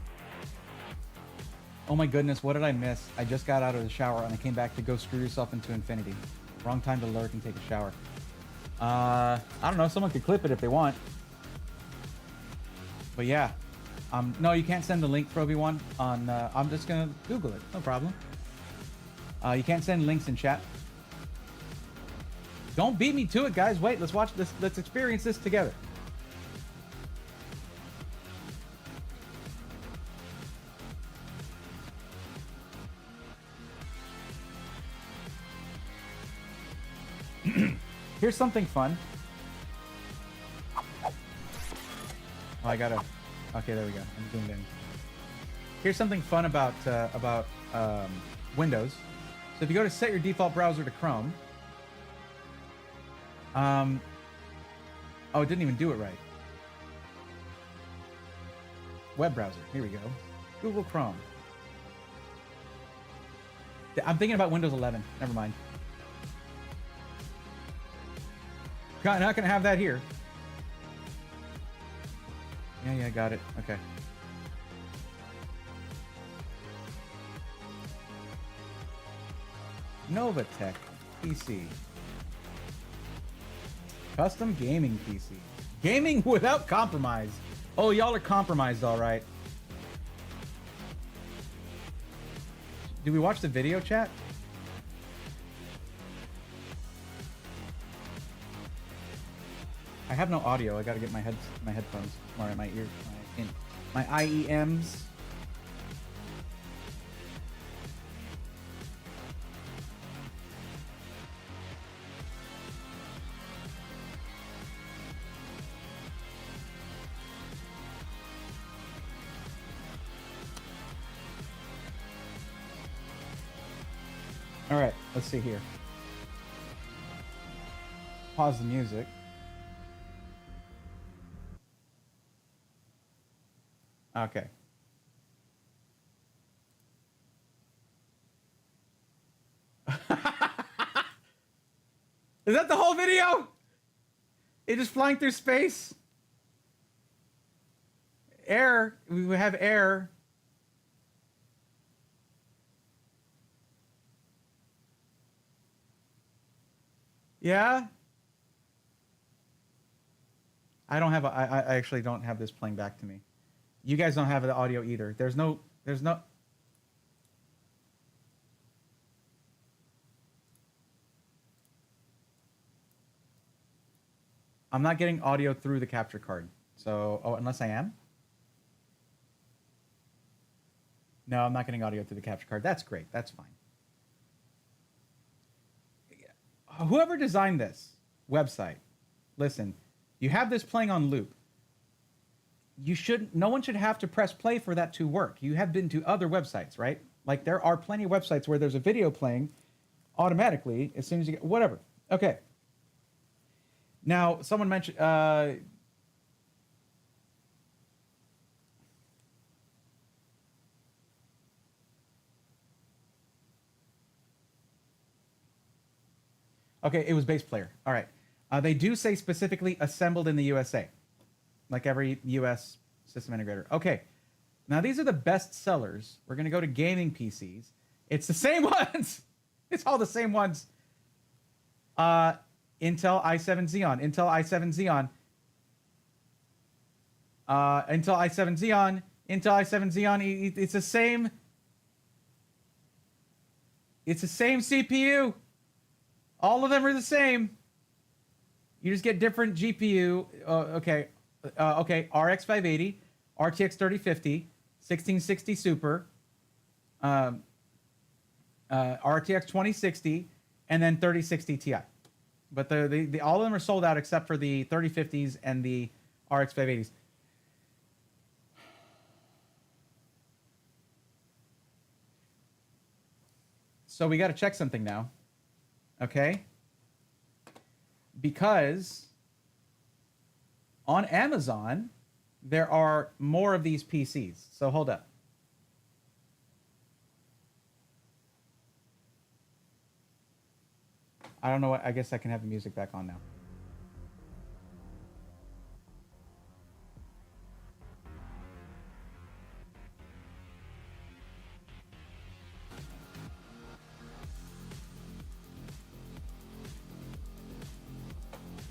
Oh my goodness, what did I miss? I just got out of the shower and I came back to go screw yourself into infinity. Wrong time to lurk and take a shower. I don't know, someone could clip it if they want. But yeah. No, you can't send the link for Obi-Wan on, I'm just gonna Google it, no problem. You can't send links in chat. Don't beat me to it, guys. Wait, let's watch this, let's experience this together. Here's something fun. Oh, I gotta. Okay, there we go. I'm zoomed in. Here's something fun about Windows. So if you go to set your default browser to Chrome. Oh, it didn't even do it right. Web browser. Here we go. Google Chrome. I'm thinking about Windows 11. Never mind. Not gonna have that here. Yeah, got it. Okay. Novatech PC. Custom gaming PC. Gaming without compromise. Oh, y'all are compromised, all right. Did we watch the video, chat? I have no audio. I gotta get my headphones, or my ear, my IEMs. All right, let's see here. Pause the music. Okay. Is that the whole video? It just flying through space? Air. We have air. Yeah? I don't have I actually don't have this playing back to me. You guys don't have the audio either. There's no. I'm not getting audio through the capture card. So, unless I am? No, I'm not getting audio through the capture card. That's great. That's fine. Whoever designed this website, listen, you have this playing on loop. No one should have to press play for that to work. You have been to other websites, right? Like there are plenty of websites where there's a video playing automatically as soon as you get, whatever. Okay. Now, someone mentioned, okay, it was bass player. All right. They do say specifically assembled in the USA. Like every US system integrator. Okay. Now these are the best sellers. We're going to go to gaming PCs. It's the same ones. It's all the same ones. Intel i7 Xeon. Intel i7 Xeon. Intel i7 Xeon. Intel i7 Xeon. It's the same. It's the same CPU. All of them are the same. You just get different GPU. Okay. Okay, RX 580, RTX 3050, 1660 Super, RTX 2060, and then 3060 Ti. But the all of them are sold out except for the 3050s and the RX 580s. So we got to check something now, okay? Because on Amazon, there are more of these PCs. So hold up. I don't know what, I guess I can have the music back on now.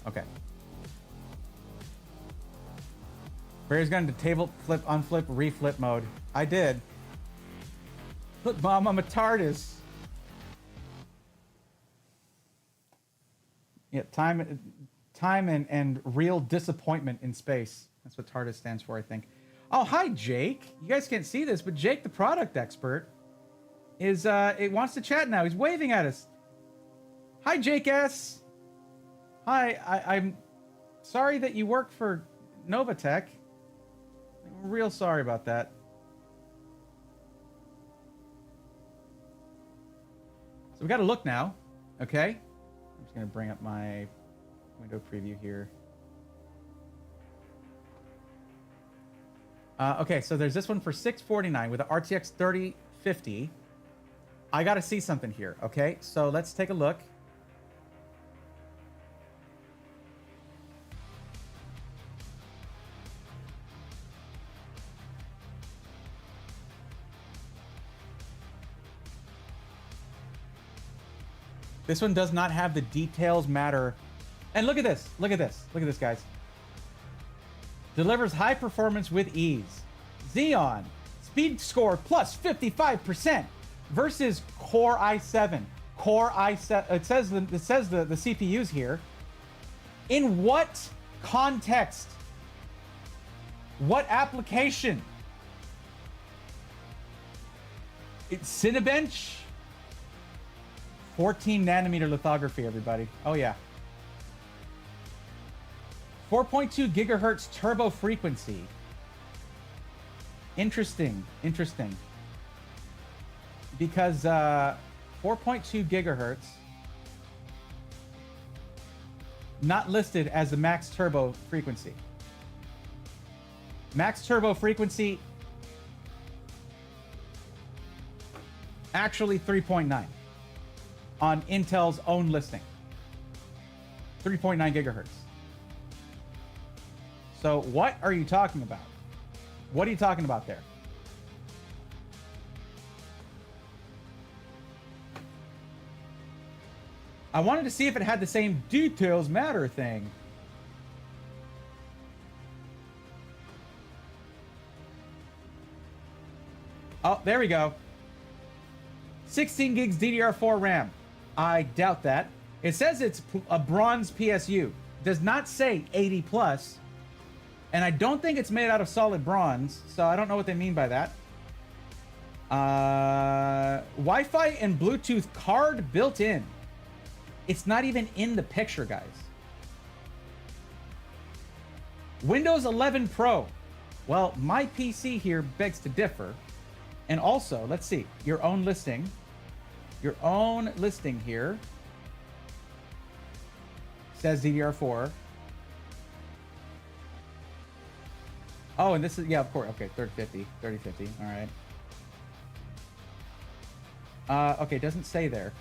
Okay. Barry's gone to table flip, unflip, reflip mode. I did. Look, Mom, I'm a TARDIS. Yeah, time and real disappointment in space. That's what TARDIS stands for, I think. Oh, hi, Jake. You guys can't see this, but Jake, the product expert, is it wants to chat now. He's waving at us. Hi, Jake S. Hi, I'm sorry that you work for Novatech. I'm real sorry about that. So we got to look now, okay? I'm just going to bring up my window preview here. Okay, so there's this one for $649 with an RTX 3050. I got to see something here, okay? So let's take a look. This one does not have the details matter. And look at this. Look at this. Look at this, guys. Delivers high performance with ease. Xeon. Speed score plus 55% versus Core i7. Core i7. It says the CPUs here. In what context? What application? It's Cinebench. 14 nanometer lithography, everybody. Oh, yeah. 4.2 gigahertz turbo frequency. Interesting. Interesting. Because 4.2 gigahertz not listed as the max turbo frequency. Max turbo frequency actually 3.9. On Intel's own listing. 3.9 gigahertz. So what are you talking about? What are you talking about there? I wanted to see if it had the same details matter thing. Oh, there we go. 16 gigs DDR4 RAM. I doubt that. It says it's a bronze PSU. Does not say 80 plus. And I don't think it's made out of solid bronze, so I don't know what they mean by that. Wi-Fi and Bluetooth card built in. It's not even in the picture, guys. Windows 11 Pro. Well, my PC here begs to differ. And also, let's see, your own listing. Your own listing here says DDR4. Oh, and this is, yeah, of course. Okay, 3050, all right. Okay, it doesn't say there.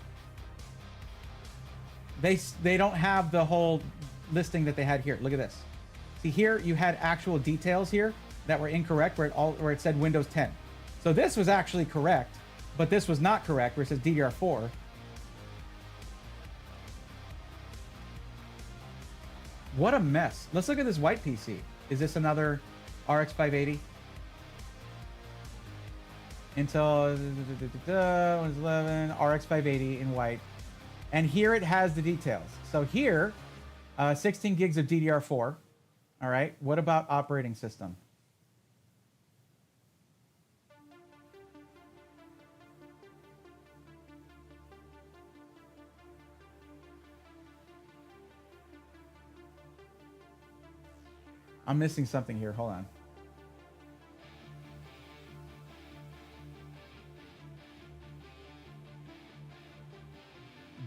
They don't have the whole listing that they had here. Look at this. See here, you had actual details here that were incorrect, where it said Windows 10. So this was actually correct, but this was not correct, where it says DDR4. What a mess. Let's look at this white PC. Is this another RX 580? Intel Windows 11, RX 580 in white. And here it has the details. So here, 16 gigs of DDR4. All right, what about operating system? I'm missing something here. Hold on.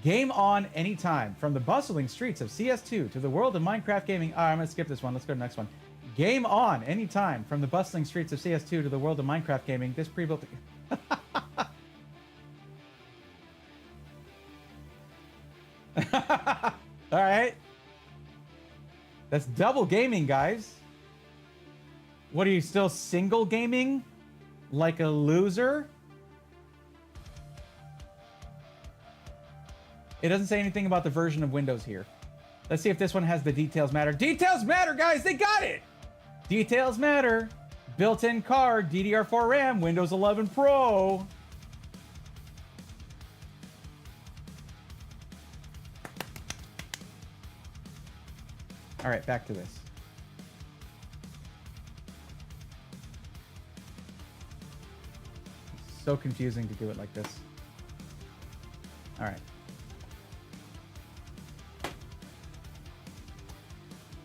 Game on anytime. From the bustling streets of CS2 to the world of Minecraft gaming. All right, I'm going to skip this one. Let's go to the next one. Game on anytime. From the bustling streets of CS2 to the world of Minecraft gaming. This pre-built... All right. That's double gaming, guys. What, are you still single gaming? Like a loser? It doesn't say anything about the version of Windows here. Let's see if this one has the details matter. Details matter, guys! They got it! Details matter. Built-in card, DDR4 RAM, Windows 11 Pro. All right, back to this. It's so confusing to do it like this. All right.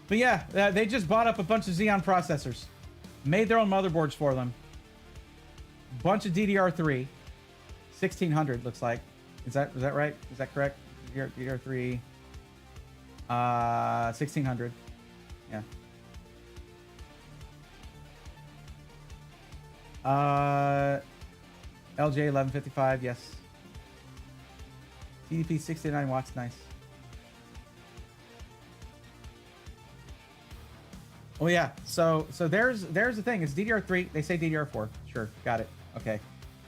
But yeah, they just bought up a bunch of Xeon processors, made their own motherboards for them. Bunch of DDR3, 1600 looks like. Is that right? Is that correct? DDR3, 1600. Yeah. LJ 1155. Yes. TDP 69 watts. Nice. Oh yeah, so there's the thing. It's DDR3. They say DDR4. Sure, got it. Okay,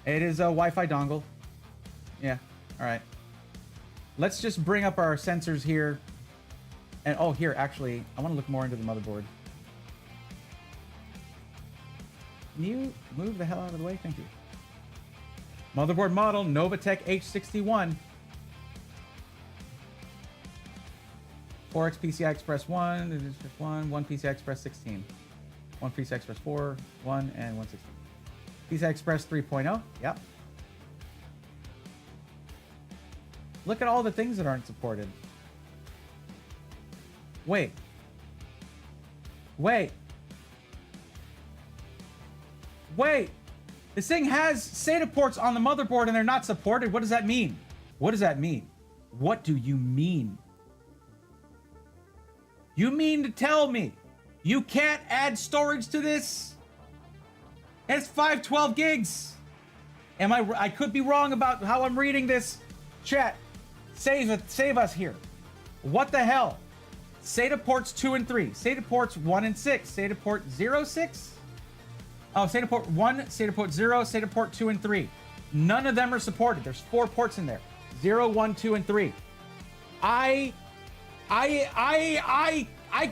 it is a Wi-Fi dongle. Yeah. All right. Let's just bring up our sensors here. And oh, here actually, I want to look more into the motherboard. Can you move the hell out of the way? Thank you. Motherboard model Novatech H61. 4x PCI Express 1, it is just 1 PCI Express 16. 1 PCI Express 4, 1, and 116. PCI Express 3.0, yep. Look at all the things that aren't supported. Wait. This thing has SATA ports on the motherboard and they're not supported. What does that mean? What does that mean? What do you mean? You mean to tell me you can't add storage to this? It's 512 gigs. I could be wrong about how I'm reading this. Chat, save us here. What the hell? SATA ports 2 and 3, SATA ports 1 and 6, SATA port 0, 6? Oh, SATA port 1, SATA port 0, SATA port 2 and 3. None of them are supported. There's 4 ports in there. 0, 1, 2, and 3. I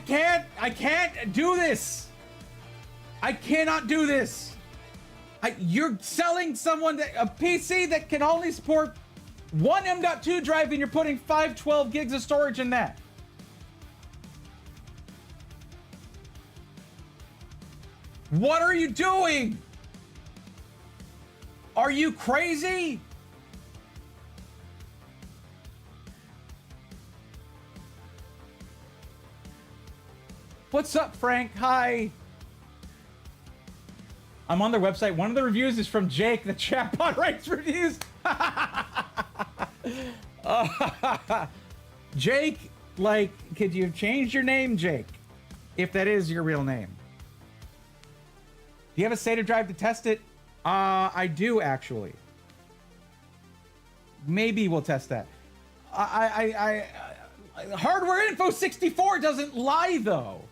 can't do this. I cannot do this. You're selling someone a PC that can only support one M.2 drive and you're putting 512 gigs of storage in that. What are you doing? Are you crazy? What's up, Frank? Hi. I'm on their website. One of the reviews is from Jake, the chatbot writes reviews. Jake, like, could you change your name, Jake? If that is your real name. Do you have a SATA drive to test it? I do, actually. Maybe we'll test that. Hardware Info 64 doesn't lie, though.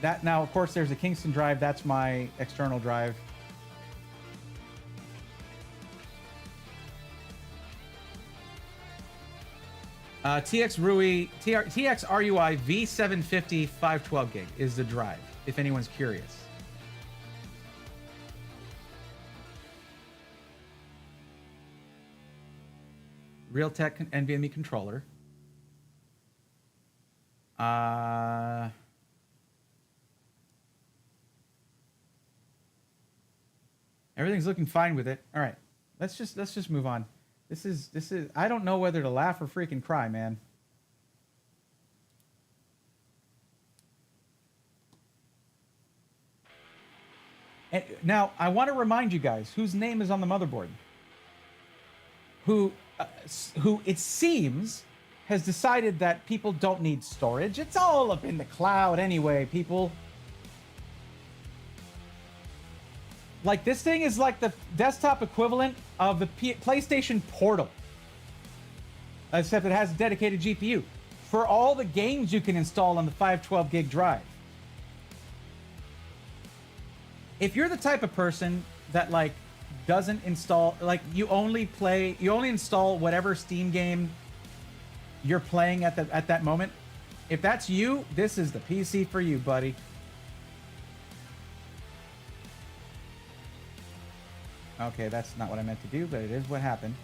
That now, of course, there's a Kingston drive. That's my external drive. TX RUI V750 512 gig is the drive, if anyone's curious. Realtek NVMe controller. Everything's looking fine with it. All right, let's just move on. This is I don't know whether to laugh or freaking cry, man. And now I want to remind you guys whose name is on the motherboard. Who it seems has decided that people don't need storage. It's all up in the cloud anyway, people. Like, this thing is like the desktop equivalent of the PlayStation Portal. Except it has a dedicated GPU. For all the games you can install on the 512 gig drive. If you're the type of person that, like, doesn't install, like, you only install whatever Steam game you're playing at that moment. If that's you, this is the PC for you, buddy. Okay, that's not what I meant to do, but it is what happened.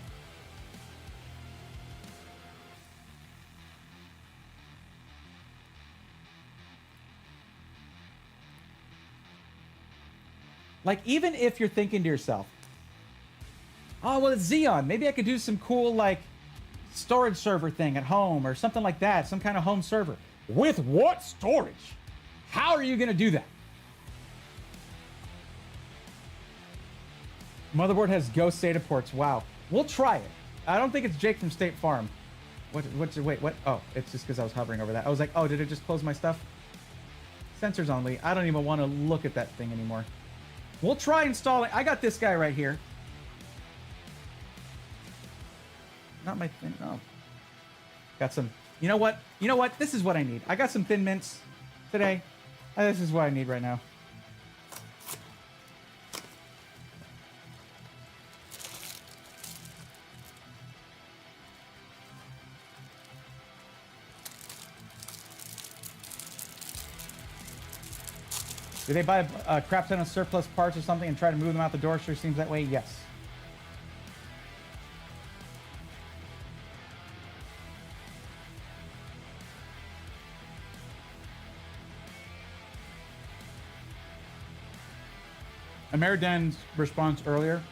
Like, even if you're thinking to yourself, oh, well, it's Xeon. Maybe I could do some cool, like, storage server thing at home or something like that. Some kind of home server. With what storage? How are you going to do that? Motherboard has Ghost SATA ports. Wow. We'll try it. I don't think it's Jake from State Farm. Wait, what? Oh, it's just because I was hovering over that. I was like, oh, did it just close my stuff? Sensors only. I don't even want to look at that thing anymore. We'll try installing. I got this guy right here. Not my thing. Oh. Got some. You know what? You know what? This is what I need. I got some Thin Mints today. This is what I need right now. Do they buy a crap ton of surplus parts or something and try to move them out the door? Sure seems that way. Yes. Ameridan's response earlier,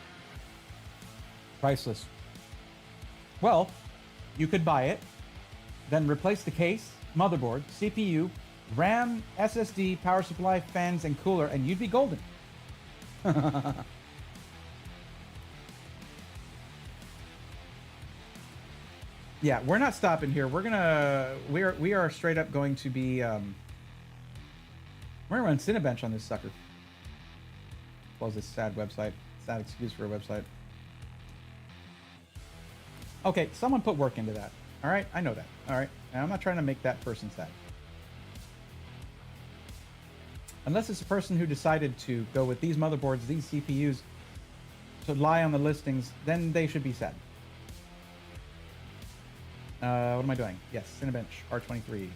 priceless. Well, you could buy it, then replace the case, motherboard, CPU, RAM, SSD, power supply, fans, and cooler, and you'd be golden. Yeah, we're not stopping here. We are straight up going to be we're gonna run Cinebench on this sucker. Close this sad website. Sad excuse for a website. Okay, someone put work into that. All right, I know that. All right, and I'm not trying to make that person sad. Unless it's a person who decided to go with these motherboards, these CPUs, to lie on the listings, then they should be sad. What am I doing? Yes, Cinebench, R23.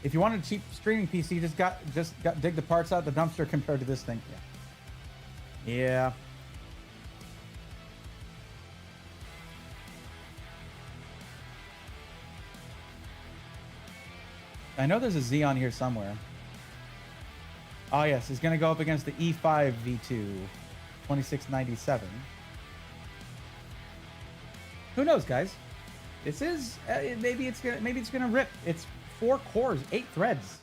If you wanted a cheap streaming PC, just dig the parts out of the dumpster compared to this thing. Yeah. Yeah. I know there's a Xeon here somewhere. Oh yes, it's going to go up against the E5 V2 2697. Who knows, guys? This is maybe it's gonna rip. It's 4 cores, 8 threads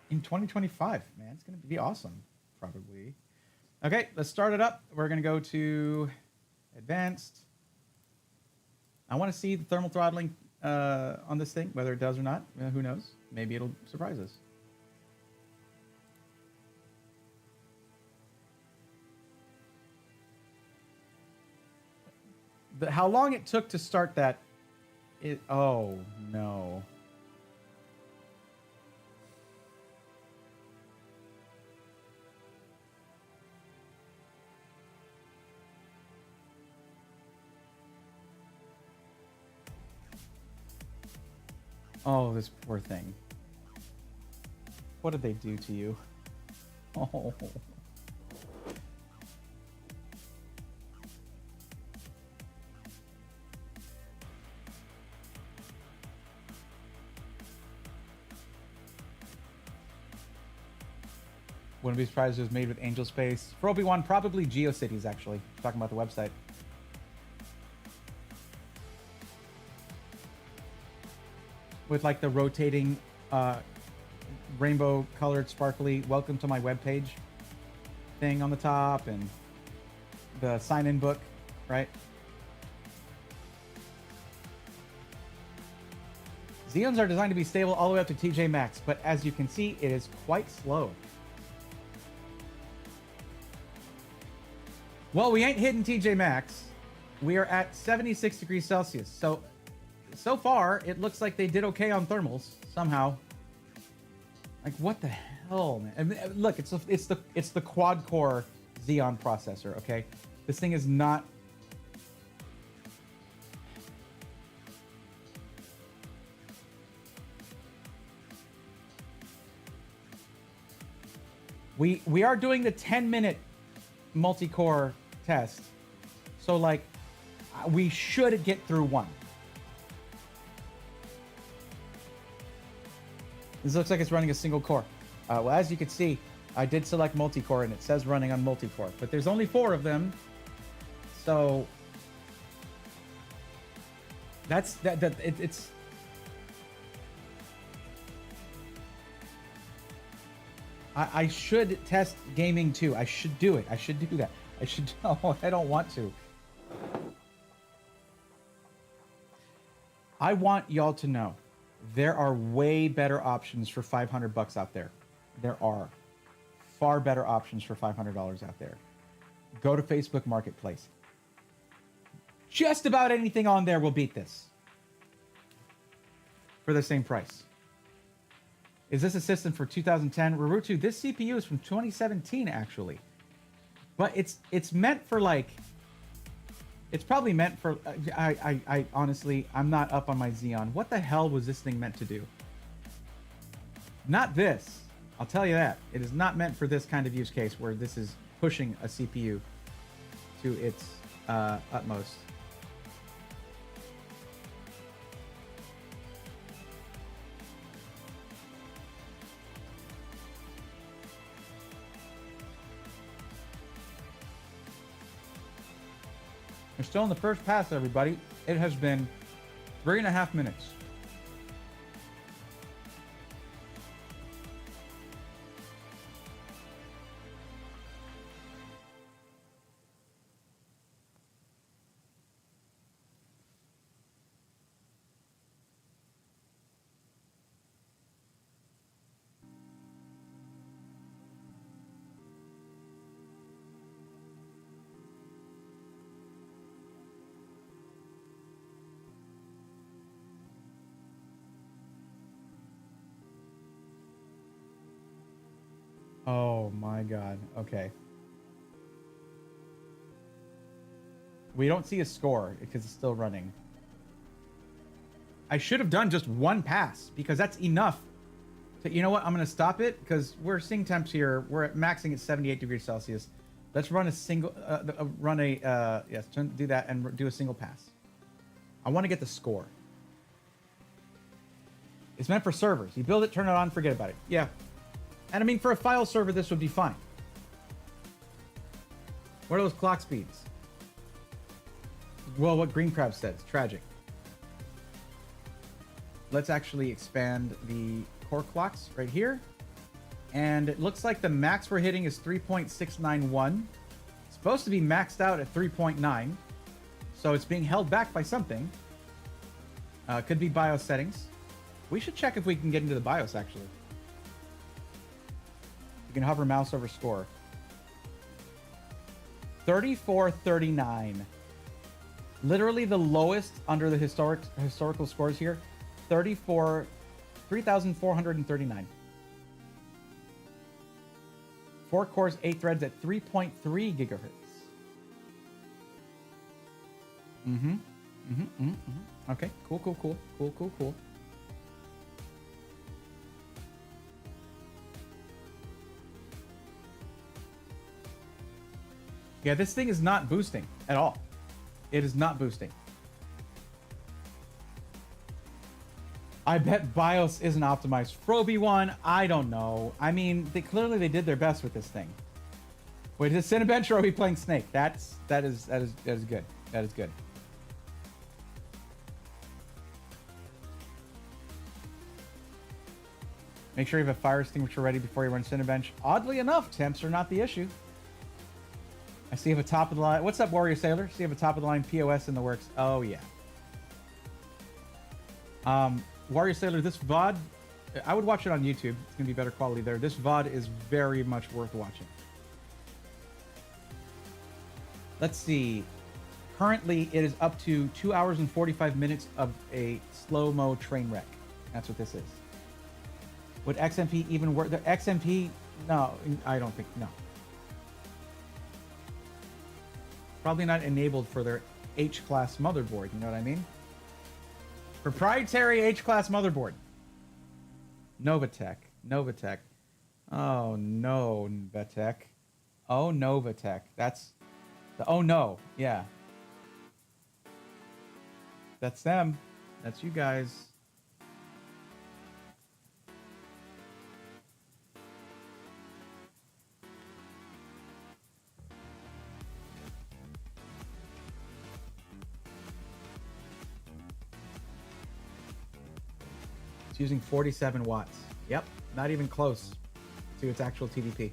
in 2025. Man, it's gonna be awesome. Probably. Okay, let's start it up. We're gonna go to advanced. I want to see the thermal throttling on this thing, whether it does or not. Who knows? Maybe it'll surprise us. How long it took to start that? Oh no. Oh, this poor thing. What did they do to you? Oh. Wouldn't be surprised if it was made with Angel Space. For Obi-Wan, probably GeoCities, actually. Talking about the website. With like the rotating rainbow colored sparkly welcome to my webpage thing on the top and the sign-in book, right? Xeons are designed to be stable all the way up to TJ Max, but as you can see, it is quite slow. Well, we ain't hitting TJ Max. We are at 76 degrees Celsius. So far, it looks like they did okay on thermals somehow. Like, what the hell, man? I mean, look, it's the quad core Xeon processor. Okay, this thing is not. We are doing the 10-minute multi-core test, so like we should get through one. This looks like it's running a single core. Well, as you can see, I did select multi-core and it says running on multi-core, but there's only 4 of them. So it's I should test gaming too. I should do it. I should do that. I should. Oh, I don't want to. I want y'all to know there are way better options for $500 out there. There are far better options for $500 out there. Go to Facebook Marketplace. Just about anything on there will beat this for the same price. Is this a system for 2010? Rarutu, this CPU is from 2017 actually. But it's meant for like, it's probably meant for, I honestly, I'm not up on my Xeon. What the hell was this thing meant to do? Not this. I'll tell you that. It is not meant for this kind of use case where this is pushing a CPU to its utmost. We're still in the first pass, everybody. It has been 3.5 minutes. Oh my god. Okay. We don't see a score because it's still running. I should have done just one pass because that's enough. To, you know what? I'm going to stop it because we're seeing temps here. We're at maxing at 78 degrees Celsius. Let's run a single, yes, do that and do a single pass. I want to get the score. It's meant for servers. You build it, turn it on, forget about it. Yeah. And I mean, for a file server, this would be fine. What are those clock speeds? Well, what Green Crab said, it's tragic. Let's actually expand the core clocks right here. And it looks like the max we're hitting is 3.691. It's supposed to be maxed out at 3.9. So it's being held back by something. Could be BIOS settings. We should check if we can get into the BIOS, actually. You can hover mouse over score. 3439. Literally the lowest under the historical scores here. 3,439. 4 cores, 8 threads at 3.3 gigahertz. Okay, cool. Yeah, this thing is not boosting at all. It is not boosting. I bet BIOS isn't optimized. Froby one, I don't know. I mean, clearly they did their best with this thing. Wait, is it Cinebench or are we playing Snake? That is good. That is good. Make sure you have a fire extinguisher ready before you run Cinebench. Oddly enough, temps are not the issue. I see you have a top of the line. What's up, Warrior Sailor? See you have a top of the line POS in the works. Oh yeah. Warrior Sailor, this VOD, I would watch it on YouTube. It's gonna be better quality there. This VOD is very much worth watching. Let's see. Currently, it is up to 2 hours and 45 minutes of a slow-mo train wreck. That's what this is. Would XMP even work? The XMP? No, I don't think, no. Probably not enabled for their H-class motherboard, you know what I mean? Proprietary H-class motherboard. Novatech. Novatech. Oh, no, Novatech. Oh, Novatech. That's the, oh, no. Yeah. That's them. That's you guys. It's using 47 watts. Yep, not even close to its actual TDP.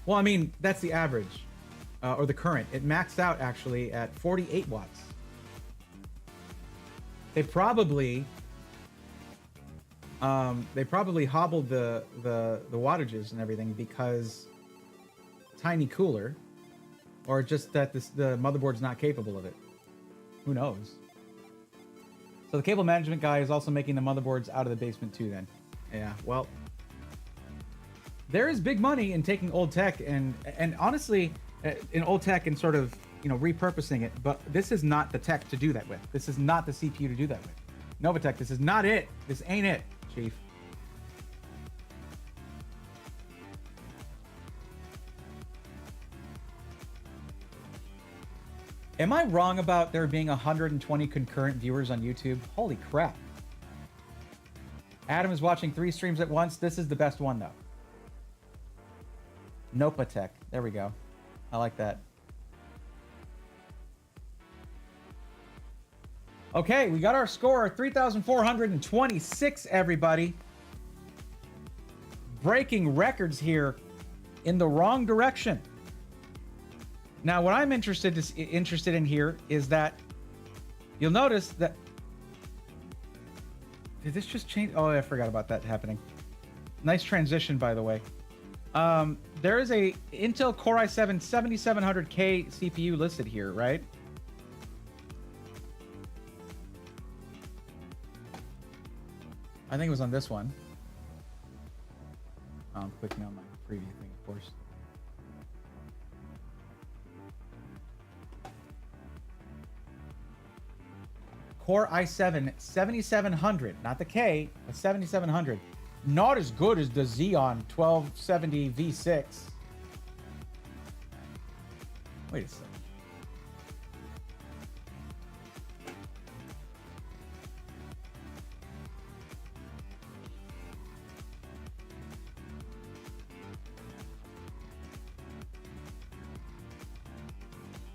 Well, I mean, that's the average, or the current. It maxed out actually at 48 watts. They probably hobbled the wattages and everything because tiny cooler, or just that the motherboard's not capable of it. Who knows? So the cable management guy is also making the motherboards out of the basement too. Then, yeah. Well. There is big money in taking old tech and honestly, in old tech and sort of, you know, repurposing it. But this is not the tech to do that with. This is not the CPU to do that with. Novatech, this is not it. This ain't it, Chief. Am I wrong about there being 120 concurrent viewers on YouTube? Holy crap. Adam is watching 3 streams at once. This is the best one, though. Novatech. There we go. I like that. Okay, we got our score, 3,426, everybody. Breaking records here in the wrong direction. Now, what I'm interested in here is that you'll notice that... Did this just change? Oh, I forgot about that happening. Nice transition, by the way. There is a Intel Core i7 7700K CPU listed here, right? I think it was on this one. Oh, I'm clicking on my preview thing, of course. Core i7 7700, not the K, a 7700. Not as good as the Xeon 1270 V6. Wait a second.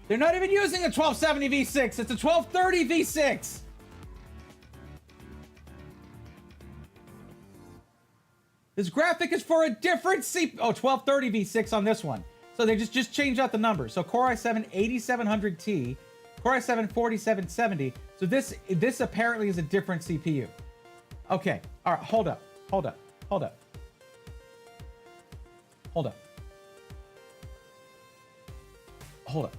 They're not even using a 1270 V6. It's a 1230 V6. This graphic is for a different CPU. Oh, 1230 V6 on this one. So they just changed out the numbers. So Core i7 8700T, Core i7 4770. So this apparently is a different CPU. Okay. All right. Hold up. Hold up. Hold up. Hold up. Hold up.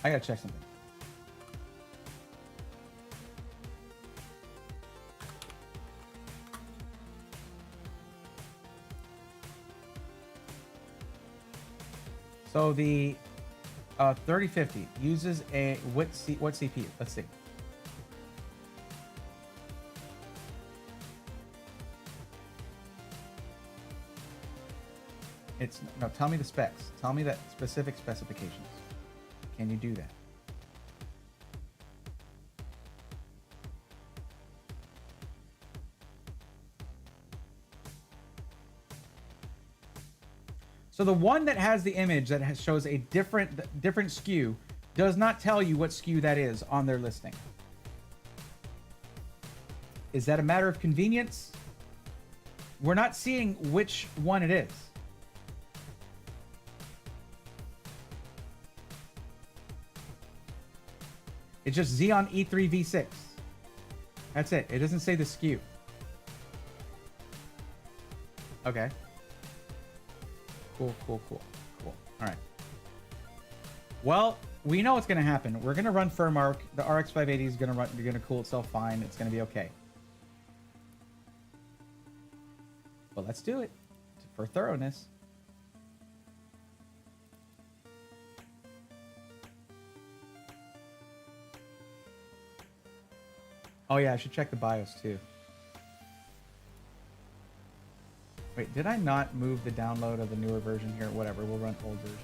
I gotta check something. So the 3050 uses a what CPU? Let's see. It's no. Tell me the specs. Tell me that specific specifications. Can you do that? So the one that has the image that shows a different SKU does not tell you what SKU that is on their listing. Is that a matter of convenience? We're not seeing which one it is. It's just Xeon E3 V6. That's it. It doesn't say the SKU. Okay. Cool. All right. Well, we know what's going to happen. We're going to run firmware. The RX 580 is going to run. You're going to cool itself fine. It's going to be okay. Well, let's do it for thoroughness. Oh yeah, I should check the BIOS too. Wait, did I not move the download of the newer version here? Whatever, we'll run old version.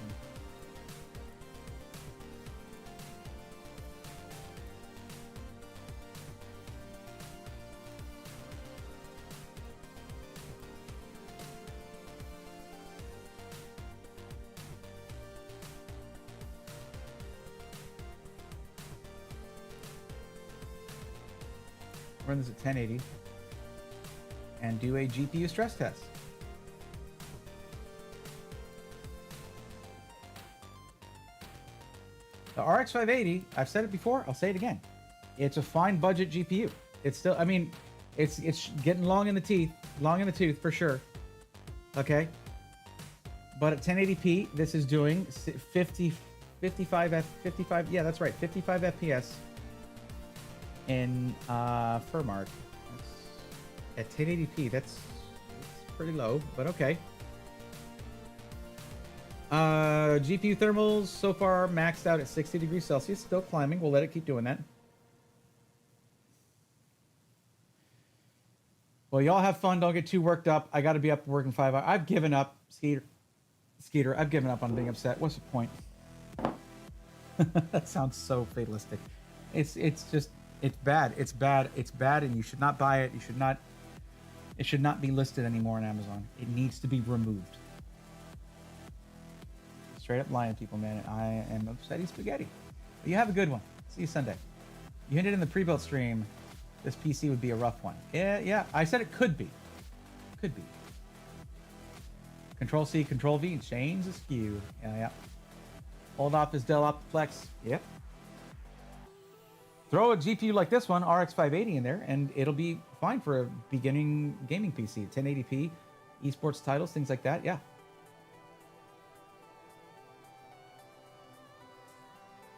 Run this at 1080 and do a GPU stress test. The RX 580, I've said it before, I'll say it again. It's a fine budget GPU. It's still, I mean, it's getting long in the tooth for sure. Okay. But at 1080p, this is doing 55, yeah, that's right, 55 FPS in Furmark. At 1080p, that's pretty low, but okay. GPU thermals so far maxed out at 60 degrees Celsius, still climbing. We'll let it keep doing that. Well, y'all have fun. Don't get too worked up. I got to be up working 5 hours. I've given up, Skeeter. I've given up on being upset. What's the point? That sounds so fatalistic. It's just, it's bad. It's bad, and you should not buy it. It should not be listed anymore on Amazon. It needs to be removed. Straight up lying, people, man. I am upsetty spaghetti. But you have a good one. See you Sunday. You hinted in the pre-built stream this PC would be a rough one. Yeah. I said it could be. Could be. Control C, Control V, and change the SKU. Yeah. Hold off this Dell Optiplex. Yep. Throw a GPU like this one, RX 580, in there, and it'll be fine for a beginning gaming PC. 1080p, esports titles, things like that. Yeah.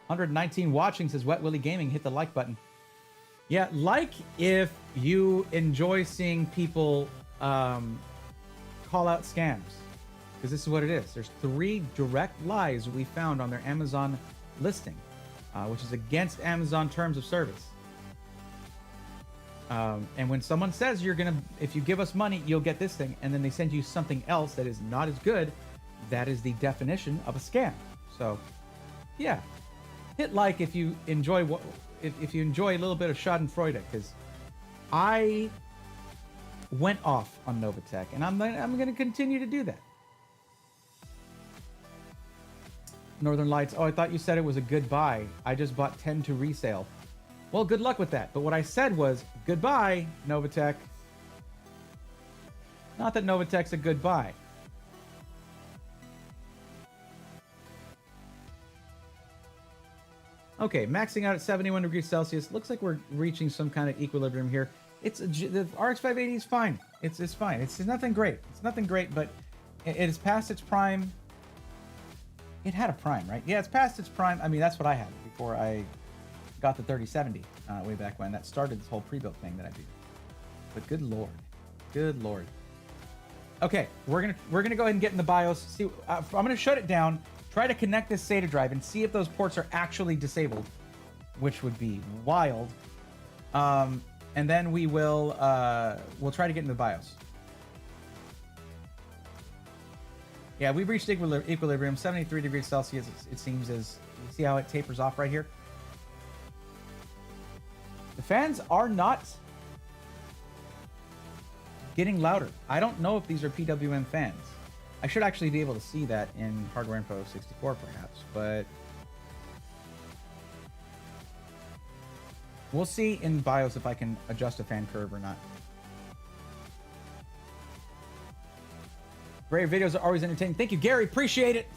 119 watching, says Wet Willy Gaming. Hit the like button. Yeah, like if you enjoy seeing people call out scams, because this is what it is. There's 3 direct lies we found on their Amazon listing, which is against Amazon terms of service. And when someone says if you give us money, you'll get this thing, and then they send you something else that is not as good, that is the definition of a scam. So, yeah. Hit like if you enjoy if you enjoy a little bit of Schadenfreude, because I went off on Novatech, and I'm going to continue to do that. Northern Lights. Oh, I thought you said it was a good buy. I just bought 10 to resale. Well, good luck with that. But what I said was goodbye, Novatech. Not that Novatech's a good buy. Okay, maxing out at 71 degrees Celsius. Looks like we're reaching some kind of equilibrium here. The RX 580 is fine. It's fine. It's nothing great. It's nothing great, but it is past its prime. It had a prime, right? Yeah, it's past its prime. I mean, that's what I had before I got the 3070 way back when. That started this whole pre-built thing that I do. But good lord. Okay, we're gonna go ahead and get in the BIOS. See, I'm gonna shut it down. Try to connect this SATA drive and see if those ports are actually disabled, which would be wild. And then we'll try to get in the BIOS. Yeah, we've reached equilibrium. 73 degrees Celsius, it seems, as you see how it tapers off right here. The fans are not getting louder. I don't know if these are PWM fans. I should actually be able to see that in Hardware Info 64 perhaps, but we'll see in BIOS if I can adjust a fan curve or not. Great videos are always entertaining. Thank you, Gary. Appreciate it.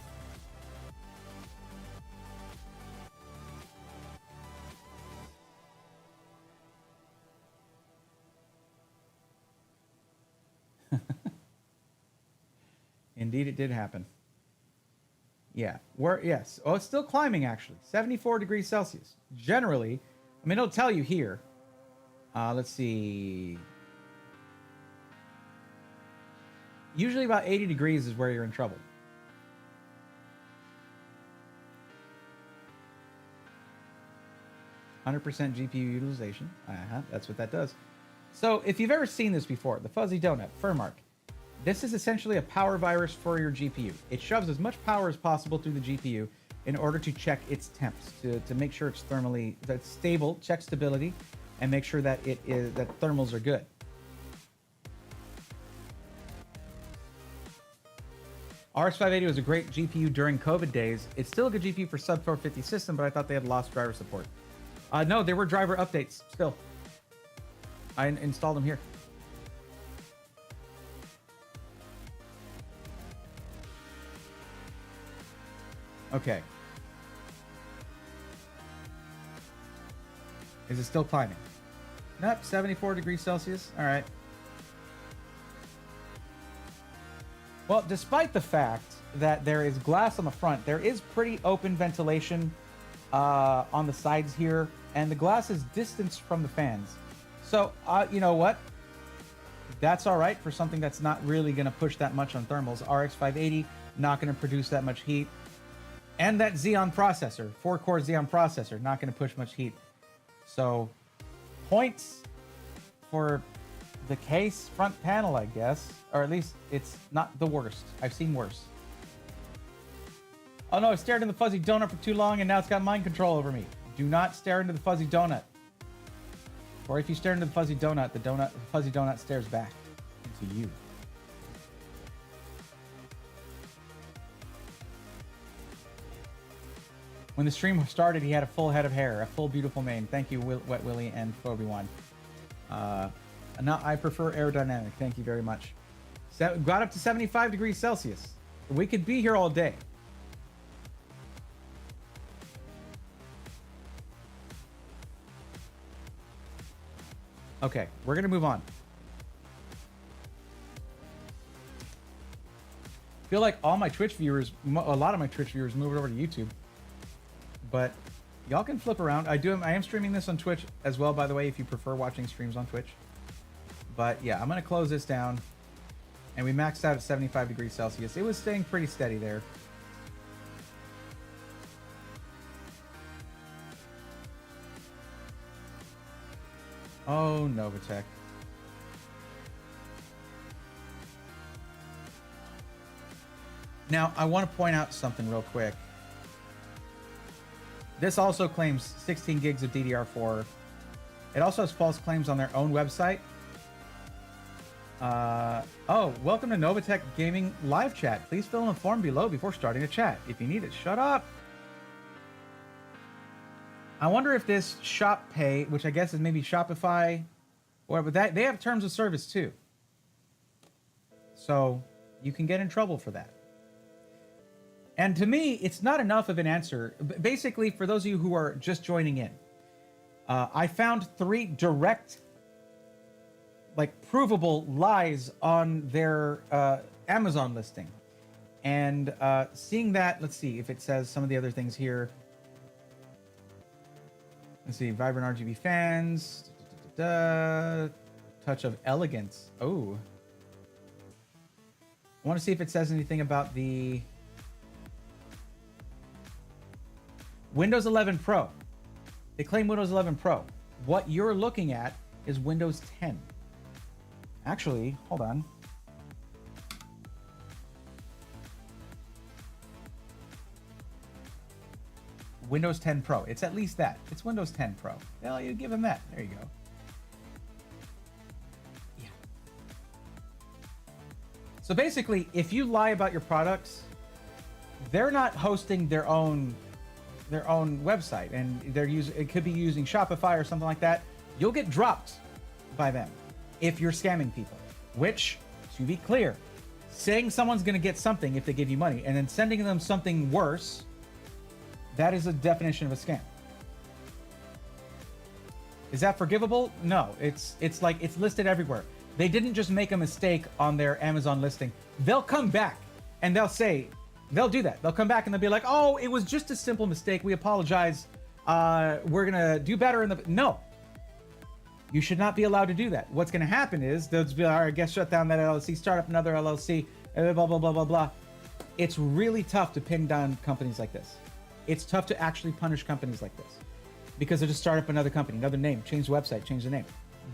Indeed, it did happen. Yeah. Yes. Oh, it's still climbing, actually. 74 degrees Celsius. Generally, I mean, it'll tell you here. Let's see. Usually about 80 degrees is where you're in trouble. %, GPU utilization. That's what that does. So if you've ever seen this before, the fuzzy donut, Furmark, this is essentially a power virus for your GPU. It shoves as much power as possible through the GPU in order to check its temps, to make sure it's that's stable, check stability, and make sure that that thermals are good. RX 580 was a great GPU during COVID days. It's still a good GPU for sub 450 system, but I thought they had lost driver support. No, there were driver updates still. I installed them here. Okay. Is it still climbing? Nope, 74 degrees Celsius. All right. Well, despite the fact that there is glass on the front, there is pretty open ventilation on the sides here, and the glass is distanced from the fans. So, you know what? That's all right for something that's not really going to push that much on thermals. RX 580, not going to produce that much heat. And that Xeon processor, 4-core Xeon processor, not going to push much heat. So, points for the case front panel, I guess. Or at least it's not the worst. I've seen worse. Oh no, I stared in the fuzzy donut for too long and now it's got mind control over me. Do not stare into the fuzzy donut. Or if you stare into the fuzzy donut, the fuzzy donut stares back into you. When the stream started, he had a full head of hair, a full beautiful mane. Thank you, Wet Willie and Phoebe1. Now I prefer aerodynamic. Thank you very much. Got up to 75 degrees Celsius. We could be here all day. Okay, we're going to move on. I feel like all my Twitch viewers, a lot of my Twitch viewers moved over to YouTube. But y'all can flip around. I am streaming this on Twitch as well, by the way, if you prefer watching streams on Twitch. But yeah, I'm going to close this down. And we maxed out at 75 degrees Celsius. It was staying pretty steady there. Oh, Novatech. Now, I want to point out something real quick. This also claims 16 gigs of DDR4. It also has false claims on their own website. Oh, welcome to Novatech Gaming live chat. Please fill in the form below before starting a chat. If you need it, shut up. I wonder if this shop pay, which I guess is maybe Shopify, or but that they have terms of service too. So you can get in trouble for that. And to me, it's not enough of an answer. Basically, for those of you who are just joining in, I found 3 direct, provable lies on their Amazon listing. And seeing that, let's see if it says some of the other things here. Let's see, vibrant RGB fans, touch of elegance. Oh, I want to see if it says anything about the Windows 11 Pro. They claim Windows 11 Pro. What you're looking at is Windows 10. Actually, hold on. Windows 10 Pro. It's at least that. It's Windows 10 Pro. Well, you give them that. There you go. Yeah. So basically, if you lie about your products, they're not hosting their own website, and it could be using Shopify or something like that. You'll get dropped by them if you're scamming people. Which, to be clear, saying someone's going to get something if they give you money and then sending them something worse, that is a definition of a scam. Is that forgivable? No. It's like it's listed everywhere. They didn't just make a mistake on their Amazon listing. They'll come back and they'll do that. They'll come back and they'll be like, "Oh, it was just a simple mistake. We apologize. We're gonna do better in the..." No. You should not be allowed to do that. What's gonna happen is they'll just be like, "All right, I guess shut down that LLC, start up another LLC, blah, blah, blah, blah, blah, blah." It's really tough to pin down companies like this. It's tough to actually punish companies like this because they'll just start up another company, another name, change the website, change the name.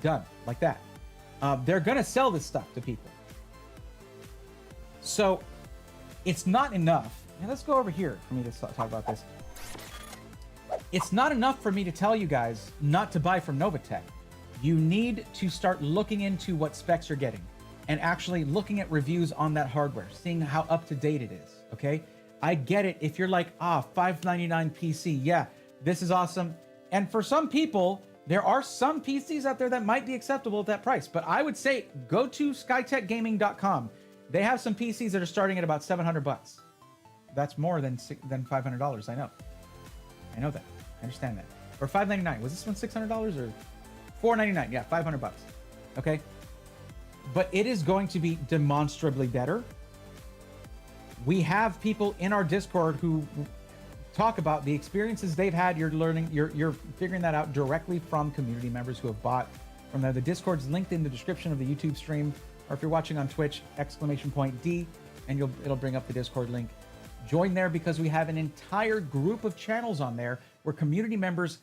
Done. Like that. They're gonna sell this stuff to people. So it's not enough. Now let's go over here for me to talk about this. It's not enough for me to tell you guys not to buy from Novatech. You need to start looking into what specs you're getting and actually looking at reviews on that hardware, seeing how up to date it is, okay? I get it if you're like, $599 PC, yeah, this is awesome. And for some people, there are some PCs out there that might be acceptable at that price, but I would say go to skytechgaming.com. They have some PCs that are starting at about $700. That's more than $500. I know that. I understand that. Or $599. Was this one $600 or $499? Yeah, $500. Okay, but it is going to be demonstrably better. We have people in our Discord who talk about the experiences they've had. You're learning. You're figuring that out directly from community members who have bought from there. The Discord's linked in the description of the YouTube stream. Or if you're watching on Twitch, !D, and it'll bring up the Discord link. Join there because we have an entire group of channels on there where community members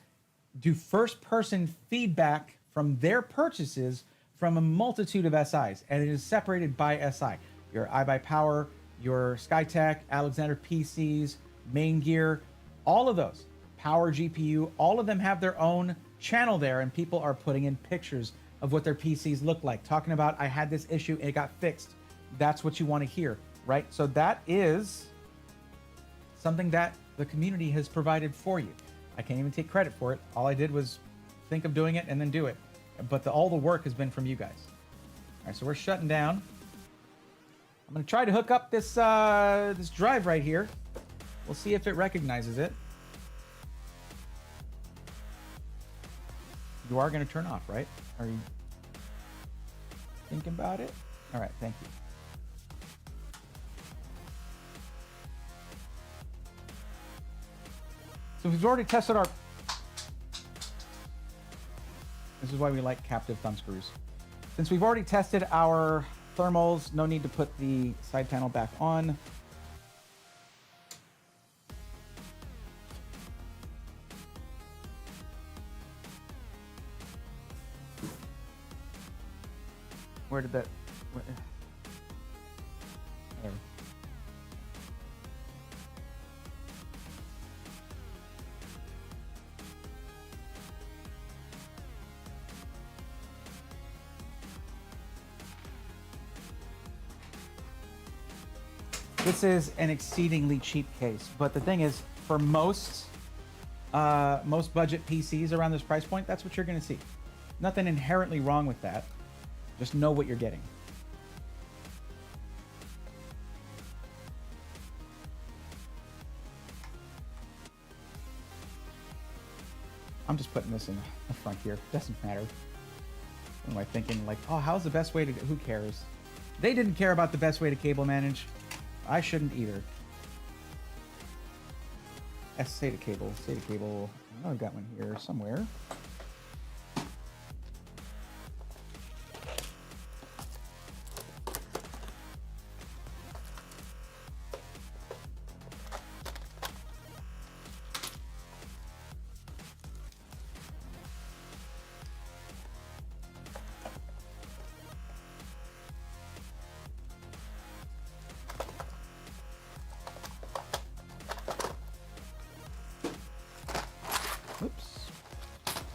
do first-person feedback from their purchases from a multitude of SIs, and it is separated by SI. Your iBuyPower, your Skytech, Alexander PCs, Main Gear, all of those, Power GPU, all of them have their own channel there, and people are putting in pictures of what their PCs look like, talking about, I had this issue, it got fixed. That's what you want to hear, right? So that is something that the community has provided for you. I can't even take credit for it. All I did was think of doing it and then do it. But all the work has been from you guys. All right, so we're shutting down. I'm going to try to hook up this this drive right here. We'll see if it recognizes it. You are going to turn off, right? Are you thinking about it? All right, thank you. So we've already tested our... This is why we like captive thumb screws. Since we've already tested our thermals, no need to put the side panel back on. Where did that... There. This is an exceedingly cheap case, but the thing is, for most budget PCs around this price point, that's what you're going to see. Nothing inherently wrong with that. Just know what you're getting. I'm just putting this in the front here. Doesn't matter. What am I thinking? Like, oh, how's the best way to... Who cares? They didn't care about the best way to cable manage. I shouldn't either. SATA cable. SATA cable. I know I've got one here somewhere.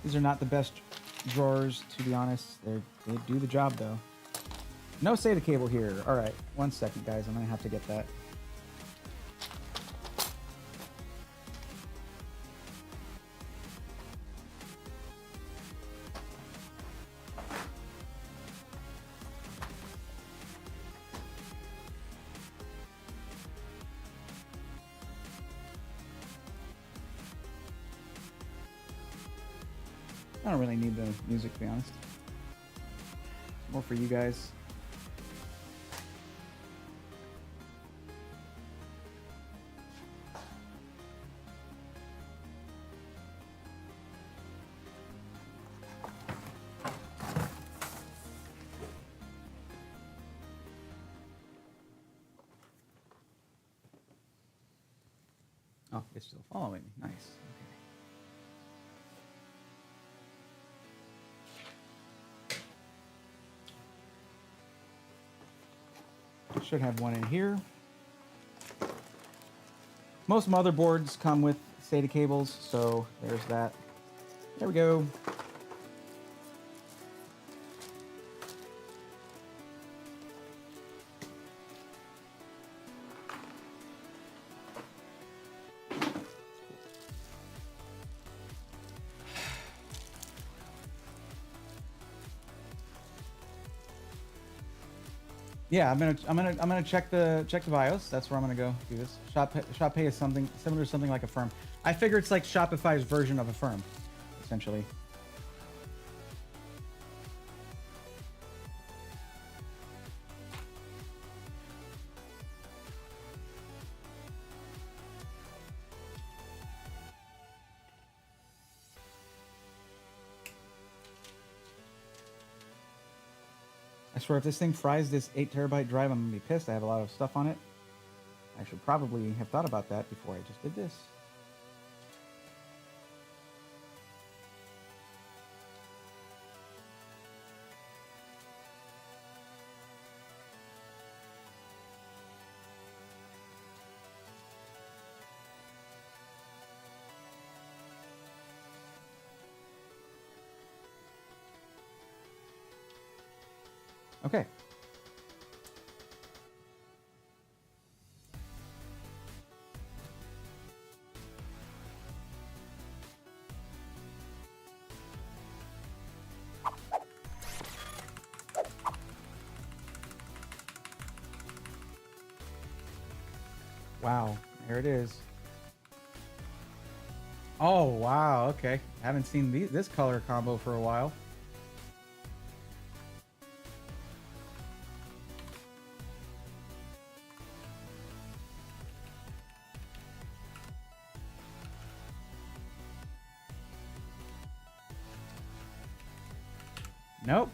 These are not the best drawers, to be honest. They do the job, though. No SATA cable here. All right, 1 second, guys. I'm going to have to get that. I don't really need the music, to be honest. More for you guys. Oh, it's still following me. Nice. Okay. Should have one in here. Most motherboards come with SATA cables, so there's that. There we go. Yeah, I'm gonna check the BIOS. That's where I'm gonna go do this. Shop Pay is something similar to something like a firm. I figure it's like Shopify's version of a firm, essentially. I swear, if this thing fries this 8 terabyte drive, I'm gonna be pissed. I have a lot of stuff on it. I should probably have thought about that before I just did this. Okay. Wow, there it is. Oh, wow, okay. Haven't seen this color combo for a while. Nope.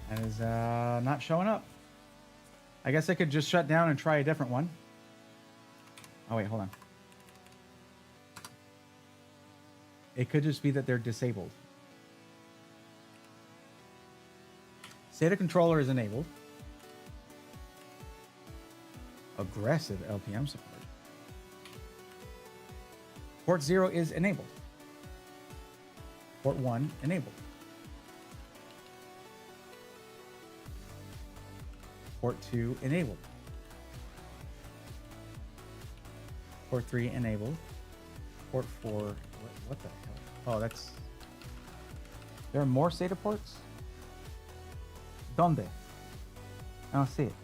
That is not showing up. I guess I could just shut down and try a different one. Oh, wait, hold on. It could just be that they're disabled. SATA controller is enabled. Aggressive LPM support. Port 0 is enabled. Port 1 enabled. Port 2 enabled. Port 3 enabled. Port 4, what the hell? Oh, that's... There are more SATA ports? Donde? I don't see it.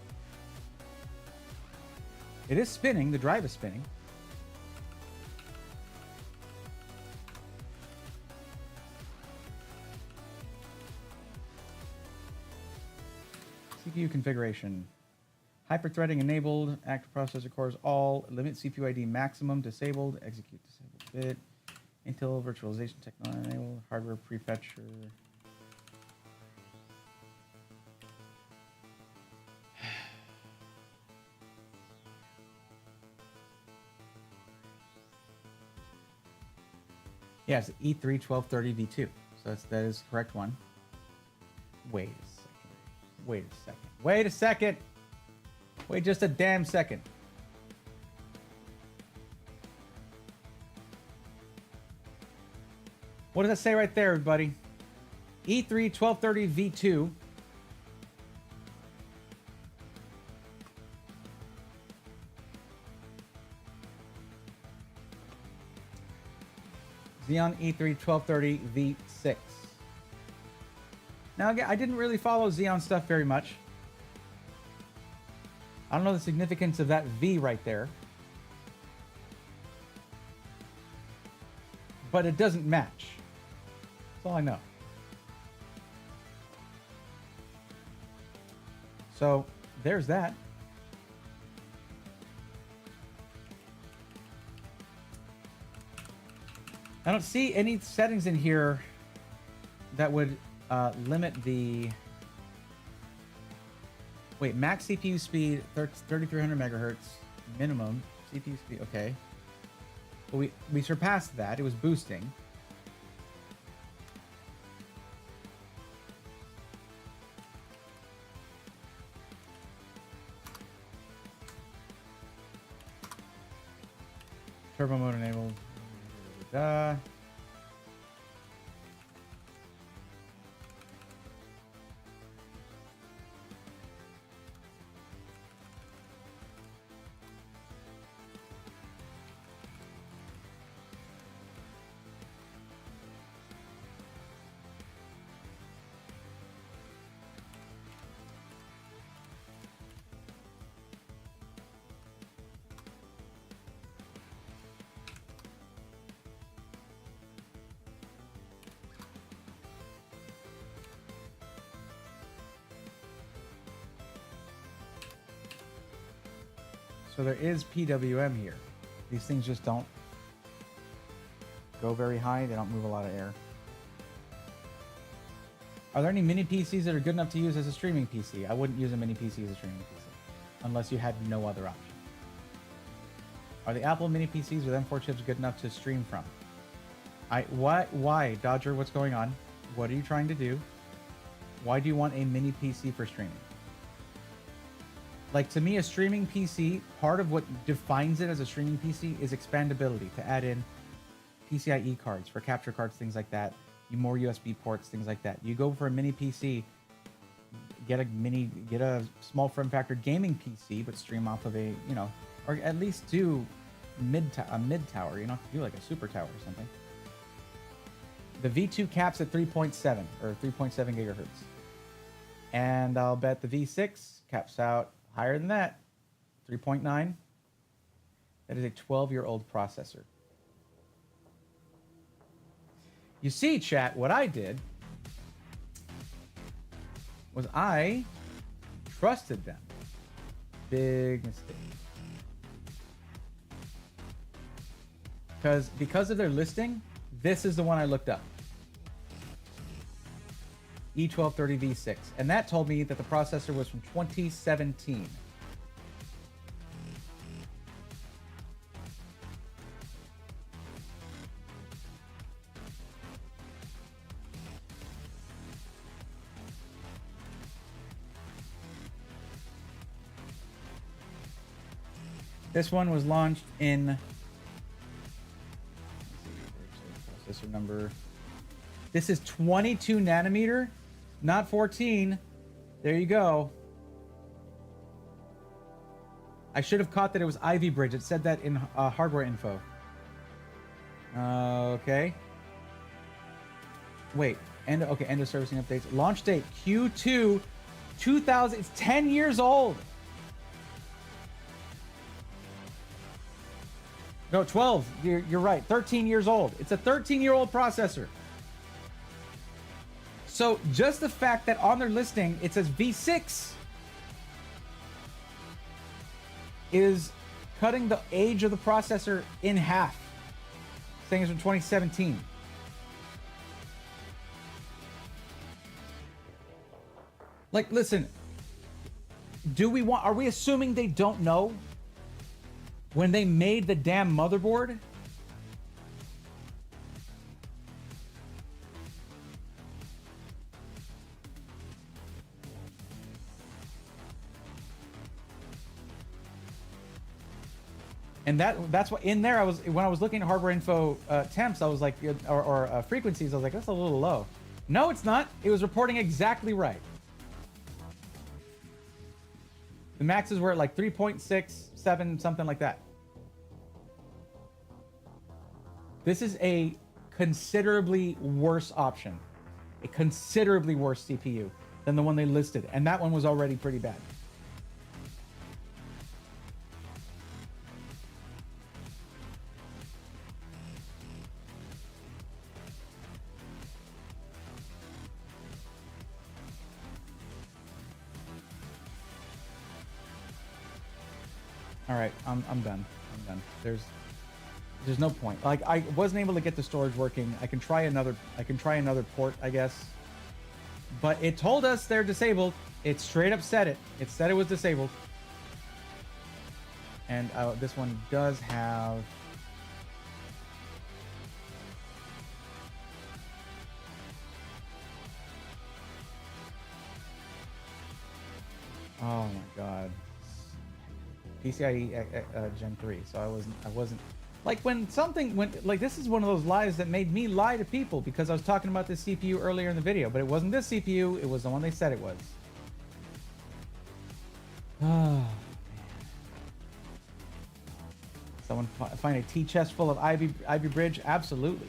It is spinning, the drive is spinning. CPU configuration. Hyperthreading enabled. Active processor cores all. Limit CPU ID maximum disabled. Execute disabled bit. Intel virtualization technology enabled. Hardware prefetcher. Yeah, it's E3 1230 V2. So that is the correct one. Wait a second. Wait a second. Wait a second. Wait just a damn second. What does that say right there, everybody? E3 1230 V2. Xeon E3 1230 V6. Now, again, I didn't really follow Xeon stuff very much. I don't know the significance of that V right there. But it doesn't match. That's all I know. So, there's that. I don't see any settings in here that would limit the... Wait, max CPU speed, 3300 megahertz, minimum CPU speed, okay. Well, we surpassed that, it was boosting. Turbo mode enabled. So there is PWM here. These things just don't go very high. They don't move a lot of air. Are there any mini PCs that are good enough to use as a streaming PC? I wouldn't use a mini PC as a streaming PC unless you had no other option. Are the Apple mini PCs with M4 chips good enough to stream from? Why, Dodger? What's going on? What are you trying to do? Why do you want a mini PC for streaming? Like, to me, a streaming PC, part of what defines it as a streaming PC is expandability, to add in PCIe cards for capture cards, things like that, more USB ports, things like that. You go for a mini PC, get a small form factor gaming PC, but stream off of a, you know, or at least do a mid tower. You don't have to do like a super tower or something. The V2 caps at 3.7 or 3.7 gigahertz. And I'll bet the V6 caps out higher than that, 3.9. That is a 12-year-old processor. You see, chat, what I did was I trusted them. Big mistake. Because of their listing, this is the one I looked up. E1230 V6, and that told me that the processor was from 2017. This one was launched in, processor number. This is 22 nanometer. Not 14. There you go. I should have caught that it was Ivy Bridge. It said that in hardware info. Okay. Wait. End of servicing updates. Launch date Q2 2000. It's 10 years old. No, 12. You're right. 13 years old. It's a 13-year-old processor. So just the fact that on their listing it says V6 is cutting the age of the processor in half, saying it's from 2017. Like, listen, are we assuming they don't know when they made the damn motherboard? And that's what in there when I was looking at hardware info temps, I was like, or frequencies, I was like, that's a little low. No, it's not. It was reporting exactly right. The maxes were at like 3.67, something like that. This is a considerably worse option, a considerably worse CPU than the one they listed, and that one was already pretty bad. All right, I'm done. I'm done. There's no point. Like, I wasn't able to get the storage working. I can try another port, I guess. But it told us they're disabled. It straight up said it. It said it was disabled. And this one does have... Oh my god. PCIe Gen 3. So I wasn't like when something went like this is one of those lies that made me lie to people because I was talking about this CPU earlier in the video, but it wasn't this CPU, it was the one they said it was. Oh man. Someone find a tea chest full of Ivy Bridge? Absolutely.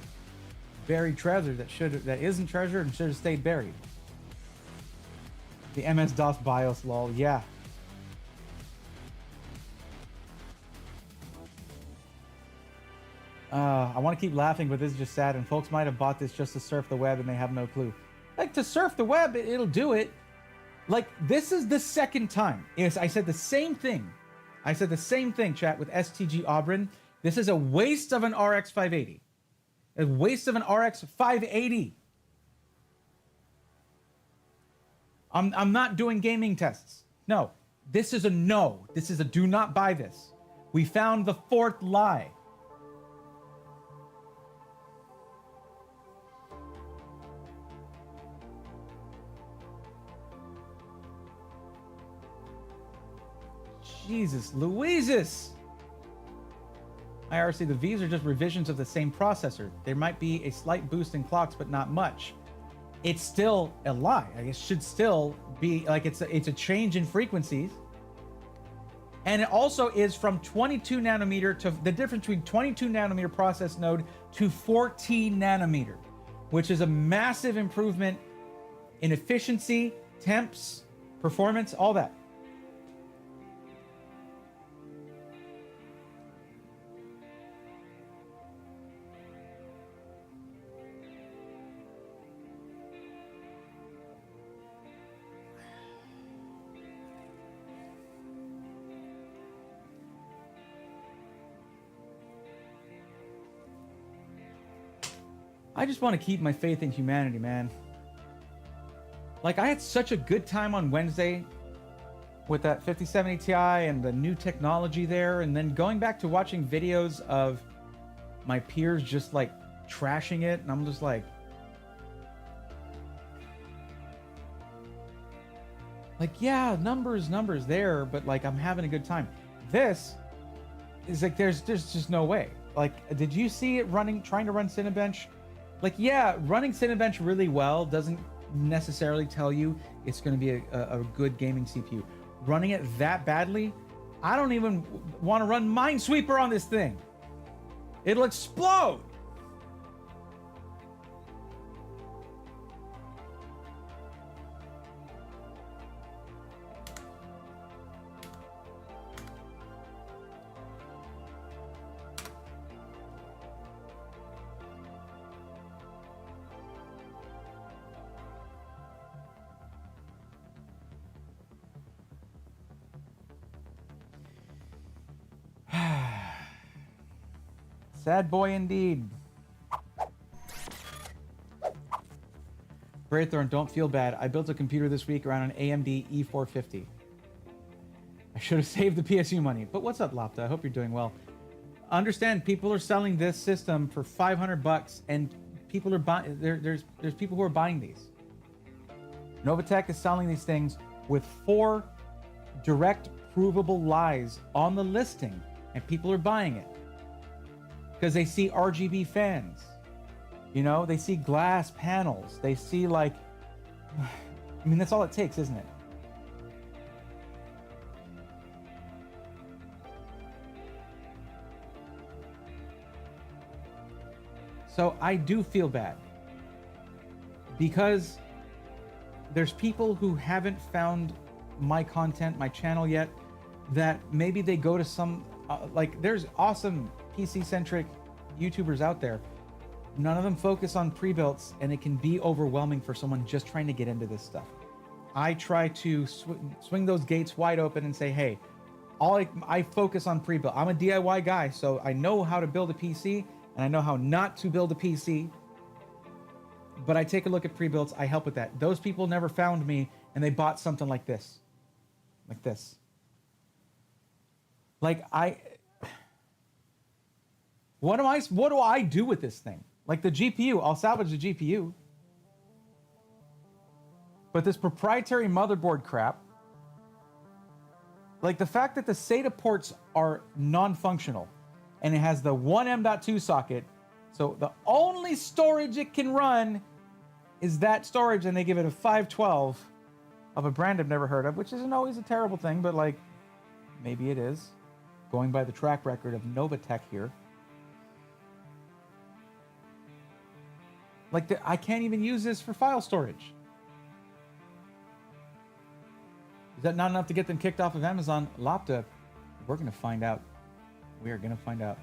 Buried treasure that isn't treasure and should have stayed buried. The MS-DOS BIOS lol, yeah. I want to keep laughing, but this is just sad, and folks might have bought this just to surf the web and they have no clue. Like, to surf the web, it'll do it. Like, this is the second time. Yes, I said the same thing. I said the same thing, chat, with STG Auburn. This is a waste of an RX 580. A waste of an RX 580. I'm not doing gaming tests. No, this is a no. This is a do not buy this. We found the fourth lie. Jesus Louises. IRC, the V's are just revisions of the same processor. There might be a slight boost in clocks, but not much. It's still a lie. It should still be like it's a change in frequencies. And it also is from 22 nanometer to the difference between 22 nanometer process node to 14 nanometer, which is a massive improvement in efficiency, temps, performance, all that. I just want to keep my faith in humanity, man. Like, I had such a good time on Wednesday with that 5070 Ti and the new technology there, and then going back to watching videos of my peers just like trashing it, and I'm just like yeah, numbers there, but like I'm having a good time. This is like there's just no way. Like, did you see it trying to run Cinebench? Like, yeah, running Cinebench really well doesn't necessarily tell you it's going to be a good gaming CPU. Running it that badly, I don't even want to run Minesweeper on this thing. It'll explode. Sad boy indeed. Braithorn, don't feel bad. I built a computer this week around an AMD E450. I should have saved the PSU money. But what's up, Lopta? I hope you're doing well. Understand, people are selling this system for $500, and people are buying. There's people who are buying these. Novatech is selling these things with 4 direct provable lies on the listing and people are buying it because they see RGB fans. You know, they see glass panels. They see like, I mean, that's all it takes, isn't it? So I do feel bad because there's people who haven't found my content, my channel yet, that maybe they go to some, like there's awesome PC-centric YouTubers out there. None of them focus on pre-builts, and it can be overwhelming for someone just trying to get into this stuff. I try to swing those gates wide open and say, hey, I focus on pre-built. I'm a DIY guy, so I know how to build a PC, and I know how not to build a PC. But I take a look at pre-builts. I help with that. Those people never found me, and they bought something like this. Like this. Like what do I do with this thing? Like the GPU, I'll salvage the GPU. But this proprietary motherboard crap, like the fact that the SATA ports are non-functional and it has the one M.2 socket, so the only storage it can run is that storage, and they give it a 512 of a brand I've never heard of, which isn't always a terrible thing, but like maybe it is, going by the track record of Novatech here. Like I can't even use this for file storage. Is that not enough to get them kicked off of Amazon? Lopta, we're going to find out. We are going to find out.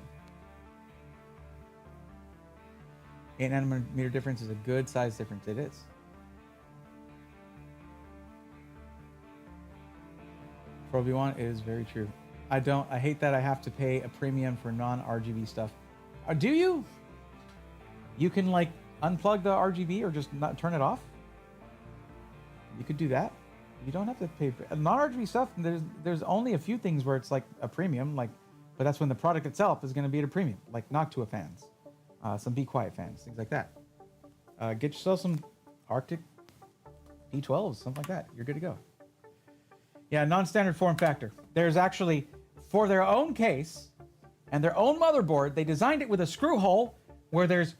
8 nanometer difference is a good size difference. It is. For Obi-Wan, it is very true. I hate that I have to pay a premium for non-RGB stuff. Do you? You can like unplug the RGB or just not turn it off. You could do that. You don't have to pay non-RGB stuff. There's only a few things where it's like a premium, like, but that's when the product itself is going to be at a premium, like Noctua fans, some Be Quiet fans, things like that. Get yourself some Arctic P12s, something like that. You're good to go. Yeah, non-standard form factor. There's actually, for their own case and their own motherboard, they designed it with a screw hole where there's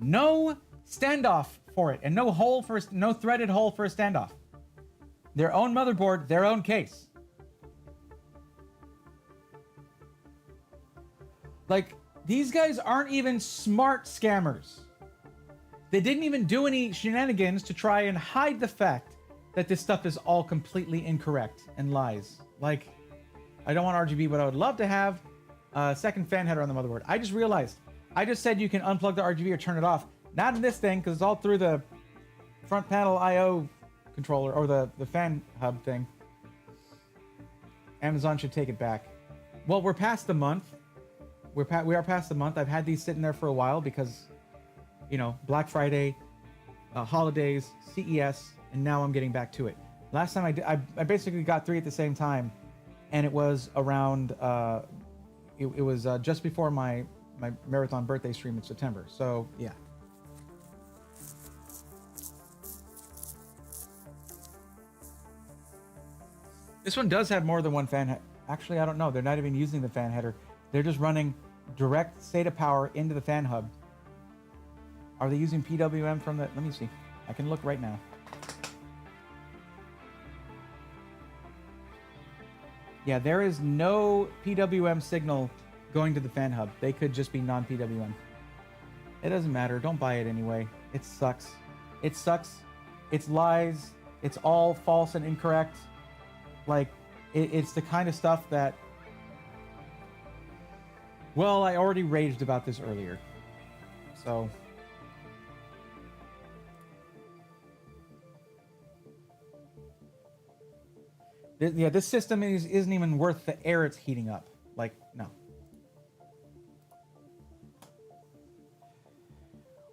no standoff for it and no threaded hole for a standoff. Their own motherboard, their own case. Like, these guys aren't even smart scammers. They didn't even do any shenanigans to try and hide the fact that this stuff is all completely incorrect and lies. Like, I don't want RGB, but I would love to have a second fan header on the motherboard. I just realized, I just said you can unplug the RGB or turn it off. Not in this thing, because it's all through the front panel I/O controller, or the fan hub thing. Amazon should take it back. Well, we're past the month. We are past the month. I've had these sitting there for a while because, you know, Black Friday, holidays, CES, and now I'm getting back to it. Last time I basically got 3 at the same time, and it was around, it was just before my marathon birthday stream in September. So yeah. This one does have more than one fan. Actually, I don't know. They're not even using the fan header. They're just running direct SATA power into the fan hub. Are they using PWM from the... Let me see. I can look right now. Yeah, there is no PWM signal going to the fan hub. They could just be non-PWM. It doesn't matter. Don't buy it anyway. It sucks. It sucks. It's lies. It's all false and incorrect. Like, it's the kind of stuff that... Well, I already raged about this earlier. So... Yeah, this system isn't even worth the air it's heating up. Like, no.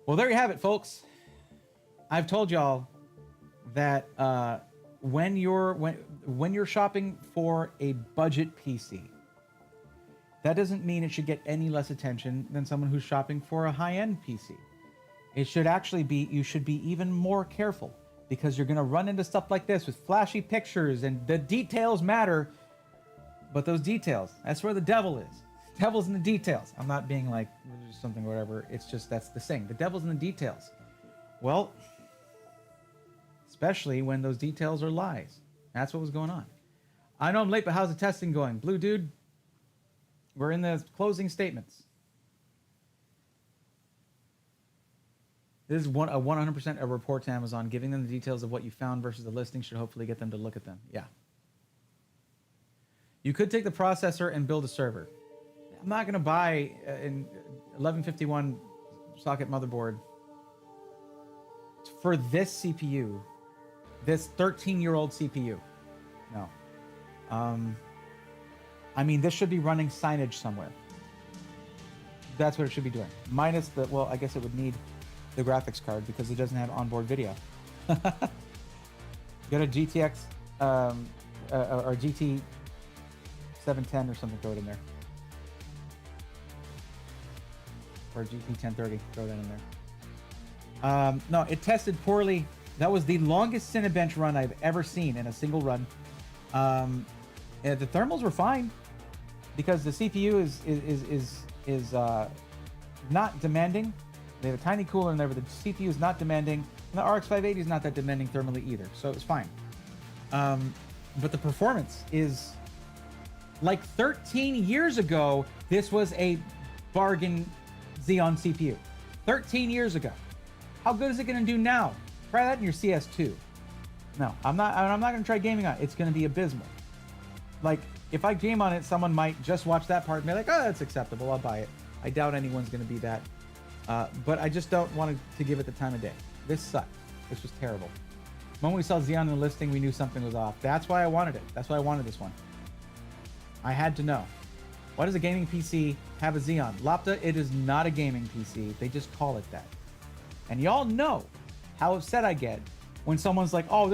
Well, there you have it, folks. I've told y'all that when you're shopping for a budget PC, that doesn't mean it should get any less attention than someone who's shopping for a high-end PC. It should actually be, you should be even more careful, because you're going to run into stuff like this with flashy pictures, and the details matter, but those details, that's where the devil is. devil's in the details. I'm not being like something or whatever. It's just that's the thing. The devil's in the details. Well, especially when those details are lies. That's what was going on. I know I'm late, but how's the testing going? Blue Dude, we're in the closing statements. This is a 100% a report to Amazon. Giving them the details of what you found versus the listing should hopefully get them to look at them. Yeah. You could take the processor and build a server. I'm not going to buy an 1151 socket motherboard for this CPU, this 13-year-old CPU. No. I mean, this should be running signage somewhere. That's what it should be doing. Minus the, well, I guess it would need the graphics card because it doesn't have onboard video. Got a GTX or GT 710 or something, throw it in there. Or GT 1030, throw that in there. No, it tested poorly. That was the longest Cinebench run I've ever seen in a single run. The thermals were fine because the CPU is not demanding. They have a tiny cooler in there, but the CPU is not demanding. And the RX 580 is not that demanding thermally either, so it's fine. But the performance is like 13 years ago. This was a bargain Xeon CPU. 13 years ago. How good is it going to do now? Try that in your CS2. No, I'm not going to try gaming on it. It's going to be abysmal. Like, if I game on it, someone might just watch that part and be like, oh, that's acceptable, I'll buy it. I doubt anyone's going to be that. But I just don't want to give it the time of day. This sucked. This was terrible. The moment we saw Xeon in the listing, we knew something was off. That's why I wanted it. That's why I wanted this one. I had to know. Why does a gaming PC have a Xeon? Lopta, it is not a gaming PC. They just call it that. And y'all know how upset I get when someone's like, oh,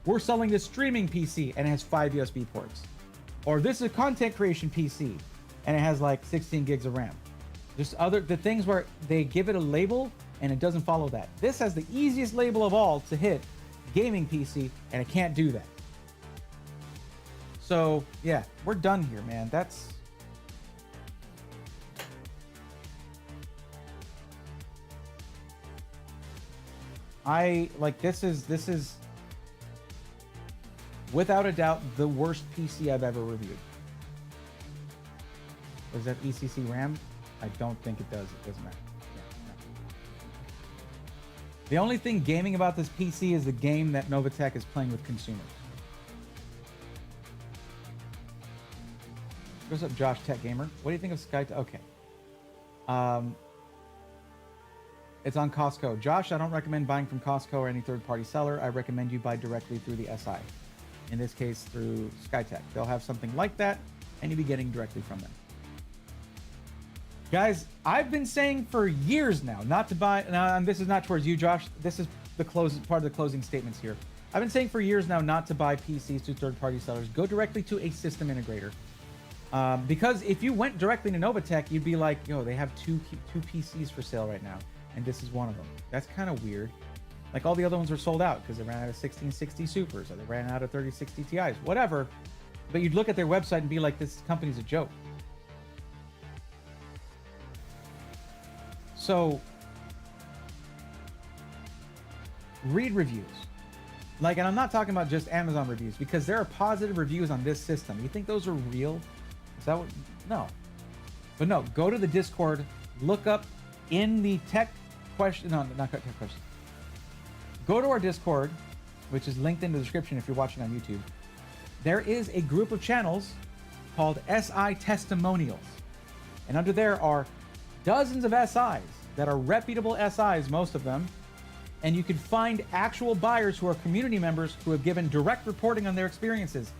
we're selling this streaming PC and it has 5 USB ports. Or this is a content creation PC and it has like 16 gigs of RAM. There's the things where they give it a label and it doesn't follow that. This has the easiest label of all to hit, gaming PC, and it can't do that. So yeah, we're done here, man. That's... this is without a doubt the worst PC I've ever reviewed. Does that ECC RAM? I don't think it does. It doesn't matter. Yeah, no. The only thing gaming about this PC is the game that Novatech is playing with consumers. What's up, Josh Tech Gamer? What do you think of Sky? Okay. It's on Costco. Josh, I don't recommend buying from Costco or any third-party seller. I recommend you buy directly through the SI. In this case, through Skytech. They'll have something like that, and you'll be getting directly from them. Guys, I've been saying for years now not to buy. Now, and this is not towards you, Josh. This is the part of the closing statements here. I've been saying for years now not to buy PCs through third-party sellers. Go directly to a system integrator. Because if you went directly to Novatech, you'd be like, yo, they have two PCs for sale right now, and this is one of them. That's kind of weird. Like, all the other ones are sold out because they ran out of 1660 Supers or they ran out of 3060 Ti's, whatever. But you'd look at their website and be like, this company's a joke. So, read reviews. Like, and I'm not talking about just Amazon reviews, because there are positive reviews on this system. You think those are real? Is that what? No. But no, go to the Discord, look up in the tech question, no, not tech question. Go to our Discord, which is linked in the description if you're watching on YouTube. There is a group of channels called SI Testimonials. And under there are dozens of SIs that are reputable SIs, most of them. And you can find actual buyers who are community members who have given direct reporting on their experiences.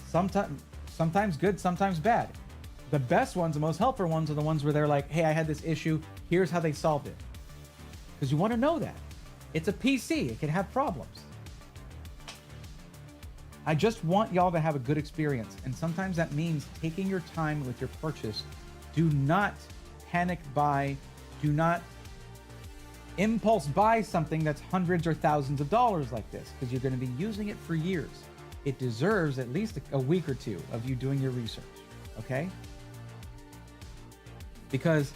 Sometimes good, sometimes bad. The best ones, the most helpful ones, are the ones where they're like, hey, I had this issue. Here's how they solved it. Because you want to know that. It's a PC. It can have problems. I just want y'all to have a good experience. And sometimes that means taking your time with your purchase. Do not panic buy. Do not impulse buy something that's hundreds or thousands of dollars like this, because you're going to be using it for years. It deserves at least a week or two of you doing your research. Okay? because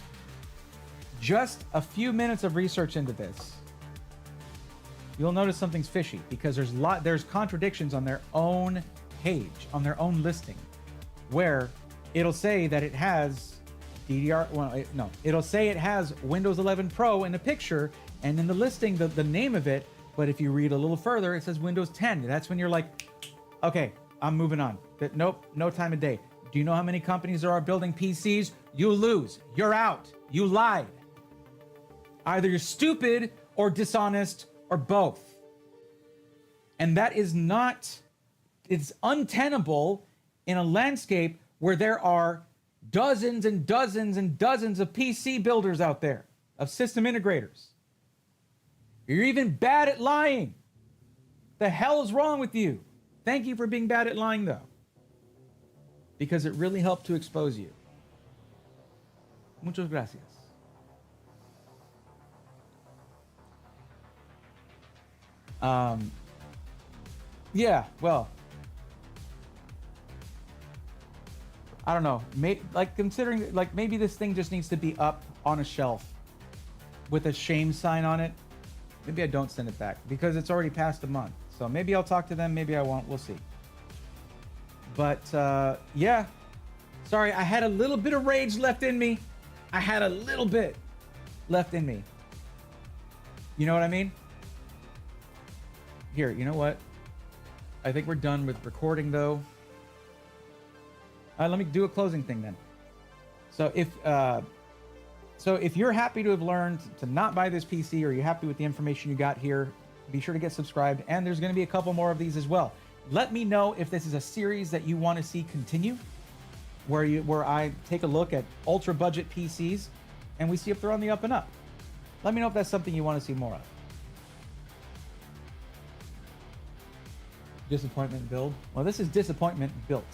just a few minutes of research into this, you'll notice something's fishy, because there's contradictions on their own page, on their own listing, where it'll say that it has it'll say it has Windows 11 Pro in a picture and in the listing the name of it, but if you read a little further, it says Windows 10. That's when you're like, okay, I'm moving on. Nope, no time of day. Do you know how many companies there are building PCs? You lose. You're out. You lied. Either you're stupid or dishonest or both. And that is not, it's untenable in a landscape where there are dozens and dozens and dozens of PC builders out there, of system integrators. You're even bad at lying. The hell is wrong with you? Thank you for being bad at lying, though, because it really helped to expose you. Muchas gracias. Yeah, well, I don't know. Considering, maybe this thing just needs to be up on a shelf with a shame sign on it. Maybe I don't send it back because it's already past a month. So maybe I'll talk to them. Maybe I won't. We'll see. But yeah, sorry. I had a little bit of rage left in me. I had a little bit left in me. You know what I mean? Here, you know what? I think we're done with recording, though. Let me do a closing thing then. So if you're happy to have learned to not buy this PC, or you're happy with the information you got here, be sure to get subscribed. And there's going to be a couple more of these as well. Let me know if this is a series that you want to see continue, where I take a look at ultra budget PCs and we see if they're on the up and up. Let me know if that's something you want to see more of. Disappointment build. Well, this is disappointment built.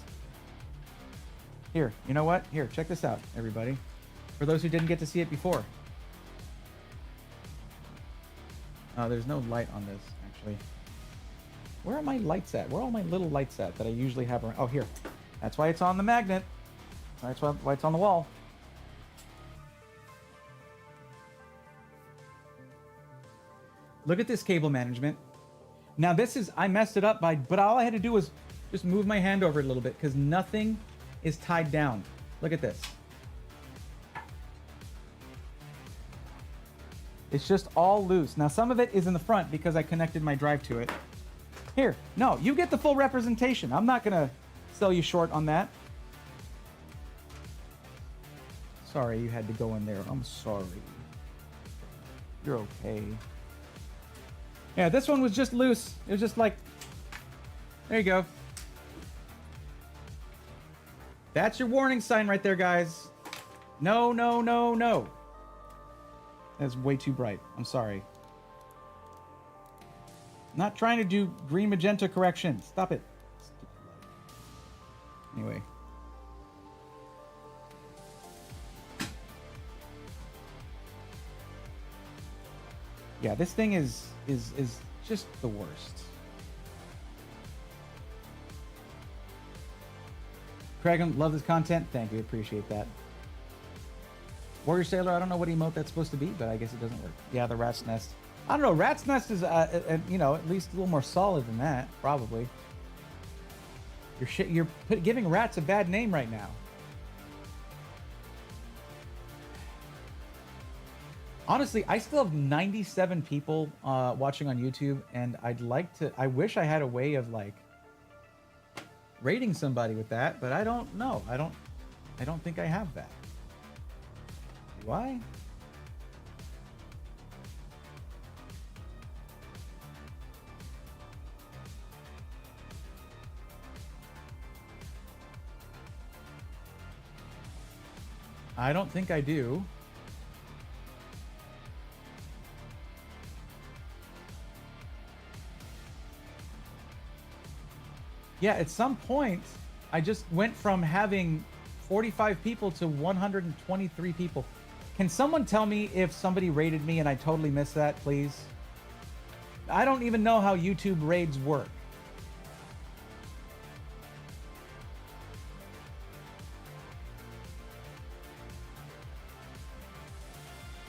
Here, you know what? Here, check this out, everybody. For those who didn't get to see it before. There's no light on this, actually. Where are my lights at? Where are all my little lights at that I usually have around? Oh, here. That's why it's on the magnet. That's why it's on the wall. Look at this cable management. Now this is, I messed it up but all I had to do was just move my hand over it a little bit, because nothing is tied down. Look at this. It's just all loose. Now some of it is in the front because I connected my drive to it. Here, no, you get the full representation. I'm not gonna sell you short on that. Sorry you had to go in there. I'm sorry. You're okay. Yeah, this one was just loose. It was just like, there you go. That's your warning sign right there, guys. No, no, no, no. That's way too bright. I'm sorry. Not trying to do green magenta correction. Stop it. Anyway. Yeah, this thing is just the worst. Craig, love this content. Thank you. Appreciate that. Warrior Sailor, I don't know what emote that's supposed to be, but I guess it doesn't work. Yeah, the rat's nest. I don't know. Rat's nest is, you know, at least a little more solid than that, probably. You're giving rats a bad name right now. Honestly, I still have 97 people watching on YouTube, and I wish I had a way of like rating somebody with that, but I don't know. I don't think I have that. Do I? I don't think I do. Yeah, at some point, I just went from having 45 people to 123 people. Can someone tell me if somebody rated me and I totally missed that, please? I don't even know how YouTube raids work.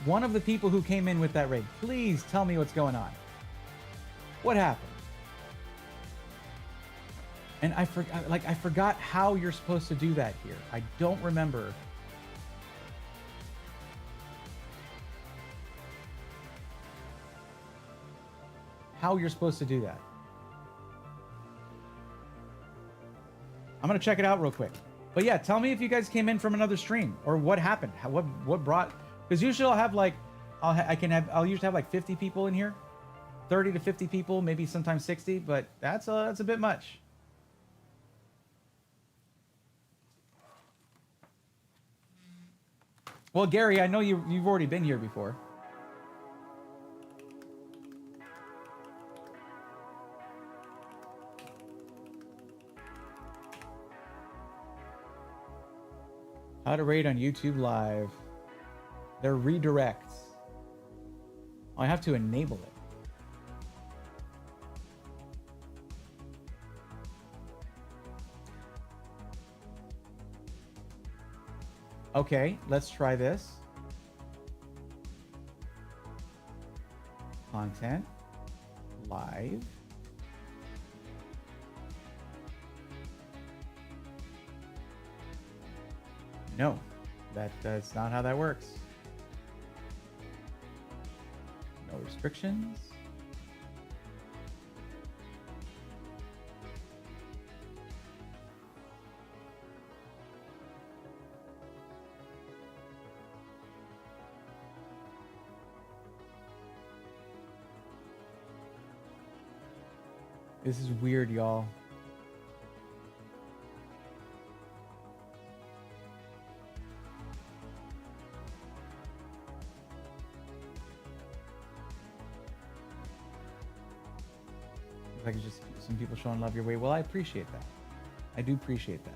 one of the people who came in with that raid, please tell me what's going on. What happened? And I forgot how you're supposed to do that here. I don't remember. How you're supposed to do that. I'm gonna check it out real quick. But yeah, tell me if you guys came in from another stream or what happened. What brought? Because usually I'll have like, I'll usually have like 50 people in here, 30 to 50 people, maybe sometimes 60. But that's a bit much. Well, Gary, I know you've already been here before. How to raid on YouTube Live. They're redirects. I have to enable it. Okay, let's try this. Content. Live. No, that's not how that works. No restrictions. This is weird, y'all. Like just some people showing love your way. Well, I appreciate that. I do appreciate that.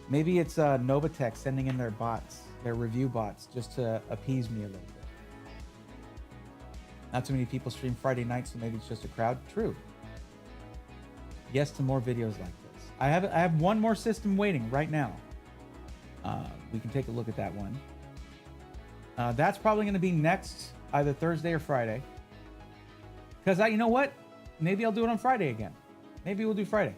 Maybe it's Novatech sending in their bots, their review bots, just to appease me a little bit. Not too many people stream Friday night, so maybe it's just a crowd. True. Yes to more videos like this. I have one more system waiting right now. We can take a look at that one. That's probably going to be next either Thursday or Friday. Because you know what? Maybe I'll do it on Friday again. Maybe we'll do Friday.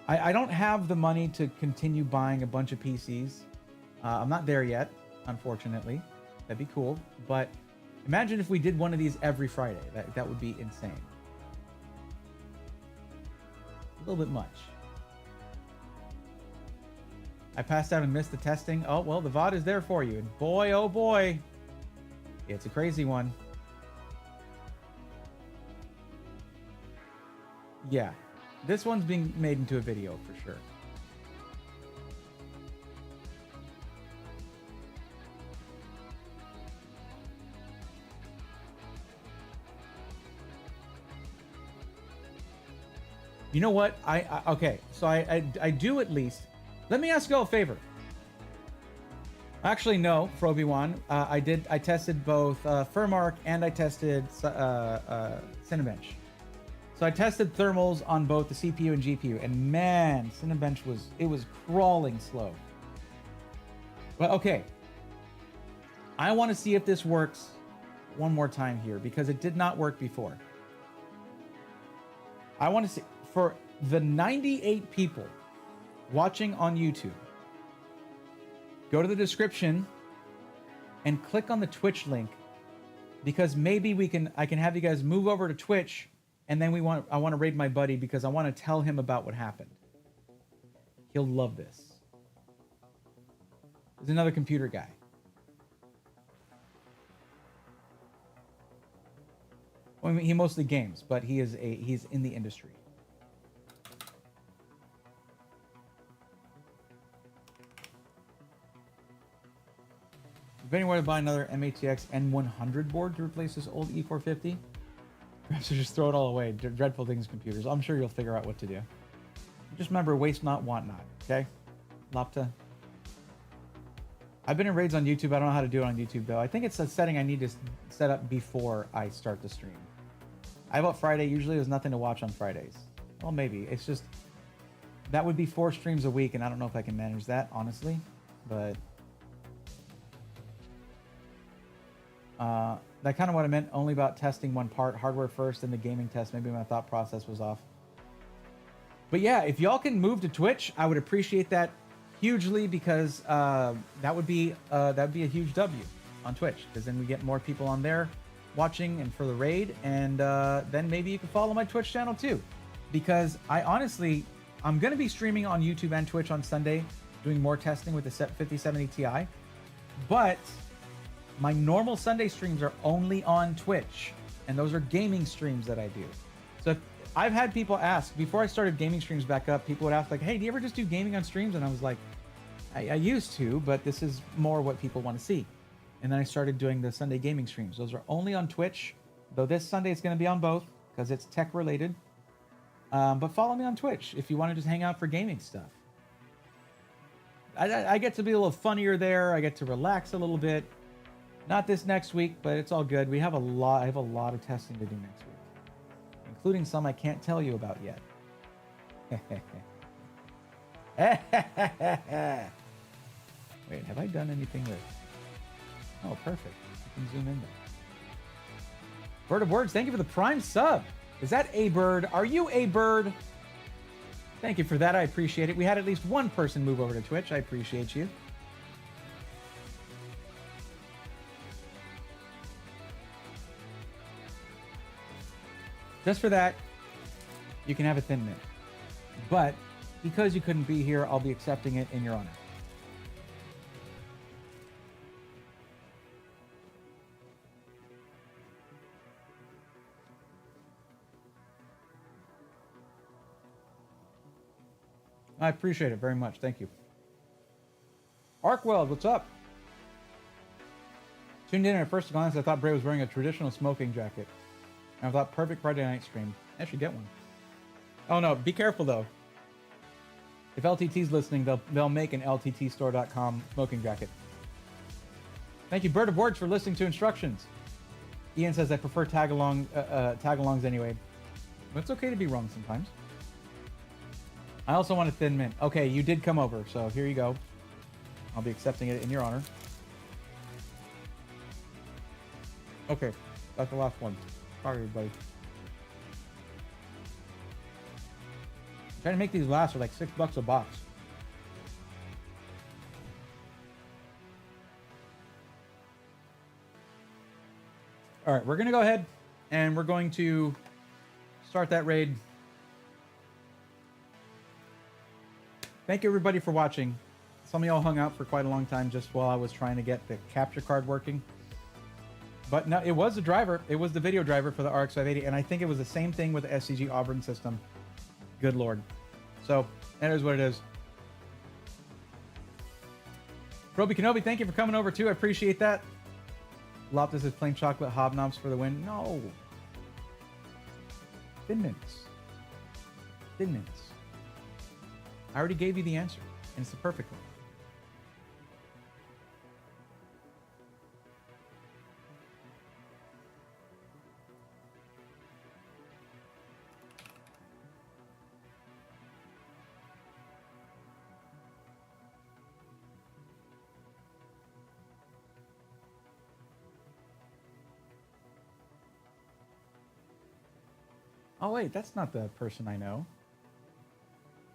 I don't have the money to continue buying a bunch of PCs. I'm not there yet, unfortunately. That'd be cool. But imagine if we did one of these every Friday. That would be insane. A little bit much. I passed out and missed the testing. Oh, well, the VOD is there for you. And boy, oh boy. It's a crazy one. Yeah. This one's being made into a video for sure. You know what? Okay, so I do at least. Let me ask you all a favor. Actually, no, Froby1. I tested both Furmark and I tested Cinebench. So I tested thermals on both the CPU and GPU, and man, Cinebench was crawling slow. But okay, I want to see if this works one more time here because it did not work before. I want to see for the 98 people watching on YouTube. Go to the description and click on the Twitch link because maybe I can have you guys move over to Twitch and then I want to raid my buddy because I want to tell him about what happened. He'll love this. There's another computer guy. Well, I mean, he mostly games, but he's in the industry. If anyone to buy another MATX N100 board to replace this old E450, perhaps just throw it all away. Dreadful things, computers. I'm sure you'll figure out what to do. Just remember, waste not, want not. Okay, Lapta. I've been in raids on YouTube. I don't know how to do it on YouTube though. I think it's a setting I need to set up before I start the stream. I vote Friday. Usually, there's nothing to watch on Fridays. Well, maybe it's just That would be 4 streams a week, and I don't know if I can manage that, honestly. But that kind of what I meant, only about testing one part, hardware first, and the gaming test. Maybe my thought process was off. But yeah, if y'all can move to Twitch, I would appreciate that hugely, because that would be a huge W on Twitch, because then we get more people on there watching and for the raid, and then maybe you can follow my Twitch channel too, because I'm going to be streaming on YouTube and Twitch on Sunday, doing more testing with the 5070 Ti, but my normal Sunday streams are only on Twitch, and those are gaming streams that I do. So I've had people ask, before I started gaming streams back up, people would ask like, hey, do you ever just do gaming on streams? And I was like, I used to, but this is more what people want to see. And then I started doing the Sunday gaming streams. Those are only on Twitch, though this Sunday it's going to be on both because it's tech related. But follow me on Twitch if you want to just hang out for gaming stuff. I get to be a little funnier there. I get to relax a little bit. Not this next week, but it's all good. I have a lot of testing to do next week, including some I can't tell you about yet. Wait, have I done anything with... Oh, perfect. You can zoom in there. Bird of Words, thank you for the Prime sub. Is that A Bird? Are you A Bird? Thank you for that. I appreciate it. We had at least one person move over to Twitch. I appreciate you. Just for that, you can have a Thin Mint. But because you couldn't be here, I'll be accepting it in your honor. I appreciate it very much. Thank you. Arkweld, what's up? Tuned in at first glance, I thought Bray was wearing a traditional smoking jacket. And I thought, perfect Friday night stream. I should get one. Oh no, be careful though. If LTT's listening, they'll make an lttstore.com smoking jacket. Thank you, Bird of Words, for listening to instructions. Ian says I prefer tag-alongs anyway. But it's okay to be wrong sometimes. I also want a Thin Mint. Okay, you did come over, so here you go. I'll be accepting it in your honor. Okay, that's the last one. Sorry, everybody. I'm trying to make these last for like $6 a box. All right, we're going to go ahead and we're going to start that raid. Thank you, everybody, for watching. Some of y'all hung out for quite a long time just while I was trying to get the capture card working. But no, it was the driver. It was the video driver for the RX 580, and I think it was the same thing with the SCG Auburn system. Good Lord. So, that is what it is. Roby Kenobi, thank you for coming over, too. I appreciate that. Loptus is plain chocolate hobnobs for the win. No. Thin Mints. Thin Mints. I already gave you the answer, and it's the perfect one. Oh, wait, that's not the person I know.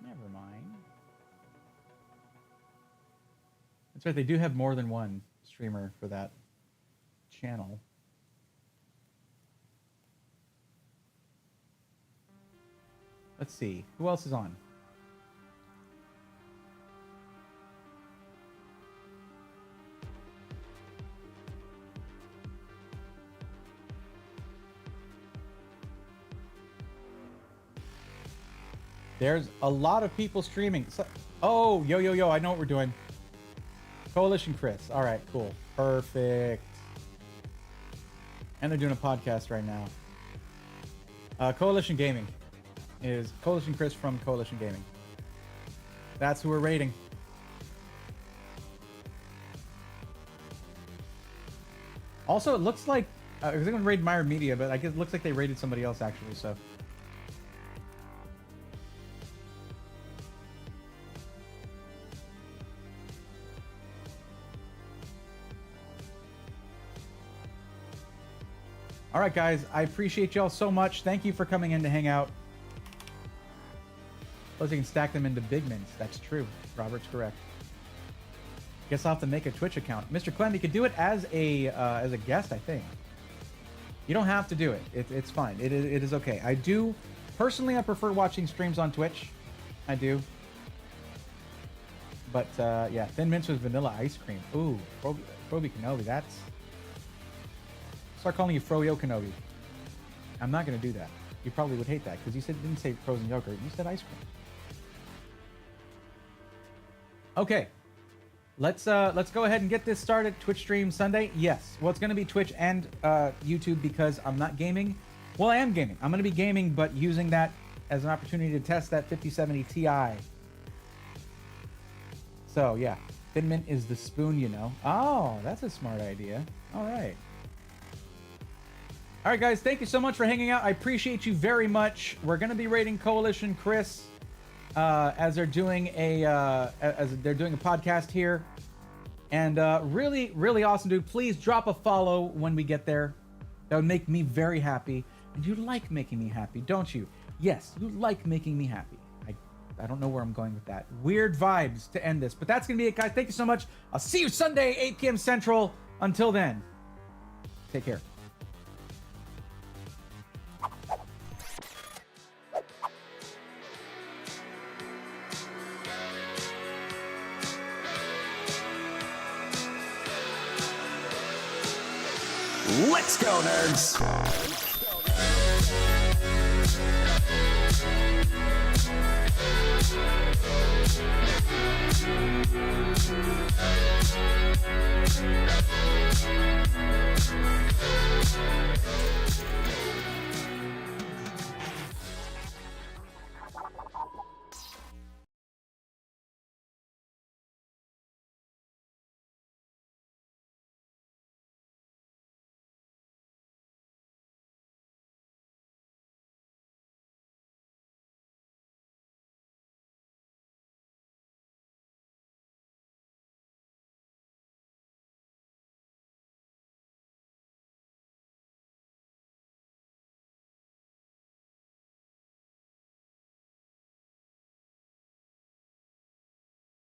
Never mind. That's right, they do have more than one streamer for that channel. Let's see, who else is on? There's a lot of people streaming. So, oh, yo, I know what we're doing. Coalition Chris. All right, cool. Perfect. And they're doing a podcast right now. Coalition Gaming is Coalition Chris from Coalition Gaming. That's who we're rating. Also, it looks like I was going to raid Meyer Media, but I guess it looks like they raided somebody else actually, so. All right, guys. I appreciate y'all so much. Thank you for coming in to hang out. Plus, you can stack them into big mints. That's true. Robert's correct. Guess I'll have to make a Twitch account. Mr. Clem, you could do it as a guest, I think. You don't have to do it. It's fine. It is okay. I do, personally, I prefer watching streams on Twitch. I do. But, yeah, Thin Mints with vanilla ice cream. Ooh, Froby Kenobi, that's... Start calling you Froyo Kenobi. I'm not going to do that. You probably would hate that, because you didn't say frozen yogurt. You said ice cream. Okay. Let's go ahead and get this started. Twitch stream Sunday. Yes. Well, it's going to be Twitch and YouTube because I'm not gaming. Well, I am gaming. I'm going to be gaming, but using that as an opportunity to test that 5070 Ti. So, yeah. Thin Mint is the spoon, you know. Oh, that's a smart idea. All right. All right, guys. Thank you so much for hanging out. I appreciate you very much. We're going to be rating Coalition Chris as they're doing a podcast here. And really, really awesome, dude. Please drop a follow when we get there. That would make me very happy. And you like making me happy, don't you? Yes, you like making me happy. I don't know where I'm going with that. Weird vibes to end this. But that's going to be it, guys. Thank you so much. I'll see you Sunday, 8 p.m. Central. Until then, take care. Let's go, nerds!